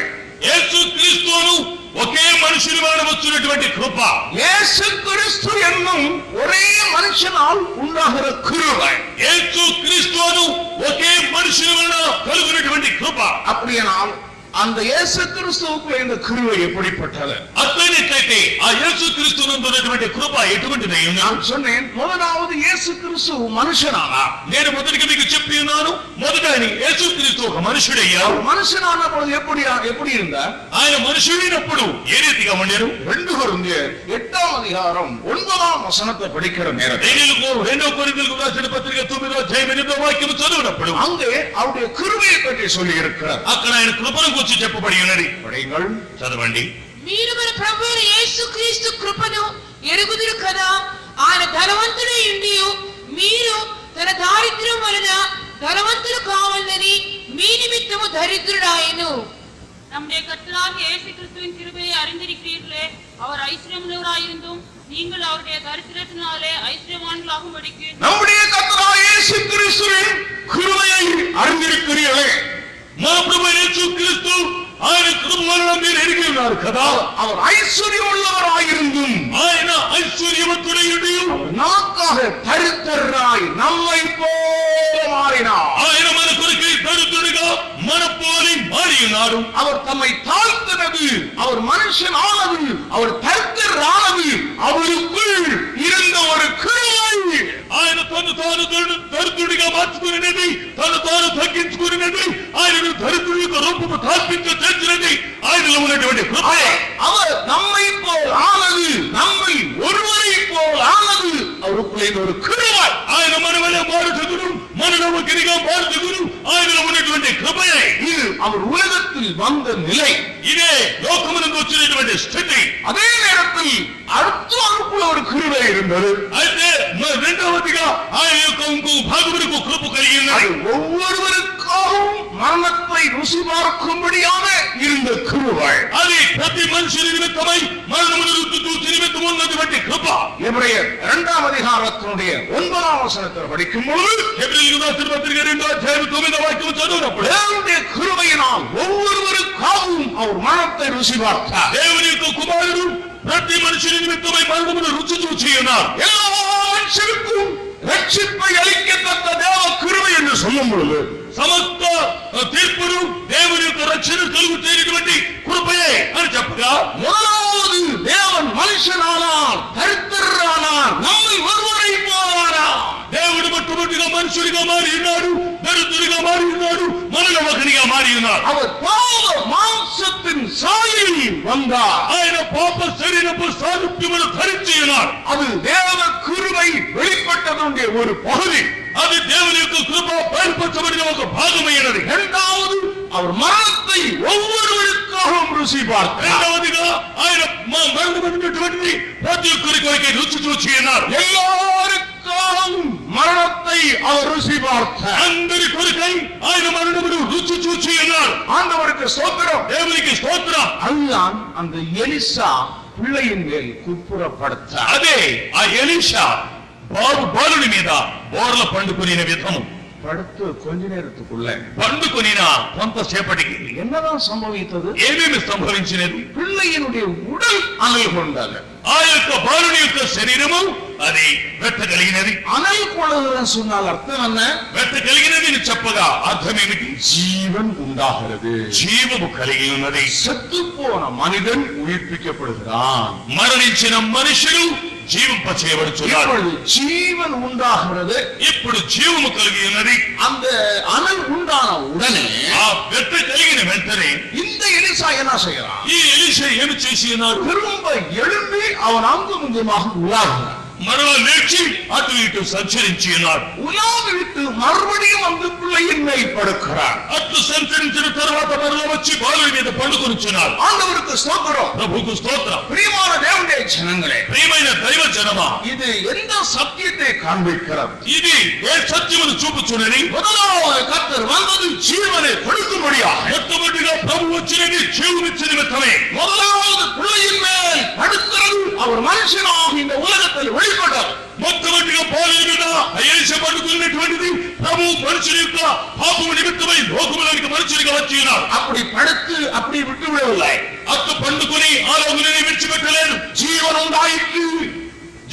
యేసు క్రీస్తును ఒకే మనుషుని వలన వచ్చినటువంటి కృప, இயேசு கிறிஸ்து என்னும் ஒரே மனுஷனால் உண்டாகிற கிருபை. యేసు క్రీస్తును ఒకే మనుషుని వలన కలుగునటువంటి కృప. அப்படியானால் அந்த இயேசு கிறிஸ்துவுக்கு இந்த கிருபை எப்படிப்பட்டது? అట్లయినట్లయితే ఆ యేసు క్రీస్తునందు ఉన్నటువంటి కృప ఎటువంటిదై ఉన్నది? நான் சொன்னேன், முதலாவது இயேசு கிறிஸ்து மனுஷனானா? నేను మొదటిగా మీకు చెప్పి ఉన్నాను, మొదట యేసు క్రీస్తు ఒక మనుషుడయ్యారు. மனுஷனான பொழுது எப்படி இருந்தார்? ఆయన మనుషుడైనప్పుడు ఏ రీతిగా ఉండేరు? 2 கொரிந்தியர் 8ஆம் அதிகாரம் 9ஆம் வசனத்தை படிக்கிற நேரத்தில், 2 కొరింథీయులకు రాసిన పత్రిక 9వ అధ్యాయం 8వ వాక్యం చదివినప్పుడు அங்கே அவருடைய கிருபையை பற்றி சொல்லி இருக்கிறார். అక్కడ ఆయన కృపను గురించి చెప్పబడి ఉన్నది. படிங்கள், చదవండి. మీరు మన ప్రభు అయిన యేసుక్రీస్తు కృపను ఎరుగుదురు కదా. ఆయన ధనవంతుడై ఉండి మీరు తన దారిద్ర్యం వలన ధనవంతులు కావాలని మీ నిమిత్తము దరిద్రుడాయను. நம்முடைய கர்த்தராகிய இயேசு கிறிஸ்துவின் கிருபையை அறிந்திருக்கிறீர்களே. அவர் ஐஸ்வர்யமுள்ளவராயிருந்தும் நீங்கள் அவருடைய தரித்திரத்தினாலே ஐஸ்வர்யவான்களாகும்படிக்கு நம்முடைய கர்த்தராகிய இயேசு கிறிஸ்துவின் கிருபையை அறிந்திருக்கிறீர்களே. మన ప్రభువైన యేసు క్రీస్తు ఆయన కృప వలన మీరు ఎరిగి ఉన్నారు కదా. அவர் ஐஸ்வர்யம் உள்ளவராயிருந்தும் ఆయన ఐశ్వర్యవంతుడై ఉండి நமக்காக தரித்திரராய் நம்மை போல மாறினார். ఆయన మన కొరకై దరిద్రుడిగా మన పోలి మారి ఉన్నాడు. அவர் தம்மை தாழ்த்தினது, அவர் மனுஷனானது, அவர் தரித்திரரானது அவருக்குள் இருந்த ஒரு கிருபை. ఆయన తను తాను దరిద్రుడిగా మార్చుకునేది, తను తాను తగ్గించుకునేది, ఆయనను దరిద్రుడి యొక్క రూపము తాల్పించి తెచ్చినది ఆయనలో ఉన్నటువంటి కృప. அவர் நம்மை போல் ஆனது, நம்மை ஒருவரை போல் ஆனது அவருக்குள்ளே ஒரு கிருபை. ఆయన మన వల్ల మారుటకును, మనలో ఒకరిగా మారుటకును ఆయనలో ఉన్నటువంటి కృపయే. இது அவர் உலகத்தில் வந்த நிலை. ఇదే లోకమునందు వచ్చినటువంటి స్థితి. அதே நேரத்தில் அடுத்தவருக்குள்ள ஒரு கிருபை இருந்தது. అయితే రెండవదిగా ఆయన యొక్క ఇంకో భాగమునకు కృప కలిగి ఉన్నది. ஒவ்வொருவருக்காகவும் மரணத்தை ருசி பார்க்கும்படியாக இருந்த கிருபை. అది ప్రతి మనిషి నిమిత్తమై మరణమును రుచి చూచి నిమిత్తం ఉన్నటువంటి కృప. எபிரேயர் 2ஆம் அதிகாரத்தினுடைய 9ஆம் வசனத்தை படிக்கும் பொழுது, హెబ్రీయులకు రాసిన పత్రిక 2వ అధ్యాయం 9వ వాక్యం చదివినప్పుడు தேவனுடைய கிருபையினால் ஒவ்வொருவருக்காகவும் அவர் மரணத்தை ருசி பார்த்தார். దేవుని యొక్క కుమారుడు ప్రతి మనిషి నిమిత్తమై మరణమును రుచి చూచి ఉన్నారు. எல்லா மனுஷருக்கும் ரட்சிப்பை அளிக்கத்தக்க தேவ கிருபை என்று சொல்லும் பொழுது, సమస్త తీర్పును దేవుని యొక్క రక్షణ కలుగు చేయటువంటి కృపయే అని చెప్పగా, முதலாவது தேவன் மனுஷனானார், தரித்திரரானார், நம்மை ஒருவரை போவானார். దేవుడు మొట్టమొదటిగా మనుషుడిగా మారి ఉన్నాడు, దరిద్రుడిగా మారి ఉన్నాడు, మనలో ఒకరిగా మారి ఉన్నాడు. அவர் பாவ மாம்சத்தின் சாயலில் வந்தார். ఆయన పాప శరీరపు సారూప్యమును ధరించి ఉన్నాడు. அது தேவ கிருபை வெளிப்பட்டதுடைய ஒரு பகுதி. అది దేవుని యొక్క కృప బయలుపరచబడిన ఒక భాగమైనది. இரண்டாவது, அவர் மரணத்தை ஒவ்வொருவருக்காகவும் ருசி பார்த்தார். రెండవదిగా ఆయన మరణమైనటువంటిది ప్రతి ఒక్కరి కొరకే రుచి చూచి ఉన్నారు. எல்லாருக்காகவும் மரணத்தை அவர் ருசி பார்த்தார். అందరి కొరకై ఆయన మరణమును రుచి చూచి ఉన్నారు. ஆண்டவருக்கு ஸ்தோத்திரம். దేవునికి స్తోత్రం. அதுதான் அந்த எலிசா பிள்ளையின் மேல் குப்புறப்படுத்தார். అదే ఆ ఎలీషా బాలుని మీద బోర్ల పండుకొనిన విధము. படுத்து கொஞ்ச நேரத்துக்குள்ள పండుకొనిన కొంతసేపటికి என்னதான் சம்பவித்தது? ఏమేమి సంభవించినది? பிள்ளையினுடைய உடல் அனல் கொண்டது. ఆ యొక్క బాలుని యొక్క శరీరము అది వెట్టగలిగినది. அனல் கொள்ளுகிறேன் சொன்னால் அர்த்தம் என்ன? వెట్టగలిగినది చెప్పగా అర్థం ఏమిటి? ஜீவன் உண்டாகிறது. జీవము కలిగి ఉన్నది. செத்து போன மனிதன் உயிர்ப்பிக்கப்படுகிறான். మరణించిన మనుషులు జీవింపచేయబడుచున్నారు. இப்பொழுது ஜீவன் உண்டாகிறது. ఇప్పుడు జీవము కలిగి ఉన్నది. அந்த அனல் உண்டான உடனே ఆ వెట్ట కలిగిన వెంటనే இந்த எலிசா என்ன செய்யறான்? ఈ ఎలీషా ఏమి చేసి ఉన్నారు? திரும்ப எழும்பி அவன் அங்கும் இங்குமாக உலாவுகிறான். మరలా లేచి అటు ఇటు సంచరించి ఉన్నాడు. உலாவி விட்டு மறுபடியும் அந்த பிள்ளையின் மேல் படுக்கிறார். అట్లు సంచరించిన తర్వాత మరలా వచ్చి బాలుడి మీద పండుకొనిచున్నాడు. ஆண்டவருக்கு ஸ்தோத்திரம். ప్రభుకు స్తోత్రం. பிரியமான தேவனுடைய ஜனங்களே, ప్రియమైన దైవ జనమా, இது எந்த சத்தியத்தை காண்பிக்கிறது? ఇది ఏ సత్యమును చూపుచున్నది? முதலாவது கர்த்தர் வந்தது ஜீவனை கொடுக்கும்படியாக. మొట్టమొదటిగా ప్రభు వచ్చినది జీవమిచ్చిన నిమిత్తమే. முதலாவது பிள்ளையின் மேல் படுக்கிறது அவர் மனுஷனாக இந்த உலகத்தில் வெளிப்பட்டார். మొట్టమొదటిగా బాలుడి మీద ఎలీషా పండుకున్నటువంటిది ప్రభు మనుషుని యొక్క పాపము నిమిత్తమై లోకములోనికి మనుషునిగా వచ్చి ఉన్నాడు. அப்படி படுத்து அப்படி விட்டு விடவில்லை. అత్తు పండుకొని ఆలోగులని విడిచిపెట్టలేదు. జీవనం ఉండాయిట్టు,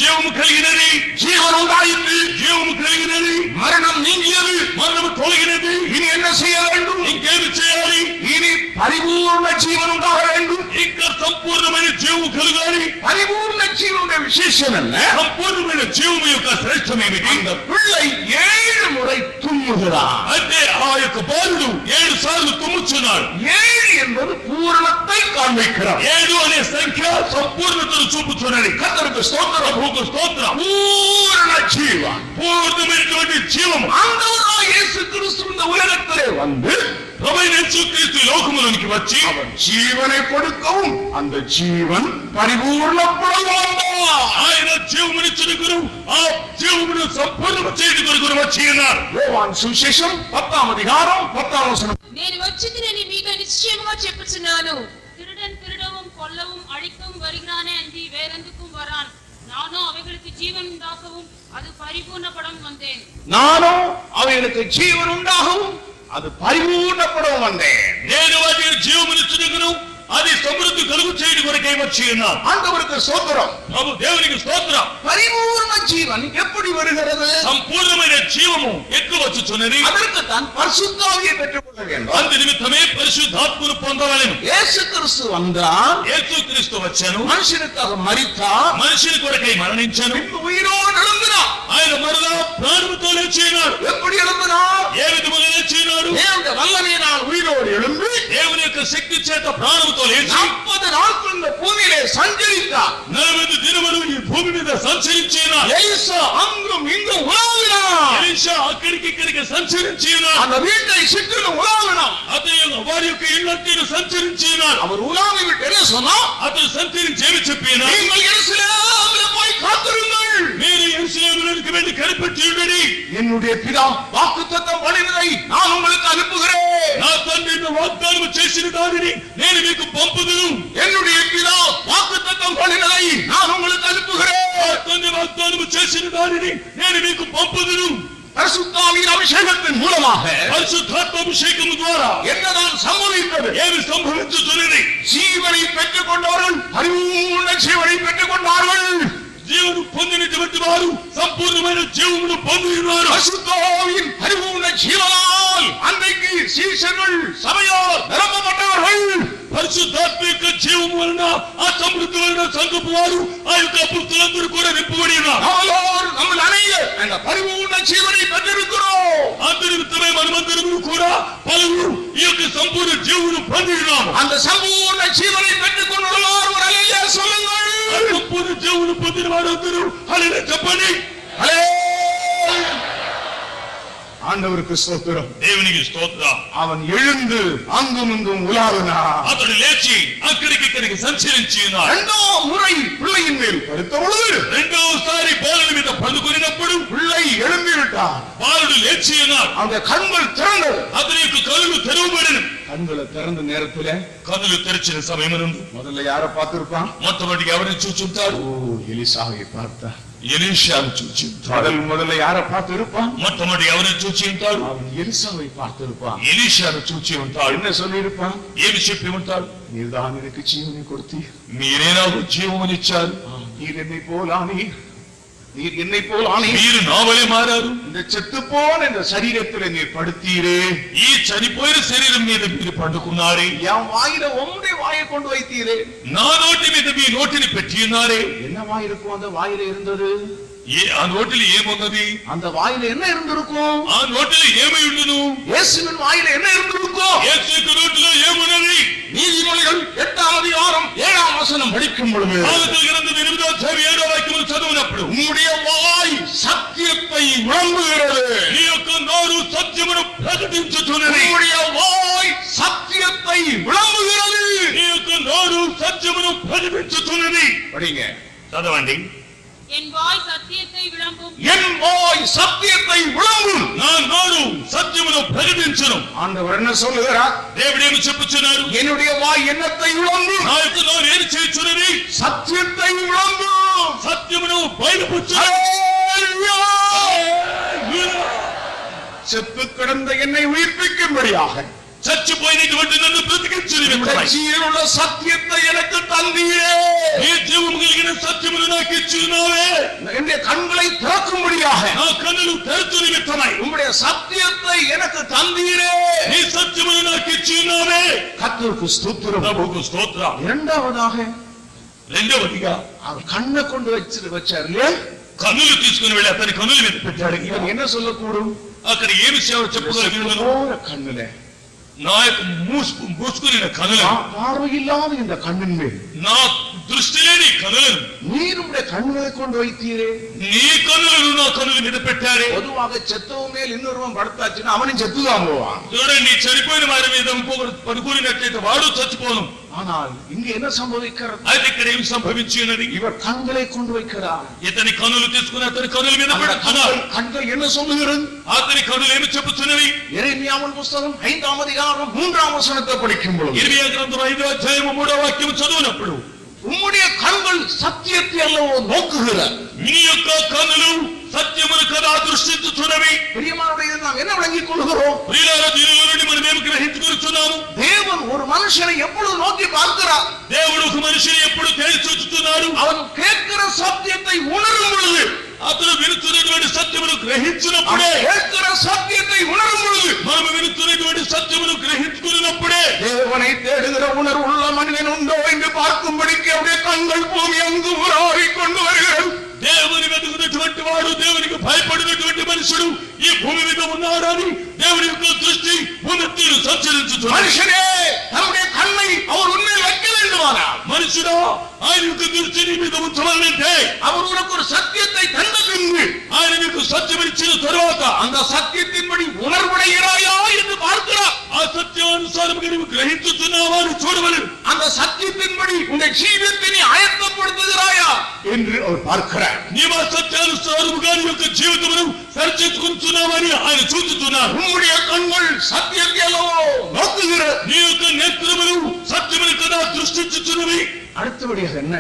జీవము కలిగినది, జీవనం ఉండాయిట్టు, జీవము కలిగినది, మరణం నీంగియது, మరణము తొలగినది. இனி என்ன செய்ய வேண்டும்? ఇంకేమి చేయాలి? இனி பரிபூர்ண ஜீவன் உண்டாக வேண்டும். ఇంకా సంపూర్ణమైన జీవము కలగాలి. பரிபூர்ண ஜீவனுடைய விசேஷம் என்ன? సంపూర్ణమైన జీవము యొక్క శ్రేష్టం ఏమిటి? அந்த பிள்ளை 7 முறை தும்முகிறார். అంటే ఆ యొక్క బాలుడు 7 సార్లు తుమ్ముచున్నాడు. 7 என்பது பூரணத்தை காண்பிக்கிறார். 7 అనే సంఖ్య సంపూర్ణతను చూపుచున్నది. கர்த்தருக்கு ஸ்தோத்திரம். ప్రభువుకు స్తోత్రం. பூரண ஜீவன், పూర్ణమైనటువంటి జీవము ஆண்டவராகிய இயேசு கிறிஸ்து இந்த உலகத்திலே வந்து ప్రభువైన యేసుక్రీస్తు లోకములోనికి వచ్చి அவர் ஜீவனை கொடுக்கவும் அந்த ஜீவன் பரிபூர்ணப்படவும் வந்தார். ఆయన జీవమునిచ్చుటకును ఆ జీవమును సంపూర్ణము చేయుటకు వచ్చి ఉన్నారు. யோவான் சுவிசேஷம் 10ஆம் அதிகாரம் 10ஆம் வசனம். నేను వచ్చి తినని మీతో నిశ్చయముగా చెప్పుచున్నాను, திருடன் திருடவும் கொல்லவும் அழிக்கவும் வருகிறானே அன்றி வேறெந்துக்கும் வரான். நானோ அவைகளுக்கு ஜீவன் உண்டாக்கவும் அது பரிபூர்ணப்படவும் வந்தேன். நானும் அவைகளுக்கு ஜீவன் உண்டாகவும் அது பரிபூர்ணப்படவும் வந்தேன். నేను వాటికి జీవమునిచ్చుటకును అది సమృద్ధి కలుగు చేయడం కొరకై వచ్చి ఉన్నాను. ஆண்டவருக்கு ஸ்தோத்திரம். ప్రభు దేవునికి స్తోత్రం. பரிபூர்ண ஜீவன் எப்படி வருகிறது? సంపూర్ణమైన జీవము ఎక్కువ వచ్చుచున్నది. அதற்கு தான் பரிசுத்த ஆவியை பெற்றுக்கொள்ள வேண்டும். అందు నిమిత్తమే పరిశుద్ధాత్మను పొందవలెను. இயேசு கிறிஸ்து வந்தார், యేసుక్రీస్తు వచ్చాను, மனுஷனுக்காக மரித்தார், మనిషిని కొరకై మరణించాను, பின்பு உயிரோடு எழும்பினார். ఆయన మరలా ప్రాణముతో లేచినాడు. எப்படி எழும்பினார்? ఏ విధముగా లేచినాడు? தேவனுடைய வல்லமையினால் உயிரோடு எழும்பி దేవుని యొక్క శక్తి చేత ప్రాణముతో లేచి 40 நாட்கள் இந்த பூமியிலே சஞ்சரித்தார். 40 దినములు ఈ భూమి మీద సంచరించినాడు. எலிசா அங்கும் இங்கும் உலாவினார். ఎలీషా అక్కడికి ఇక్కడికి సంచరించినాడు. அந்த வீட்டை சுற்றிலும் உலாவினார். అతను వారి యొక్క ఇళ్ళంటిని సంచరించినాడు. அவர் உலாவி விட்டு என்ன சொன்னார்? అతను సంచరించి ఏమి చెప్పినా, நீங்கள் எருசலேமிலே போய் காத்திருங்கள், మీరు యెరూషలేములోనికి వెళ్ళి కనిపెట్టి ఉండండి. என்னுடைய பிதா வாக்குத்தத்தம் பண்ணினதை நான் உங்களுக்கு அனுப்புகிறேன். నా తండ్రి వాగ్దానం చేసిన దానిని నేను మీకు పంపుదును. என்னுடைய பிதா வாக்குத்தத்தம் பண்ணினதை நான் உங்களுக்கு அனுப்புகிறேன். నా తండ్రి వాగ్దానం చేసిన దానిని నేను మీకు పంపుదును. பரிசுத்த ஆவியின் அபிஷேகத்தின் மூலமாக పరిశుద్ధాత్మ అభిషేకము ద్వారా என்னதான் சம்பவித்தது? ఏమి సంభవించుతున్నది? ஜீவனை பெற்றுக் கொண்டவர்கள் பரிபூர்ண ஜீவனை பெற்றுக் கொண்டார்கள். జీవను పొందినటువంటి వారు సంపూర్ణమైన జీవమును పొంది ఉన్నారు. பரிசுத்த ஆவியின் பரிபூர்ண ஜீவனால் அன்றைக்கு சீஷர்கள் சபையார் நிரப்பப்பட்டார்கள். పరిశుద్ధాత్మ యొక్క జీవము వలన ఆ సమృద్ధి వలన సంఘపు వారు ఆ యొక్క అపొస్తలులందరూ కూడా నింపబడి ఉన్నారు. நம்ம அனைவரும் அந்த பரிபூர்ண ஜீவனை பெற்றிருக்கிறோம். అందు నిమిత్తమే మనమందరము కూడా పలువురు ఈ యొక్క సంపూర్ణ జీవమును పొంది ఉన్నాము. அந்த சம்பூர்ண ஜீவனை பெற்றுக் கொண்டுள்ளவர் ஒரு அல்லேலூயா சொல்லுங்கள். ఆ సంపూర్ణ జీవమును పొందిన వారందరూ హల్లెలూయా చెప్పండి. ஆண்டவருக்கு ஸ்தோத்திரம். దేవునికి స్తోత్రం. அவன் எழுந்து அங்கும் இங்கும் உலாவினார். అతడు లేచి అక్కడికి ఇక్కడికి సంచరించి ఉన్నాడు. 2ஆம் முறை பிள்ளையின் மேல் படுத்த பொழுது రెండవసారి బాలుడి మీద పడుకున్నప్పుడు பிள்ளை எழும்பி விட்டார். బాలుడు లేచి ఉన్నాడు. அந்த கண்கள் திறந்தது. అతని యొక్క కళ్ళు తెరవబడిన. கண்களை திறந்த நேரத்துல కన్నులు తెరిచిన సమయమునందు முதல்ல யார பார்த்திருப்பான்? మొట్టమొదటి ఎవరిని చూచుంటాడు? எலிசாவை பார்த்தா. ఎలీషాను చూచుంటాడు. முதல்ல யார பார்த்து இருப்பான்? మొట్టమొదటి ఎవరిని చూచి ఉంటాడు? அவன் எலிசாவை பார்த்திருப்பான். ఎలీషాను చూచి ఉంటాడు. என்ன சொல்லி இருப்பான்? ఏమి చెప్పి ఉంటాడు? நீர்தான் எனக்கு ஜீவனை கொடுத்தீர். మీరే నాకు జీవమునిచ్చారు. நீர் என்னை போல் ஆனீர். நீர் என்னை போல் ஆனீர். మీరు నా వలె మారారు. இந்த செத்து போன இந்த சரீரத்திலே நீர் படுத்தீரே. ఈ చనిపోయిన శరీరం మీద మీరు పండుకున్నారే. என் வாயில உம்முடைய வாயை கொண்டு வைத்தீரே. నా నోటి మీద మీ నోటిని పెట్టి ఉన్నారే. என்ன வாய் இருக்கும் அந்த வாயில இருந்தது? ఆ నోటిలో ఏమున్నది? அந்த வாயில என்ன இருந்திருக்கும்? ఆ నోటిలో ఏమై ఉండును? இயேசுவின் வாயில என்ன இருந்திருக்கும்? యేసు యొక్క నోటిలో ఏమున్నది? நீதிமொழிகள் 8ஆம் அதிகாரம் 7ஆம் வசனம் படிக்கும் பொழுது ఆదికాండం 8వ అధ్యాయం 7వ వాక్యము చదివినప్పుడు உம்முடைய வாய் சத்தியத்தை விளம்புகிறது. నీ యొక్క నోరు సత్యమును ప్రకటించుచున్నది. உம்முடைய வாய் சத்தியத்தை விளம்புகிறது. నీ యొక్క నోరు సత్యమును ప్రకటించుచున్నది. படிங்க. చదవండి. என் வாய் சத்தியத்தை விளம்பும். என் வாய் சத்தியத்தை விளம்பும். నా నోరు సత్యమును ప్రకటించును. ஆண்டவர் என்ன சொல்லுகிறார்? దేవుడు ఏమి చెప్పుచున్నారు? என்னுடைய வாய் என்னத்தை விளம்பும்? నా యొక్క నోరు ఏమి చేయుచున్నది? சத்தியத்தை விளம்பும். సత్యమును బయలుపరచును. செத்து கிடந்த என்னை உயிர்ப்பிக்கும்படியாக చచ్చిపోయినటువంటి నన్ను బ్రతికించు నిమిత్తమై జీవముల సత్యத்தை எனக்கு தந்தீரே నీ జీవము కలిగిన సత్యమును నాకు ఇచ్చినావే என்னுடைய கண்களை திறக்கும்படியாக నా కన్నులు తెరచు నిమిత్తమై உம்முடைய சத்தியத்தை எனக்கு தந்தீரே నీ సత్యమును నాకు ఇచ్చినావే கர்த்தருக்கு ஸ்தோத்திரம் ప్రభువుకు స్తోత్రం இரண்டாவதாக రెండవదిగా அவர் கண்ணை கொண்டு வச்சாரு இல்லையா కన్నులు తీసుకుని వెళ్ళి అతని కన్నుల మీద పెట్టాడు இவன் என்ன சொல்லக்கூடும் అక్కడ ఏమి సేవ చెప్పగలిగిన கண்ணுல నా యొక్క మూసుకుని కనులు பார்வையில்லாத இந்த கண்ணின் மேல் నా దృష్టి లేని కనులను நீருடைய கண்களை கொண்டு வைத்தீரே నీ కనులను నా కనుల మీద పెట్టారే பொதுவாக செத்தவன் மேல் இன்னொருவன் படுத்தாச்சுன்னா அவனும் செத்துதான் போவான் చూడండి చనిపోయిన వారి మీద ఇంకొకరు పడుకున్నట్లయితే వాడు చచ్చిపోను ஆனால் இங்க என்ன சம்பவிக்கிறது అయితే ఇక్కడ ఏం సంభవించినది இவர் கண்களை கொண்டு வைக்கிறார் ఇతని కనులు తీసుకుని అతని కనుల మీద పెడుతున్నారు கண்கள் என்ன சொல்லுகிறது అతని కనులు ఏమి చెప్పుతున్నవి எரேமியாவின் புஸ்தகம் 5ஆம் அதிகாரம் 3ஆம் வசனத்தை படிக்கும் பொழுது ఇర్మియా గ్రంథం 5వ అధ్యాయం 3వ వాక్యం చదివినప్పుడు உம்முடைய கண்கள் சத்தியத்தை அல்லவோ நோக்குகிறார் నీ యొక్క కనులు సత్యమును కదా దృష్టించుచున్నవి பிரியமானவர்களே நாம் என்ன விளங்கிக் கொள்கிறோம் ప్రియులారా దీనిలో నుండి మనం ఏమి గ్రహించుకొనుచున్నాము தேவன் ஒரு மனுஷனை எப்பொழுது நோக்கி பார்க்கிறார் దేవుడు ఒక మనిషిని ఎప్పుడు తేల్చి చూచుతున్నాడు அவன் கேட்கிற சத்தியத்தை உணரும் பொழுது అతను వినుతున్నటువంటి సత్యమును గ్రహించినప్పుడే கேட்கிற சத்தியத்தை உணரும் பொழுது మనం వినుతున్నటువంటి సత్యమును గ్రహించుకున్నప్పుడే தேவனை தேடுகிற உணர்வு உள்ள மனிதன் உண்டோ என்று பார்க்கும்படிக்கு அவருடைய கண்கள் பூமி அங்கு உராவி கொண்டு வருகிறது దేవుని వెతుకున్నటువంటి వాడు దేవునికి భయపడినటువంటి మనుషుడు ఈ భూమి మీద ఉన్నాడని దేవుని యొక్క దృష్టి ఉన్నతిని సంచరించుతున్నాడు மனுஷனே நம்முடைய கண்ணை அவர் உண்மையில் வைக்க வேண்டுமானா మనుషుడా ఆయన యొక్క దృష్టిని మీద ఉంచవాలంటే அவர் உனக்கு ஒரு சத்தியத்தை தந்த பின்பு ఆయన నీకు సత్యం ఇచ్చిన తరువాత அந்த சத்தியத்தின்படி உணர்வுடைகிறாயா என்று பார்க்கிறார் ఆ సత్యానుసారంగా నీవు గ్రహించుతున్నావా అని చూడవలను அந்த சத்தியத்தின்படி உன்னை ஜீவியத்தை நீ ஆயத்தப்படுத்துகிறாயா என்று அவர் பார்க்கிறார் నీవు ఆ సత్యానుసారముగా నీ యొక్క జీవితమును సరిచేసుకుంటున్నావని ఆయన చూచుతున్నారు உன்னுடைய கண்கள் சத்தியத்தை அல்லவோ நோக்குகிறது నీ యొక్క నేత్రములు సత్యమును కదా దృష్టించుచున్నవి அடுத்தபடியாக என்ன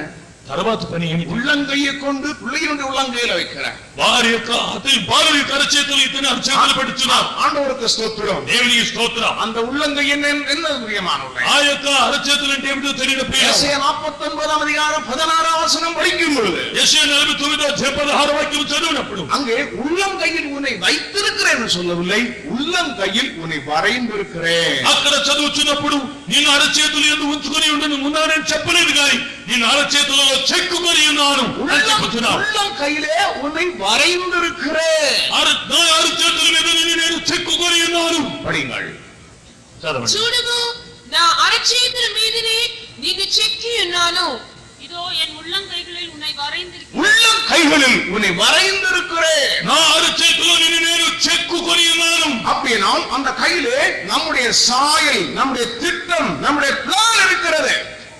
తర్వాత పని ఏమిటి உள்ளங்கையை கொண்டு பிள்ளையினுடைய உள்ளங்கையில வைக்கிறார் వారి యొక్క అతని బాలుని కరచేతులు ఇతని అరచేతులు పెడుతున్నారు ஆண்டவருக்கு ஸ்தோத்திரம் దేవునికి స్తోత్రం அந்த உள்ளங்கை என்ன பிரியமானவர்களே ఆ యొక్క అరచేతులు అంటే ఏమిటో తెలియదు ప్రియ எசேயா 49ஆம் அதிகாரம் 16ஆம் வசனம் படிக்கும் பொழுது యెషయా 49వ అధ్యాయం 16వ వాక్యం చదివినప్పుడు அங்கே உள்ளங்கையில் உன்னை வைத்திருக்கிறேன் சொல்லவில்லை உள்ளங்கையில் உன்னை வரைந்திருக்கிறேன் అక్కడ చదువుతున్నప్పుడు నేను అరచేతులు ఎందుకు ఉంచుకొని ఉండను ఉన్నానని చెప్పలేదు కానీ నేను అరచేతులలో చెక్కుకొని ఉన్నాను అని చెప్తున్నాను உள்ளங்கையிலே உன்னை வரைந்திருக்கிறேன் నా అరచేతుల మీద నేను చెక్కుకొని ఉన్నాను படிங்கள் చదవండి చూడుము నా అరచేతుల మీదనే నీకు చెక్కి ఉన్నాను இதோ என் உள்ளங்கைகளில் உன்னை வரைந்திருக்கிறேன் உள்ளங்கைகளில் உன்னை வரைந்திருக்கிறேன் నా అరచేతులో నేను చెక్కుకొని ఉన్నాను அப்படினா அந்த கையிலே நம்முடைய சாயல் நம்முடைய திட்டம் நம்முடைய பிளான் இருக்கிறது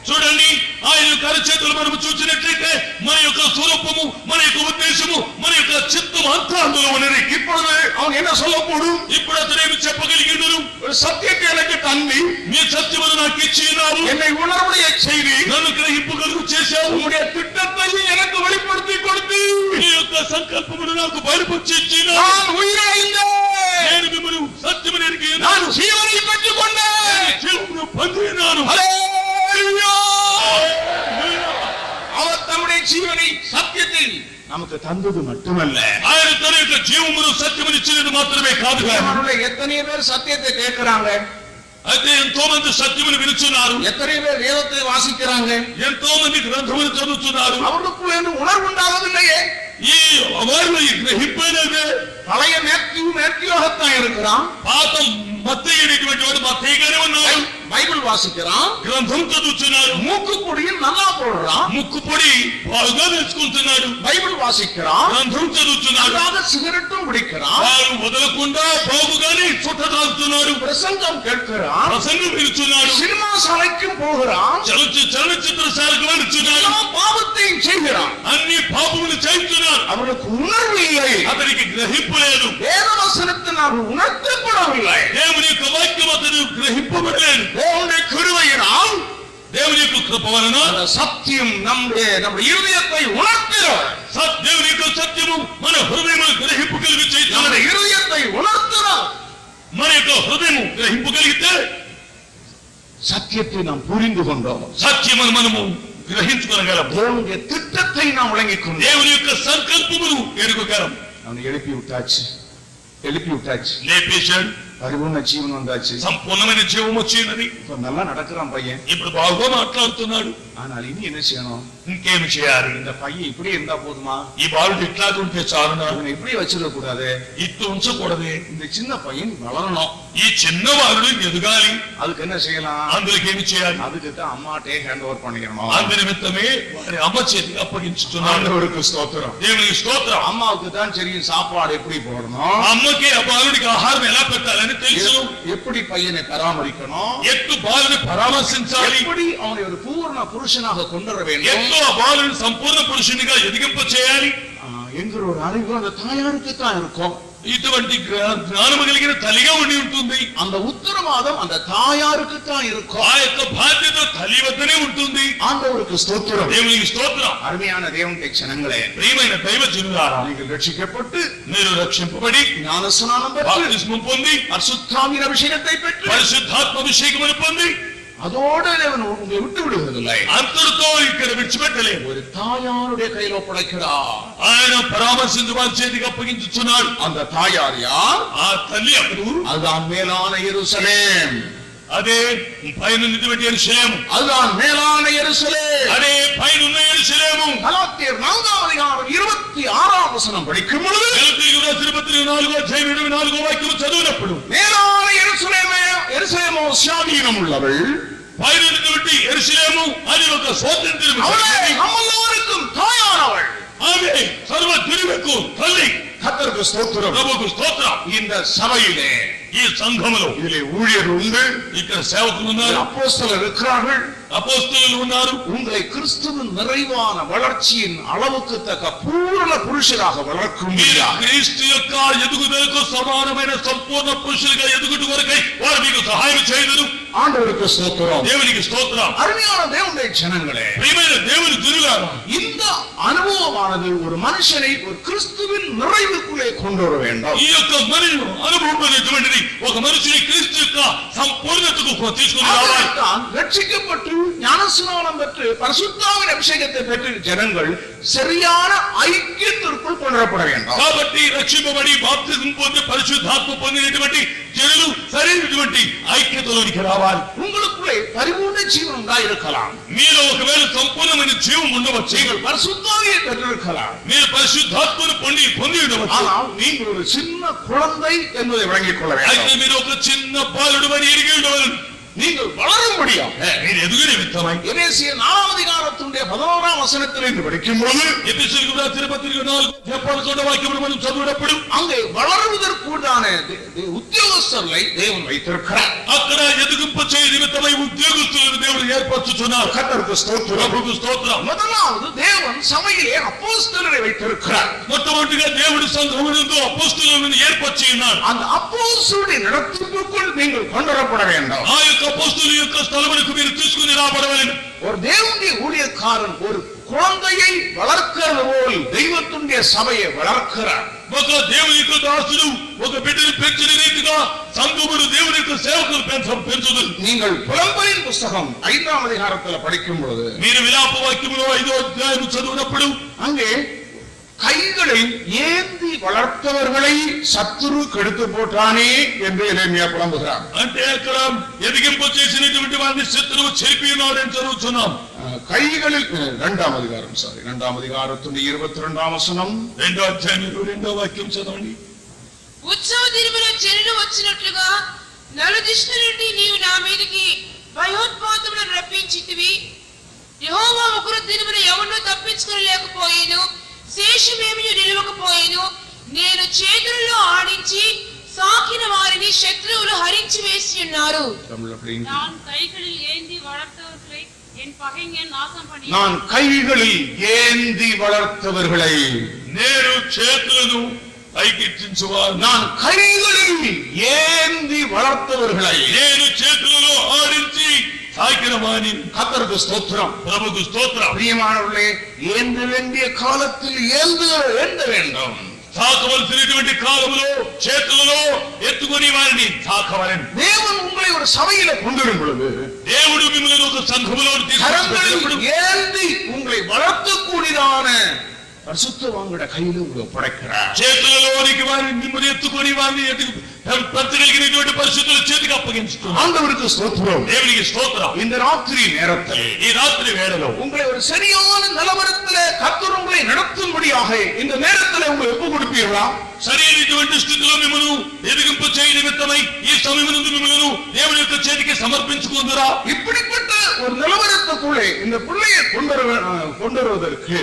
చూడండి ఆయన యొక్క అరచేతులు మనం చూసినట్లయితే మన యొక్క స్వరూపము మన యొక్క ఉద్దేశము మన యొక్క చిత్తము అంతా అందులో ఉన్నది இப்பொழுது அவன் என்ன சொல்லக்கூடும் ఇప్పుడు అతను ఏమి చెప్పగలిగినరు ஒரு சத்தியத்தை எனக்கு தந்தி నీ సత్యమును నాకు ఇచ్చినావు என்னை உணர்வுடைய செய்தி నన్ను గ్రహింపగలుగు చేశావు உங்களுடைய திட்டத்தை எனக்கு வெளிப்படுத்தி கொடுத்து నీ యొక్క సంకల్పమును నాకు బయలుపరిచి ఇచ్చినావు நான் உயிரிழந்தேன் నేను మిమ్మల్ని సత్యము ఎరిగి நான் ஜீவனை பெற்றுக் கொண்டேன் జీవమును పొందినాను ஹல்லேலூயா அவர் தம்முடைய ஜீவனை சத்தியத்தை நமக்கு தந்தது மட்டுமல்ல ఆయన తన యొక్క జీవమును సత్యమును ఇచ్చినది మాత్రమే కాదు நம்மளுடைய எத்தனை பேர் சத்தியத்தை கேட்கிறாங்க అయితే ఎంతో మంది సత్యమును వినుచున్నారు எத்தனை பேர் வேதத்தை வாசிக்கிறாங்க ఎంతో మంది గ్రంథములు చదువుతున్నారు அவருக்குள்ள என்ன உணர்வு உண்டாவதில்லையே ఈ వారిలో ఈ గ్రహింపేదే பழைய மேத்யூவாகத்தான் இருக்கிறான் పాత మత్తయి అనేటువంటి వాడు మత్తయిగానే ఉన్నాడు பைபிள் வாசிக்கிறான் గ్రంథం చదువుతున్నాడు மூக்கு பொடியில் நல்லா போடுறான் ముక్కు పొడి బాగా నేర్చుకుంటున్నాడు பைபிள் வாசிக்கிறான் గ్రంథం చదువుతున్నాడు நன்றாக சிகரெட்டும் பிடிக்கிறான் వారు వదలకుండా బాగుగానే చుట్ట తాగుతున్నాడు பிரசங்கம் கேட்கிறான் ప్రసంగం వినుచున్నాడు சினிமா சாலைக்கும் போகிறான் చలనచిత్రశాలకు వెళుచున్నాడు எல்லா பாவத்தையும் செய்கிறான் అన్ని పాపములు చేస్తున్నారు அவனுக்கு உணர்வு இல்லை అతనికి గ్రహింపు లేదు வேத வசனத்தினால் உணர்த்தப்படவில்லை దేవుని యొక్క వాక్యం అతను గ్రహింపబడలేదు தேவனுடைய கிருபையினால் దేవుని యొక్క కృప వలన அந்த சத்தியம் நம்முடைய இருதயத்தை உணர்த்துகிறார் దేవుని యొక్క సత్యము మన హృదయమును గ్రహింపు కలిగి நம்முடைய చేస్తున్నది இருதயத்தை உணர்த்துகிறார் మన యొక్క హృదయం గ్రహింపగలిగితే సత్యத்தை நாம் புரிந்து கொண்டோம், సత్యమును మనము గ్రహించుకోగలం, தேவனுடைய திட்டத்தை நாம் விளங்கிக் கொண்டோம். దేవుని యొక్క సంకల్పమును ఎరుగగలం. அவனை எழுப்பி விட்டாச்சு, లేపేశాడు, பரிபூர்ண ஜீவன் வந்தாச்சு, సంపూర్ణమైన జీవం వచ్చినది, இப்ப நல்லா நடக்கிறான் பையன். ఇప్పుడు బాగా మాట్లాడుతున్నాడు. ஆனால் ఇని என்ன செய்யணும்? ఇంకేమి చేయాలి? இந்த பையன் இப்படி இருந்தா போதுமா? ఈ బాలుడు ఇట్లాగే ఉంటే చాలునా? இவனை இப்படி வச்சிட கூடாது, ఇట్టు ఉంచకూడదే. இந்த சின்ன பையன் வளரணும், ఈ చిన్న బాలుడు ఎదగాలి. அதுக்கு என்ன செய்யலாம்? అందులోకి ఏమి చేయాలి? அதுக்கு தான் அம்மாட்டே ஹேண்ட் ஓவர் பண்ணிக்கணும். అందు నిమిత్తమే వారి అమ్మ చేతికి అప్పగించుతున్నాడు. ஆண்டவருக்கு ஸ்தோத்திரம். దేవునికి స్తోత్రం. அம்மாவுக்கு தான் தெரியும் சாப்பாடு எப்படி போடணும், అమ్మకి ఆ బాలుడికి ఆహారం ఎలా పెట్టాలని తెలుసు, எப்படி பையனை பராமரிக்கணும், ఎట్టు బాలుని పరామర్శించాలి, எப்படி அவனை ஒரு பூர்ண புருஷனாக கொண்டு வர வேண்டும் ఎట్టు ఆ బాలుని సంపూర్ణ పురుషునిగా ఎదిగింప చేయాలి என்கிற ஒரு அறிவு அந்த தாயாருக்கு தான் இருக்கும். ఇటువంటి జ్ఞానము కలిగిన తల్లిగా ఉండి ఉంటుంది. அந்த உத்தரவாதம் அந்த தாயாருக்கு தான் இருக்கும். ఆ యొక్క బాధ్యత తల్లి వద్దనే ఉంటుంది. ஆண்டவருக்கு ஸ்தோத்திரம். దేవునికి స్తోత్రం. அருமையான தேவனுடைய ஜனங்களே, ప్రియమైన దైవ జనులారా, நீங்கள் ரட்சிக்கப்பட்டு మీరు రక్షింపబడి ஞானஸ்நானம் பெற்று బాప్తిస్మం పొంది பரிசுத்தாவின் அபிஷேகத்தை பெற்று పరిశుద్ధాత్మ అభిషేకమును పొంది அதோடு தேவன் உங்களை விட்டு விடுவதில்லை. అంతటితో ఇక్కడ విడిచిపెట్టలేదు. ஒரு தாயாருடைய கையில் ஒப்படைக்கிறார். ఆయన పరామర్శించు వారి చేతికి అప్పగించుచున్నాడు. அந்த தாயார் யார்? ఆ తల్లి అప్పుడు அதுதான் மேலான எருசலேம். అదే పైన ఉన్నటువంటి యెరూషలేము, அதுதான் மேலான எருசலேம். అదే పైన ఉన్న యెరూషలేము. கலாத்தியர் 4ஆம் அதிகாரம் 26ஆம் வசனம் படிக்கும் பொழுது గలతీయులకు రాసిన పత్రిక 4వ అధ్యాయం 24వ వాక్యం చదివినప్పుడు மேலான எருசலேமே, ఎరుసలేమో స్వాధీనం உள்ளவள், పైన ఉన్నటువంటి యెరూషలేము అది ఒక స్వాతంత్ర్యం, அவளே நம்மெல்லாருக்கும் தாயானவள். ఆమె సర్వ దుర్గకు తల్లి. கர்த்தருக்கு ஸ்தோத்திரம். ప్రభువుకు స్తోత్రం. இந்த சபையிலே ఈ సంఘములో இதிலே ஊழியர் உண்டு, ఇక్కడ సేవకులు ఉన్నారు, அப்போஸ்தலர் இருக்கிறார்கள், అపోస్తలులు ఉన్నారు. உங்களை கிறிஸ்துவின் நிறைவான வளர்ச்சியின் அளவுக்கு தக்க பூரண புருஷராக வளர்க்கும் మీరు క్రీస్తు యొక్క ఎదుగుదలకు సమానమైన సంపూర్ణ పురుషులుగా ఎదుగుట కొరకై వారు మీకు సహాయం చేయదురు. ஆண்டவருக்கு ஸ்தோத்திரம். దేవునికి స్తోత్రం. அருமையான தேவனுடைய ஜனங்களே, ప్రియమైన దేవుని దురులారా, இந்த அனுபவமானது ஒரு மனுஷனை ஒரு கிறிஸ்துவின் நிறைவுக்குள்ளே கொண்டு வர வேண்டும். ఈ యొక్క మరియు అనుభవం అనేటువంటిది ఒక మనిషిని క్రీస్తు యొక్క సంపూర్ణతకు తీసుకుని రావాలి. அதனால்தான் ரட்சிக்கப்பட்டு ஞானஸ்நானம் பெற்று பரிசுத்தாவின் அபிஷேகத்தை பெற்று ஜனங்கள் சரியான ஐக்கியத்திற்குள் கொண்டு வரப்பட வேண்டும். కాబట్టి రక్షింపబడి బాప్తిజం పొంది పరిశుద్ధాత్మ పొందినటువంటి జనులు సరైనటువంటి ఐక్యతలోనికి రావాలి. உங்களுக்குள்ளே பரிபூர்ண ஜீவன் உண்டாயிருக்கலாம், మీలో ఒకవేళ సంపూర్ణమైన జీవం ఉండవచ్చు, நீங்கள் பரிசுத்தாவியை பெற்றிருக்கலாம், మీరు పరిశుద్ధాత్మను పొంది ఉండవచ్చు. ஆனால் நீங்கள் ஒரு சின்ன குழந்தை என்பதை விளங்கிக் கொள்ள అయితే வேண்டும். మీరు ఒక చిన్న బాలుడు అని ఎరిగి ఉండవలను. நீங்கள் வளரும்படியாக మీరు ఎదుగు నిమిత్తమై எபேசியர் 4ஆம் அதிகாரத்தினுடைய 11ஆம் வசனத்திலிருந்து படிக்கும் பொழுது ఎఫెసీయులకు రాసిన పత్రిక 4:11 వాక్యమును మనం చదివినప్పుడు அங்கே வளருவதற்குண்டான உத்தியோகஸ்தர்களை தேவன் வைத்திருக்கிறார். అక్కడ ఎదుగింప చేయ నిమిత్తమై ఉద్యోగస్తులను దేవుడు ఏర్పరచుచున్నారు. கர்த்தருக்கு ஸ்தோத்திரம். ప్రభువుకు స్తోత్రం. முதலாவது தேவன் சபையிலே அப்போஸ்தலரை வைத்திருக்கிறார். మొట్టమొదటిగా దేవుడి సంఘమునందు అపోస్తలులను ఏర్పరిచి ఉన్నాడు. அந்த அப்போஸ்தலருடைய நடத்திப்புக்குள் நீங்கள் கொண்டு வரப்பட வேண்டும். ఆ యొక్క అపోస్తలుల యొక్క స్థలమునకు మీరు తీసుకుని రాబడవలెను. ஒரு தேவனுடைய ஊழியக்காரன் ஒரு குழந்தையை வளர்க்கிறது போல் தெய்வத்துடைய சபையை வளர்க்கிறார். ఒక దేవుని యొక్క దాసుడు ఒక బిడ్డను పెంచిన రీతిగా సంఘమును దేవుని యొక్క సేవకులు పెంచుదు. நீங்கள் புலம்பலின் புஸ்தகம் 5ஆம் அதிகாரத்தில் படிக்கும் பொழுது మీరు విలాప వాక్యములో 5వ అధ్యాయం చదివినప్పుడు அங்கே கைகளில் ஏந்தி வளர்த்தவர்களை சத்துரு கெடுத்து போட்டானே என்று எரேமியா புலம்புகிறார். అంటే అక్కడ ఎదిగింప చేసినటువంటి వారిని శత్రువు చెరిపి ఉన్నాడని చదువుతున్నాం. கைகளில் 2ஆம் அதிகாரம் 2ஆம் அதிகாரத்தின் 22ஆம் వచనం 2వ అధ్యాయం 22వ వాక్యం చదవండి. ఉత్సవ దినమున జనులు వచ్చినట్లుగా నలుదిష్టి నుండి నీవు నా మీదకి భయోత్పాతములను రప్పించితివి. యెహోవా ఉగ్ర దినమున ఎవరినూ తప్పించుకొని లేకపోయేను, శేషమేమీ నిలవకపోయేను. నేను చేతులలో ఆడించి సాకిన వారిని శత్రువులు హరించి వేసి ఉన్నారు. நான் கைகளில் ஏந்தி வளர்த்தவர்களை என் பகைஞன் நாசம் பண்ணி நான் கைகளில் ஏந்தி வளர்த்தவர்களை నేను చేతులను పైకెత్తించువారు. நான் கைகளில் ஏந்தி வளர்த்தவர்களை నేను చేతులలో ఆడించి సాకిన వాని. கர்த்தருக்கு ஸ்தோத்திரம். ప్రభువుకు స్తోత్రం. பிரியமானவர்களே, ஏந்த வேண்டிய காலத்தில் ஏந்த வேண்டும். తాకవలసినటువంటి కాలములో చేతులలో ఎత్తుకొని వారిని తాకవలెను. தேவன் உங்களை ஒரு சபையில கொண்டு வரும் பொழுது దేవుడు మిమ్మల్ని ఒక సంఘములో తీసుకొచ్చినప్పుడు ஏந்தி உங்களை வளர்த்தக்கூடியதான பரிசுத்தவான்களோட கையில உங்களை ஒப்படைக்கிறார். చేతులలోనికి వారిని మిమ్మల్ని ఎత్తుకొని వారిని పెంచగలిగినటువంటి పరిస్థితుల చేతికి అప్పగించుతున్నారు. ஆண்டவருக்கு ஸ்தோத்திரம். దేవునికి స్తోత్రం. இந்த ராத்திரி நேரத்தில் ఈ రాత్రి వేళలో உங்களை ஒரு சரியான நிலவரத்திலே கர்த்தர் உங்களை நடத்தும்படியாக இந்த நேரத்தில் உங்களை ஒப்பு கொடுப்பீர்களா? సరైనటువంటి స్థితిలో మిమ్మల్ని ఎదిగింపు చేయ నిమిత్తమై ఈ సమయమునందు మిమ్మల్ని దేవుని యొక్క చేతికి సమర్పించుకుందురా. இப்படிப்பட்ட ஒரு நிலவரத்துக்குள்ளே இந்த பிள்ளையை கொண்டு வருவதற்கு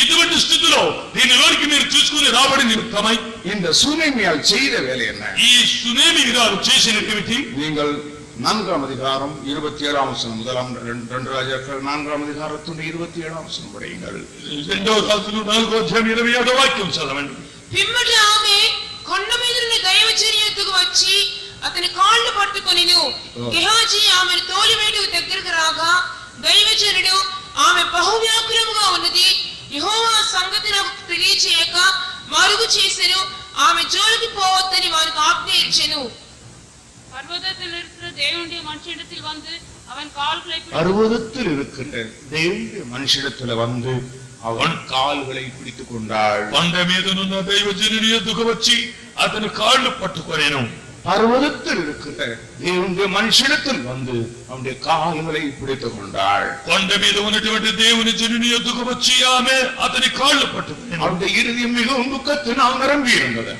ఇటువంటి స్థితిలో దీనిలోనికి మీరు చూసుకుని రాబడి నిమిత్తమై இந்த சூனேமியால் செய்த வேலை என்ன? ఈ సునేమి గారు చేసినటువంటి நீங்கள் 4ஆம் அதிகாரம் 27ஆம் வசனம் முதலாம் 2 ராஜாக்கள் 4ஆம் அதிகாரத்தின் 27ஆம் வசனம் படியுங்கள். 2వ రాజులు 4వ అధ్యాయం 27వ వాక్యం చదవండి. పిమ్మట ఆమె కొండ మీద నుండి దైవజనుని యొద్దకు వచ్చి అతని కాళ్ళు పట్టుకొనిను. గెహాజీ ఆమెను తోలివేటుకు దగ్గరకు రాగా దైవజనుడు ఆమె బహువ్యాకులముగా ఉన్నది, యెహోవా సంగతి నాకు తెలియచేయక మరుగు చేసెను, ఆమె జోలికి పోవద్దని వారికి ఆజ్ఞ ఇచ్చెను. பர்வதத்தில் இருக்கிற தேவனுடைய மனுஷனிடத்தில் வந்து அவன் கால்களை பர்வதத்தில் இருக்கிற தேவனுடைய மனுஷனிடத்தில் வந்து அவன் கால்களை பிடித்துக் கொண்டாள். కొండ మీదనున్న దైవజనుని యొద్దకు వచ్చి అతని కాళ్ళు పట్టుకొనెను. பர்வதத்தில் இருக்கிற தேவனுடைய மனுஷனிடத்தில் வந்து அவனுடைய கால்களை பிடித்துக் கொண்டாள். కొండ మీద ఉన్నటువంటి దేవుని జనుని యొద్దకు వచ్చి ఆమె అతని కాళ్ళు పట్టుకొనెను. அவருடைய இருதயம் மிகவும் துக்கத்தினால் நிரம்பி இருந்தது.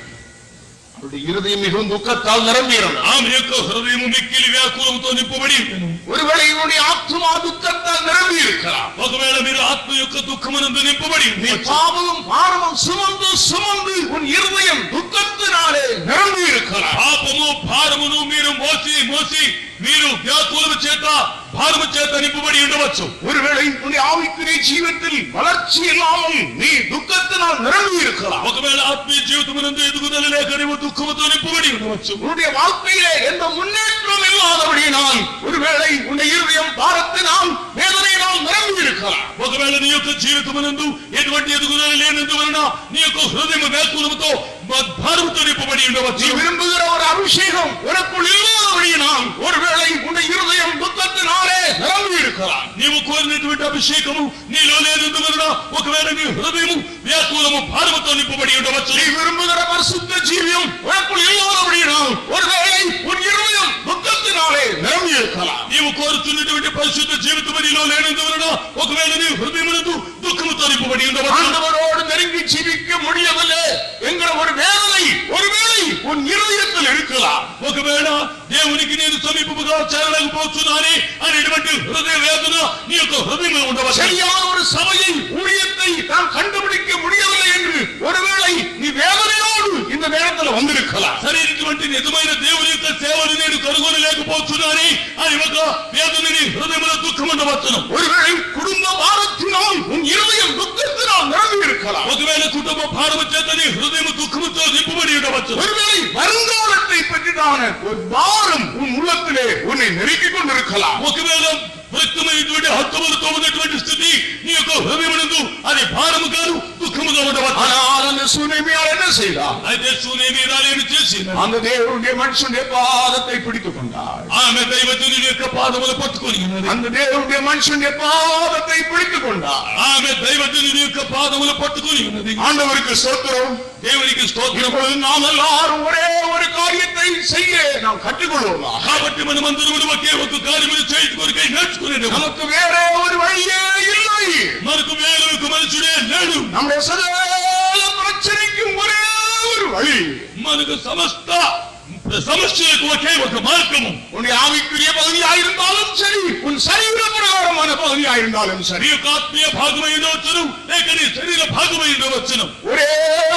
அவருடைய இருதயம் மிகவும் துக்கத்தால் நிரம்பி இருந்தது. ఆమె యొక్క హృదయం మిక్కిలి వ్యాకులంతో నింపబడి ఉండెను. ஒருவேளை இவனுடைய ஆத்மா துக்கத்தால் நிரம்பி இருக்கலாம். ఒకవేళ మీరు ఆత్మ యొక్క దుఃఖమునందు నింపబడి நீ ఉండవచ్చు. பாவமும் பாரமும் சுமந்து சுமந்து உன் இருதயம் துக்கத்தினாலே நிரம்பி இருக்கலாம். పాపము భారమును మీరు మోసి మోసి మీరు వ్యాకులము చేత భారము చేత నింపబడి ఉండవచ్చు. ஒருவேளை உன்னுடைய ஆவிக்குரிய ஜீவத்தில் வளர்ச்சி இல்லாமல் நீ துக்கத்தினால் நிரம்பி இருக்கலாம். ఒకవేళ ఆత్మీయ జీవితమునందు ఎదుగుదల లేక నీవు దుఃఖముతో నింపబడి ఉండవచ్చు. உன்னுடைய வாழ்க்கையிலே எந்த முன்னேற்றம் இல்லாதபடியினால் ஒருவேளை உன்னுடைய இருதயம் பாரத்தினால் வேதனையினால் நிரம்பி இருக்கலாம். ఒకవేళ నీ యొక్క జీవితమునందు ఎటువంటి ఎదుగుదల లేనందువలన నీ యొక్క హృదయం వ్యాకులముతో భారముతో నింపబడి ఉండవచ్చు. நீ விரும்புகிற ஒரு அபிஷேகம் உனக்குள் இல்லாதபடியினால் ஒருவேளை உன்னுடைய இருதயம் துக்கத்தினாலே நிரம்பி இருக்கலாம். నీవు కోరినటువంటి అభిషేకము నీలో లేనందువలన ఒకవేళ నీ హృదయము వ్యాకులము భారముతో నింపబడి ఉండవచ్చు. நீ விரும்புகிற பரிசுத்த ஜீவியம் உனக்குள் இல்லாதபடியினால் ஒருவேளை உன் இருதயம் துக்கத்தினாலே நிரம்பி இருக்கலாம். నీవు కోరుతున్నటువంటి పరిశుద్ధ జీవితం నీలో లేనందువలన ఒకవేళ నీ హృదయమునందు దుఃఖముతో నింపబడి ఉండవచ్చు. ஆண்டவரோடு நெருங்கி ஜீவிக்க முடியவில்லை என்கிற ஒரு வேதனை ஒருவேளை உன் இருதயத்தில் இருக்கலாம். ఒకవేళ దేవునికి నేను సమీపముగా చేరలేకపోతున్నానే అనేటువంటి హృదయ వేదన నీ యొక్క హృదయంలో ఉండవచ్చు. சரியான ஒரு சபையை ஊழியத்தை நாம் கண்டுபிடிக்க முடியவில்லை என்று ஒருவேளை நீ வேதனையோடு இந்த நேரத்தில் வந்திருக்கலாம். సరైనటువంటి నిజమైన దేవుని యొక్క సేవను నేను కనుగొనలేకపోతున్నానే అని ఒక వేదన నీ హృదయంలో దుఃఖం ఉండవచ్చును. ஒருவேளை குடும்ப பாரத்தினால் உன் இருதயம் துக்கத்தினால் நிரம்பி இருக்கலாம். ఒకవేళ కుటుంబ భారము చేత నీ హృదయం దుఃఖముతో నింపబడి ఉండవచ్చు. ஒருவேளை வருங்காலத்தை பற்றிதான ஒரு பாரம் உன் உள்ளத்திலே உன்னை நெருக்கிக் கொண்டிருக்கலாம். ఒకవేళ వ్యక్తమైనటువంటి హత్తులతో ఉన్నటువంటి స్థితి నీ యొక్క హృదయమునందు అది భారము కాదు దుఃఖముగా ఉండవచ్చు. ஆனால் அந்த சூனேமியால் என்ன செய்தார்? అయితే సునేమి రాలేని చేసి அந்த தேவனுடைய மனுஷனுடைய பாதத்தை பிடித்துக் கொண்டார். ఆమె దైవజనుని యొక్క పాదములు పట్టుకొని ఉన్నది. அந்த தேவனுடைய மனுஷனுடைய பாதத்தை பிடித்துக் கொண்டார். ఆమె దైవజనుని యొక్క పాదములు పట్టుకొని ఉన్నది. ஆண்டவருக்கு ஸ்தோத்திரம். దేవునికి స్తోత్రం. இப்பொழுது நாம் எல்லாரும் ஒரே ஒரு காரியத்தை செய்ய நாம் கற்றுக்கொள்வோமா? కాబట్టి మనమందరూ ఒకే ఒక కార్యమును చేయడం కొరకై నేర్చుకునేది. நமக்கு வேற ஒரு வழியே இல்லை. మనకు వేరే ఒక మనుషుడే లేడు. நம்முடைய சகல பிரச்சனைக்கும் ஒரே ஒரு வழி. మనకు సమస్త సమస్యలకు ఒకే ఒక మార్గము. உன்னுடைய ஆவிக்குரிய பகுதியாயிருந்தாலும் சரி, உன் சரீர பிரகாரமான பகுதியாயிருந்தாலும் నీ சரி, యొక్క ఆత్మీయ భాగమై ఉండవచ్చును లేక నీ శరీర భాగమై ఉండవచ్చును. ஒரே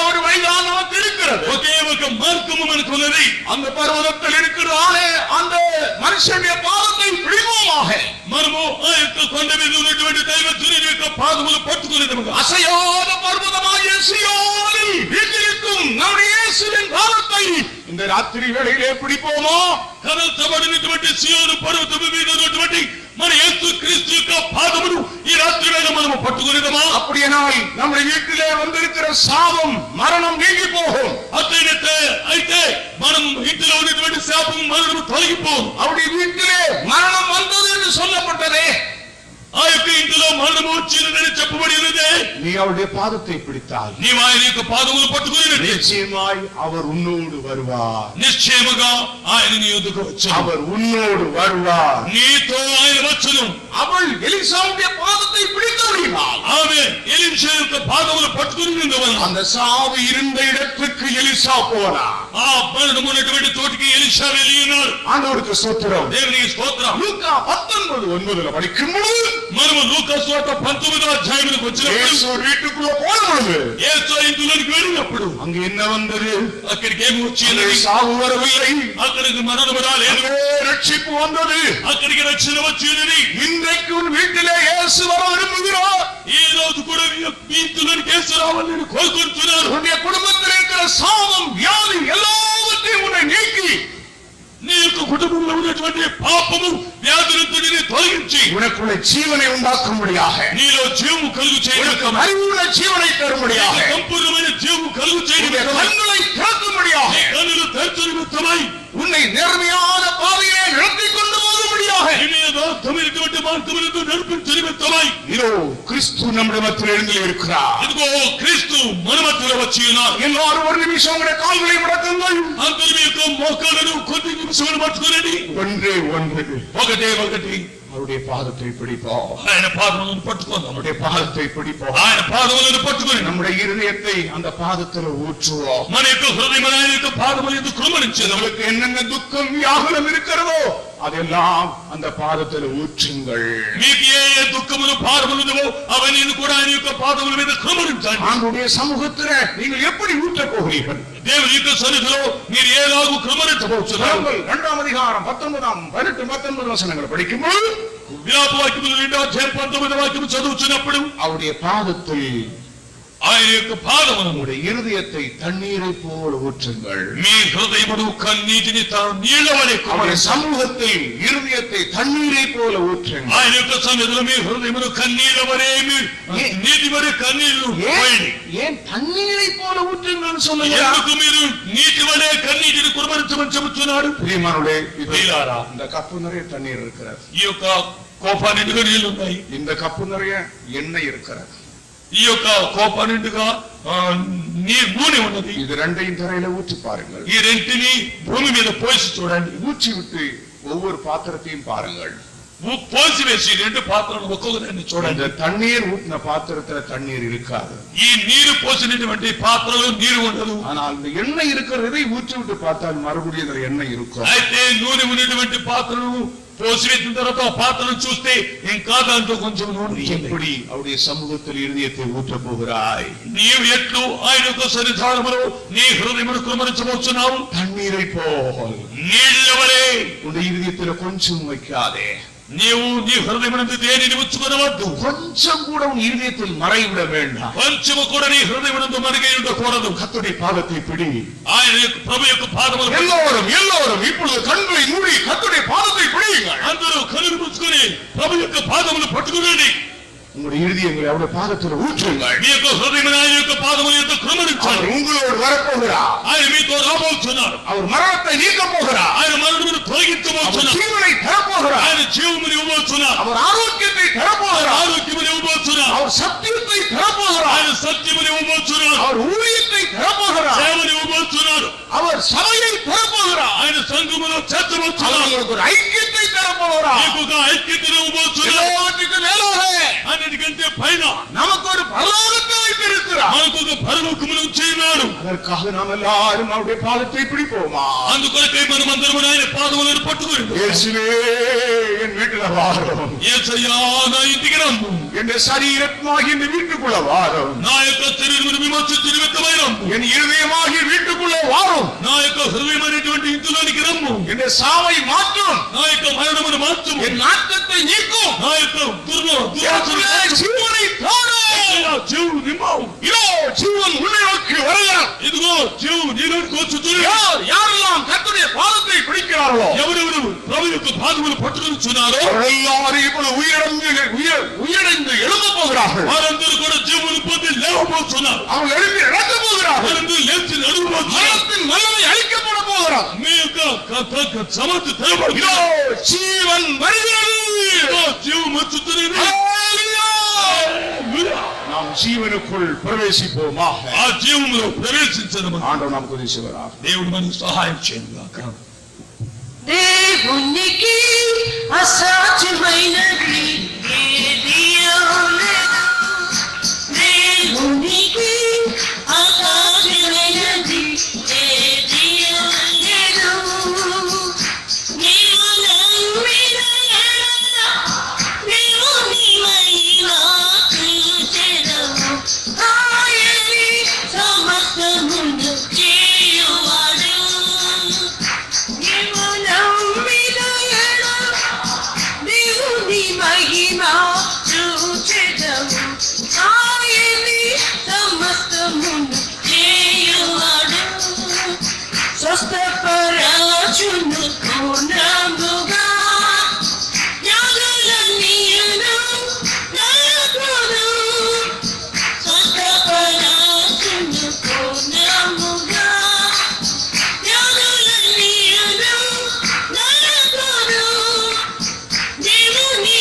ஒரு வழிதான் நமக்கு இருக்கிறது. ఒకే ఒక మార్గము మనకున్నది. அந்த பர்வதத்தில் இருக்கிறானே அந்த மனுஷனுடைய பாதத்தை பிடிவோமாக. మనము ఆ యొక్క కొండ మీద ఉన్నటువంటి దైవజనుని యొక్క పాదములు పట్టుకునేదముగా அசையாத பர்வதமாகிய சீயோனில் வீற்றிருக்கும் நம்முடைய இயேசுவின் பாதத்தை இந்த ராத்திரி வேளையிலே பிடிப்போமா? కదల్చబడినటువంటి సీయోను పర్వతము మీద ఉన్నటువంటి మన యేసు క్రీస్తు యొక్క పాదములు ఈ రాత్రి వేళ మనము పట్టుకునేదమా? அப்படியானால் நம்முடைய வீட்டிலே வந்திருக்கிற சாபம் மரணம் நீங்கி போகும். అయితే మనం ఇంటిలో ఉన్నటువంటి శాపం మరణము తొలగిపోవు. அவருடைய வீட்டிலே மரணம் வந்தது என்று சொல்லப்பட்டதே, ఆ యొక్క ఇంటిలో మరణము వచ్చిందని చెప్పబడి ఉన్నదే. நீ அவருடைய பாதத்தை பிடித்தால் నీవు ఆయన యొక్క పాదములు పట్టుకుని நிச்சயமாய் அவர் உன்னோடு வருவார். నిశ్చయముగా ఆయన నీ యొద్దకు వచ్చును. அவர் உன்னோடு வருவார். నీతో ఆయన వచ్చును. அவள் எலிசாவுடைய பாதத்தை பிடித்தவளினால் ఆమె ఎలీషా యొక్క పాదములు పట్టుకుని ఉన్నవల్ల அந்த சாவு இருந்த இடத்துக்கு எலிசா போனார். ఆ మరణము ఉన్నటువంటి తోటికి ఎలీషా వెళ్ళి ఉన్నాడు. ஆண்டவருக்கு ஸ்தோத்திரம். దేవునికి స్తోత్రం. லூக்கா 19:9 படிக்கும்போது మనము లూకా సువార్త 19వ అధ్యాయములకు వచ్చినప్పుడు இயேசு வீட்டுக்குள்ள போனபொழுது యేసు ఇంటిలోనికి వెళ్ళినప్పుడు அங்க என்ன வந்தது? అక్కడికి ఏమి அங்கே వచ్చింది? சாவு வரவில்லை, అక్కడికి మరణము రాలేదు. அங்கே ரட்சிப்பு வந்தது. అక్కడికి రక్షణ వచ్చింది. இன்றைக்கு உன் வீட்டிலே இயேசு வர விரும்புகிறார். ఈ రోజు కూడా మీ ఇంటిలోనికి యేసు రావాలని నేను కోరుకుంటున్నాను. உன்னுடைய குடும்பத்தில் இருக்கிற சாபம் வியாதி எல்லாவற்றையும் உன்னை நீக்கி నీ యొక్క కుటుంబంలో ఉన్నటువంటి పాపము వ్యాధులంతటిని తొలగించి உனக்குள்ள ஜீவனை உண்டாக்கும்படியாக, నీలో జీవము కలుగు உனக்கு చేయడం, அறிவுள்ள ஜீவனை தரும்படியாக, సంపూర్ణమైన జీవము కలుగు உன்னுடைய చేయడం, கண்களை திறக்கும்படியாக, కన్నులు తెరచు నిమిత్తమై உன்னை நேர்மையான பாதையிலே நடத்திக் கொண்டு போகும்படியாக యథార్థమైనటువంటి మార్గములతో నడిపించు నిమిత్తమై இதோ கிறிஸ்து நம்முடைய மத்தியில் எழுந்து இருக்கிறார். ఇదిగో క్రీస్తు మన మధ్యలో వచ్చి ఉన్నారు. எல்லாரும் ஒரு நிமிஷம் உங்களுடைய கால்களை முடக்குங்கள். అందరి మీ యొక్క మోకాలను కొద్ది నిమిషములు పట్టుకునండి. ஒன்றே ஒன்று, ఒకటే ఒకటి அவருடைய பாதத்தை பிடிப்போம். ఆయన పాదములను పట్టుకుందాం. அவருடைய பாதத்தை பிடிப்போம். ఆయన పాదములను పట్టుకుని நம்முடைய இருதயத்தை அந்த பாதத்தில் ஊற்றுவோம். మన యొక్క హృదయం ఆయన యొక్క పాదములు ఎందుకు కృమరించేది? உங்களுக்கு என்னென்ன துக்கம் வியாகுலம் இருக்கிறதோ அதெல்லாம் அந்த பாதத்தில் ஊற்றுங்கள். మీకు ఏ ఏ దుఃఖములు భారములునవో అవన్నీ కూడా ఆయన యొక్క పాదముల మీద కృమరించండి. ஆண்டுடைய சமூகத்தில் நீங்கள் எப்படி ஊற்றப் போகிறீர்கள்? దేవుని యొక్క సన్నిధిలో మీరు ఏలాగూ కృమరించబోతున్నారు? 2ஆம் அதிகாரம் 18 வசனங்களை படிக்கும்போது విలాప వాక్యములు 2వ అధ్యాయం 19వ వాక్యము చదువుతున్నప్పుడు அவருடைய பாதத்தில் ఆయన యొక్క పాదములను நம்முடைய இருதயத்தை தண்ணீரை போல ஊற்றுங்கள். మీ హృదయమును కన్నీటిని నీళ్ల వలె அவருடைய சமூகத்தில் இருதயத்தை தண்ணீரை போல ஊற்றுங்கள். ఆయన యొక్క సన్నిధిలో మీ హృదయమును కన్నీళ్ల వలె నీటి వలె కన్నీళ్లు పోయండి. ஏன் தண்ணீரை போல ஊற்றுங்கள் சொல்லுகிறார்? ఎందుకు మీరు నీటి వలె కన్నీటిని కుమరించమని చెబుతున్నాడు? பிரியமானவர்களே, ప్రియులారా, இந்த கப்பு நிறைய தண்ணீர் இருக்கிறது. ఈ యొక్క కోపా నిండుగా నీళ్లు ఉన్నాయి. இந்த கப்பு நிறைய எண்ணெய் இருக்கிறது. ఈ యొక్క కోపా నిండుగా నూనె ఉన్నది. இது ரெண்டையும் தரையில ஊற்றி பாருங்கள். ఈ రెంటిని భూమి మీద పోసి చూడండి. ஊற்றி விட்டு ஒவ்வொரு பாத்திரத்தையும் பாருங்கள். పోసి వేసి 2 పాత్రలు ఒక్కొక్కదాన్ని చూడండి. இந்த தண்ணீர் ஊற்றின பாத்திரத்துல தண்ணீர் இருக்காது. ఈ నీరు పోసినటువంటి పాత్రలో నీరు ఉండదు. ஆனால் இந்த எண்ணெய் இருக்கிறதை ஊற்றி விட்டு பார்த்தால் மறுபடியும் அந்த எண்ணெய் இருக்கும். అయితే నూనె ఉన్నటువంటి పాత్రను పోసివేసిన తర్వాత ఆ పాత్రను చూస్తే ఇంకా దాంట్లో కొంచెం నూనె ఉంది. எப்படி அவருடைய சமூகத்தில் இருதயத்தை ஊற்ற போகிறாய்? నీవు ఎట్లు ఆయన యొక్క సన్నిధానములో నీ హృదయమును కుమరించబోతున్నావు? தண்ணீரை போல் నీళ్ల వలె உன்னுடைய இருதயத்துல கொஞ்சம் வைக்காதே. నీవు నీ హృదయమునందు దేనిని ఉంచుకొనవద్దు. கொஞ்சம் கூட உன் இருதயத்தில் மறைவிட வேண்டாம். కొంచెము కూడా నీ హృదయమునందు మరుగై ఉండకూడదు. கர்த்தருடைய பாதத்தை பிடி. ఆయన యొక్క ప్రభు యొక్క పాదములు எல்லோரும் இப்பொழுது கண்களை மூடி கர்த்தருடைய பாதத்தை பிடியுங்கள். అందరూ కనులు ముచ్చుకొని ప్రభు యొక్క పాదములు పట్టుకునండి. உங்களுடைய இருதயங்களை அவருடைய பாதத்தில் ஊற்றுங்கள். మీ యొక్క హృదయమును ఆయన యొక్క పాదముల యొక్క కృమరించండి. அவர் உங்களோடு வரப்போகிறார். ఆయన మీతో రాబోతున్నారు. அவர் மரணத்தை நீக்க போகிறார். ఆయన మరణమును அவர் తొలగించబోతున్నారు. ஜீவனை தரப்போகிறார். ఆయన జీవమును ఇవ్వబోతున్నారు. அவர் ஆரோக்கியத்தை தரப்போகிறார். ఆరోగ్యమును ఇవ్వబోతున్నారు. அவர் சத்தியத்தை தரப்போகிறார். ఆయన సత్యమును ఇవ్వబోతున్నారు. அவர் ஊழியத்தை தரப்போகிறார். సేవను ఇవ్వబోతున్నారు. அவர் சபையை தரப்போகிறார். ఆయన సంఘములో చేర్చబోతున్నారు. அவர்களுக்கு ஒரு ఐక్యத்தை தரப்போகிறார். మీకు ఒక ఐక్యతను ఇవ్వబోతున్నారు. எல்லாவற்றுக்கும் மேலாக అన్నిటికంటే పైన நமக்கு ஒரு பரலோகத்தை வைத்திருக்கிறார். మనకు ఒక పరలోకమును చేయనాడు. அதற்காக நாம் எல்லாரும் அவருடைய பாதத்தை பிடிப்போமா? అందుకొరకై మనమందరము ఆయన పాదములను పట్టుకొని இயேசுவே என் வீட்டுல வாரும். యేసయ్యా నా ఇంటికి రమ్ము. என் சரீரமாகி இந்த வீட்டுக்குள்ள வாரும். నా యొక్క శరీరమును విమోచించు నిమిత్తమై రమ్ము. என் இருதயமாகி வீட்டுக்குள்ள வாரும். నా యొక్క హృదయమైనటువంటి ఇంటిలోనికి రమ్ము. என் சாவை மாற்றும். నా యొక్క మరణమును మార్చుము. என் நாட்டத்தை நீக்கும். నా యొక్క எனக்குள்ளே ஜீவனை தாரும். జీవు నింపావు. இதோ ஜீவன் உன்னை நோக்கி வருகிறார். ఇదిగో జీవు నీలోకి వచ్చుచున్నాడు. யாரெல்லாம் கர்த்தருடைய பாதத்தை பிடிக்கிறார்களோ ఎవరెవరు ప్రభు యొక్క యొక్క పాదములు పట్టుకొనిచున్నారో அவரெல்லாரும் இப்பொழுது உயிரிழந்து எழும்ப போகிறார்கள். వారందరూ కూడా జీవులు పొంది లేవబోతున్నారు. அவங்க எழுப்பி நடக்க போகிறார்கள். వారందరూ లేచి నడవబోతున్నారు. மரணத்தின் வல்லமை அழிக்கப்பட போகிறார். మీ యొక్క సమర్థ తెరబడి இதோ ஜீவன் வருகிறது. జీవం వచ్చుతున్నది. நாம் ஜீவனுக்குள் பிரவேசிப்போமாக. ఆ జీవములో ప్రవేశించడం ஆண்டவர் நமக்கு உதவி செய்வார். దేవుడు మనకు సహాయం చేయనుగాక. దేవునికి అసాధ్యమైనది ఏదీ లేదు. దేవునికి అసాధ్యమైనది ఏదీ లేదు. నీవు నమ్మిన ఎడల దేవుని మహిమ చూచెదవు. ఆయనే సమస్తమును చేయువాడు. నీవు నమ్మిన ఎడల దేవుని మహిమ చూచెదవు. ఆయనే సమస్తమును చేయువాడు. స్వస్థపరచును పూర్ణముగా. వ్యాధులన్నీయును నలుగును. స్వస్థపరచును పూర్ణముగా. వ్యాధులన్నీయును నలుగును. దేవుని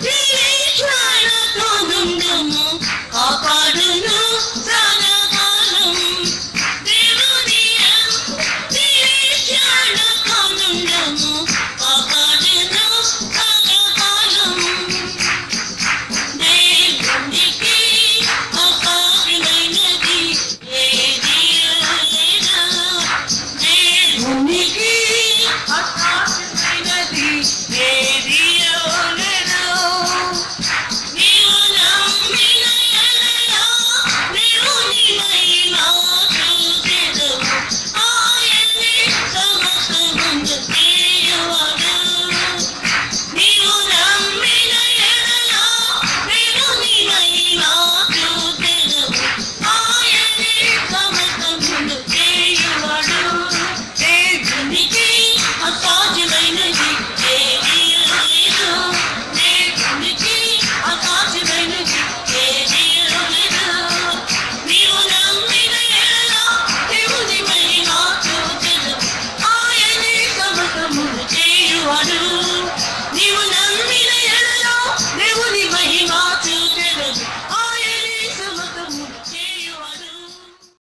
నిరీక్షణతో నుండుము. కాపాడును సదాకాలం. దేవుని నిరీక్షణతో నుండుము. కాపాడును సదాకాలం. దేవునికి అసాధ్యమైనది ఏదీ లేదు. దేవునికి అసాధ్యమైనది ఏదీ లేదు. నీవు నమ్మిన ఎడల దేవుని మహిమ చూచెదవు. ఆయనే సమస్తమును చేయువాడు. నీవు నమ్మిన ఎడల దేవుని మహిమ చూచెదవు. ఆయనే సమస్తమును చేయువాడు. దేవునికి అసాధ్యమైనది ఏదీ లేదు. దేవునికి అసాధ్యమైనది ఏదీ లేదు. నీవు నమ్మిన ఎడల దేవుని మహిమ చూచెదవు. ఆయనే సమస్తమును చేయువాడు.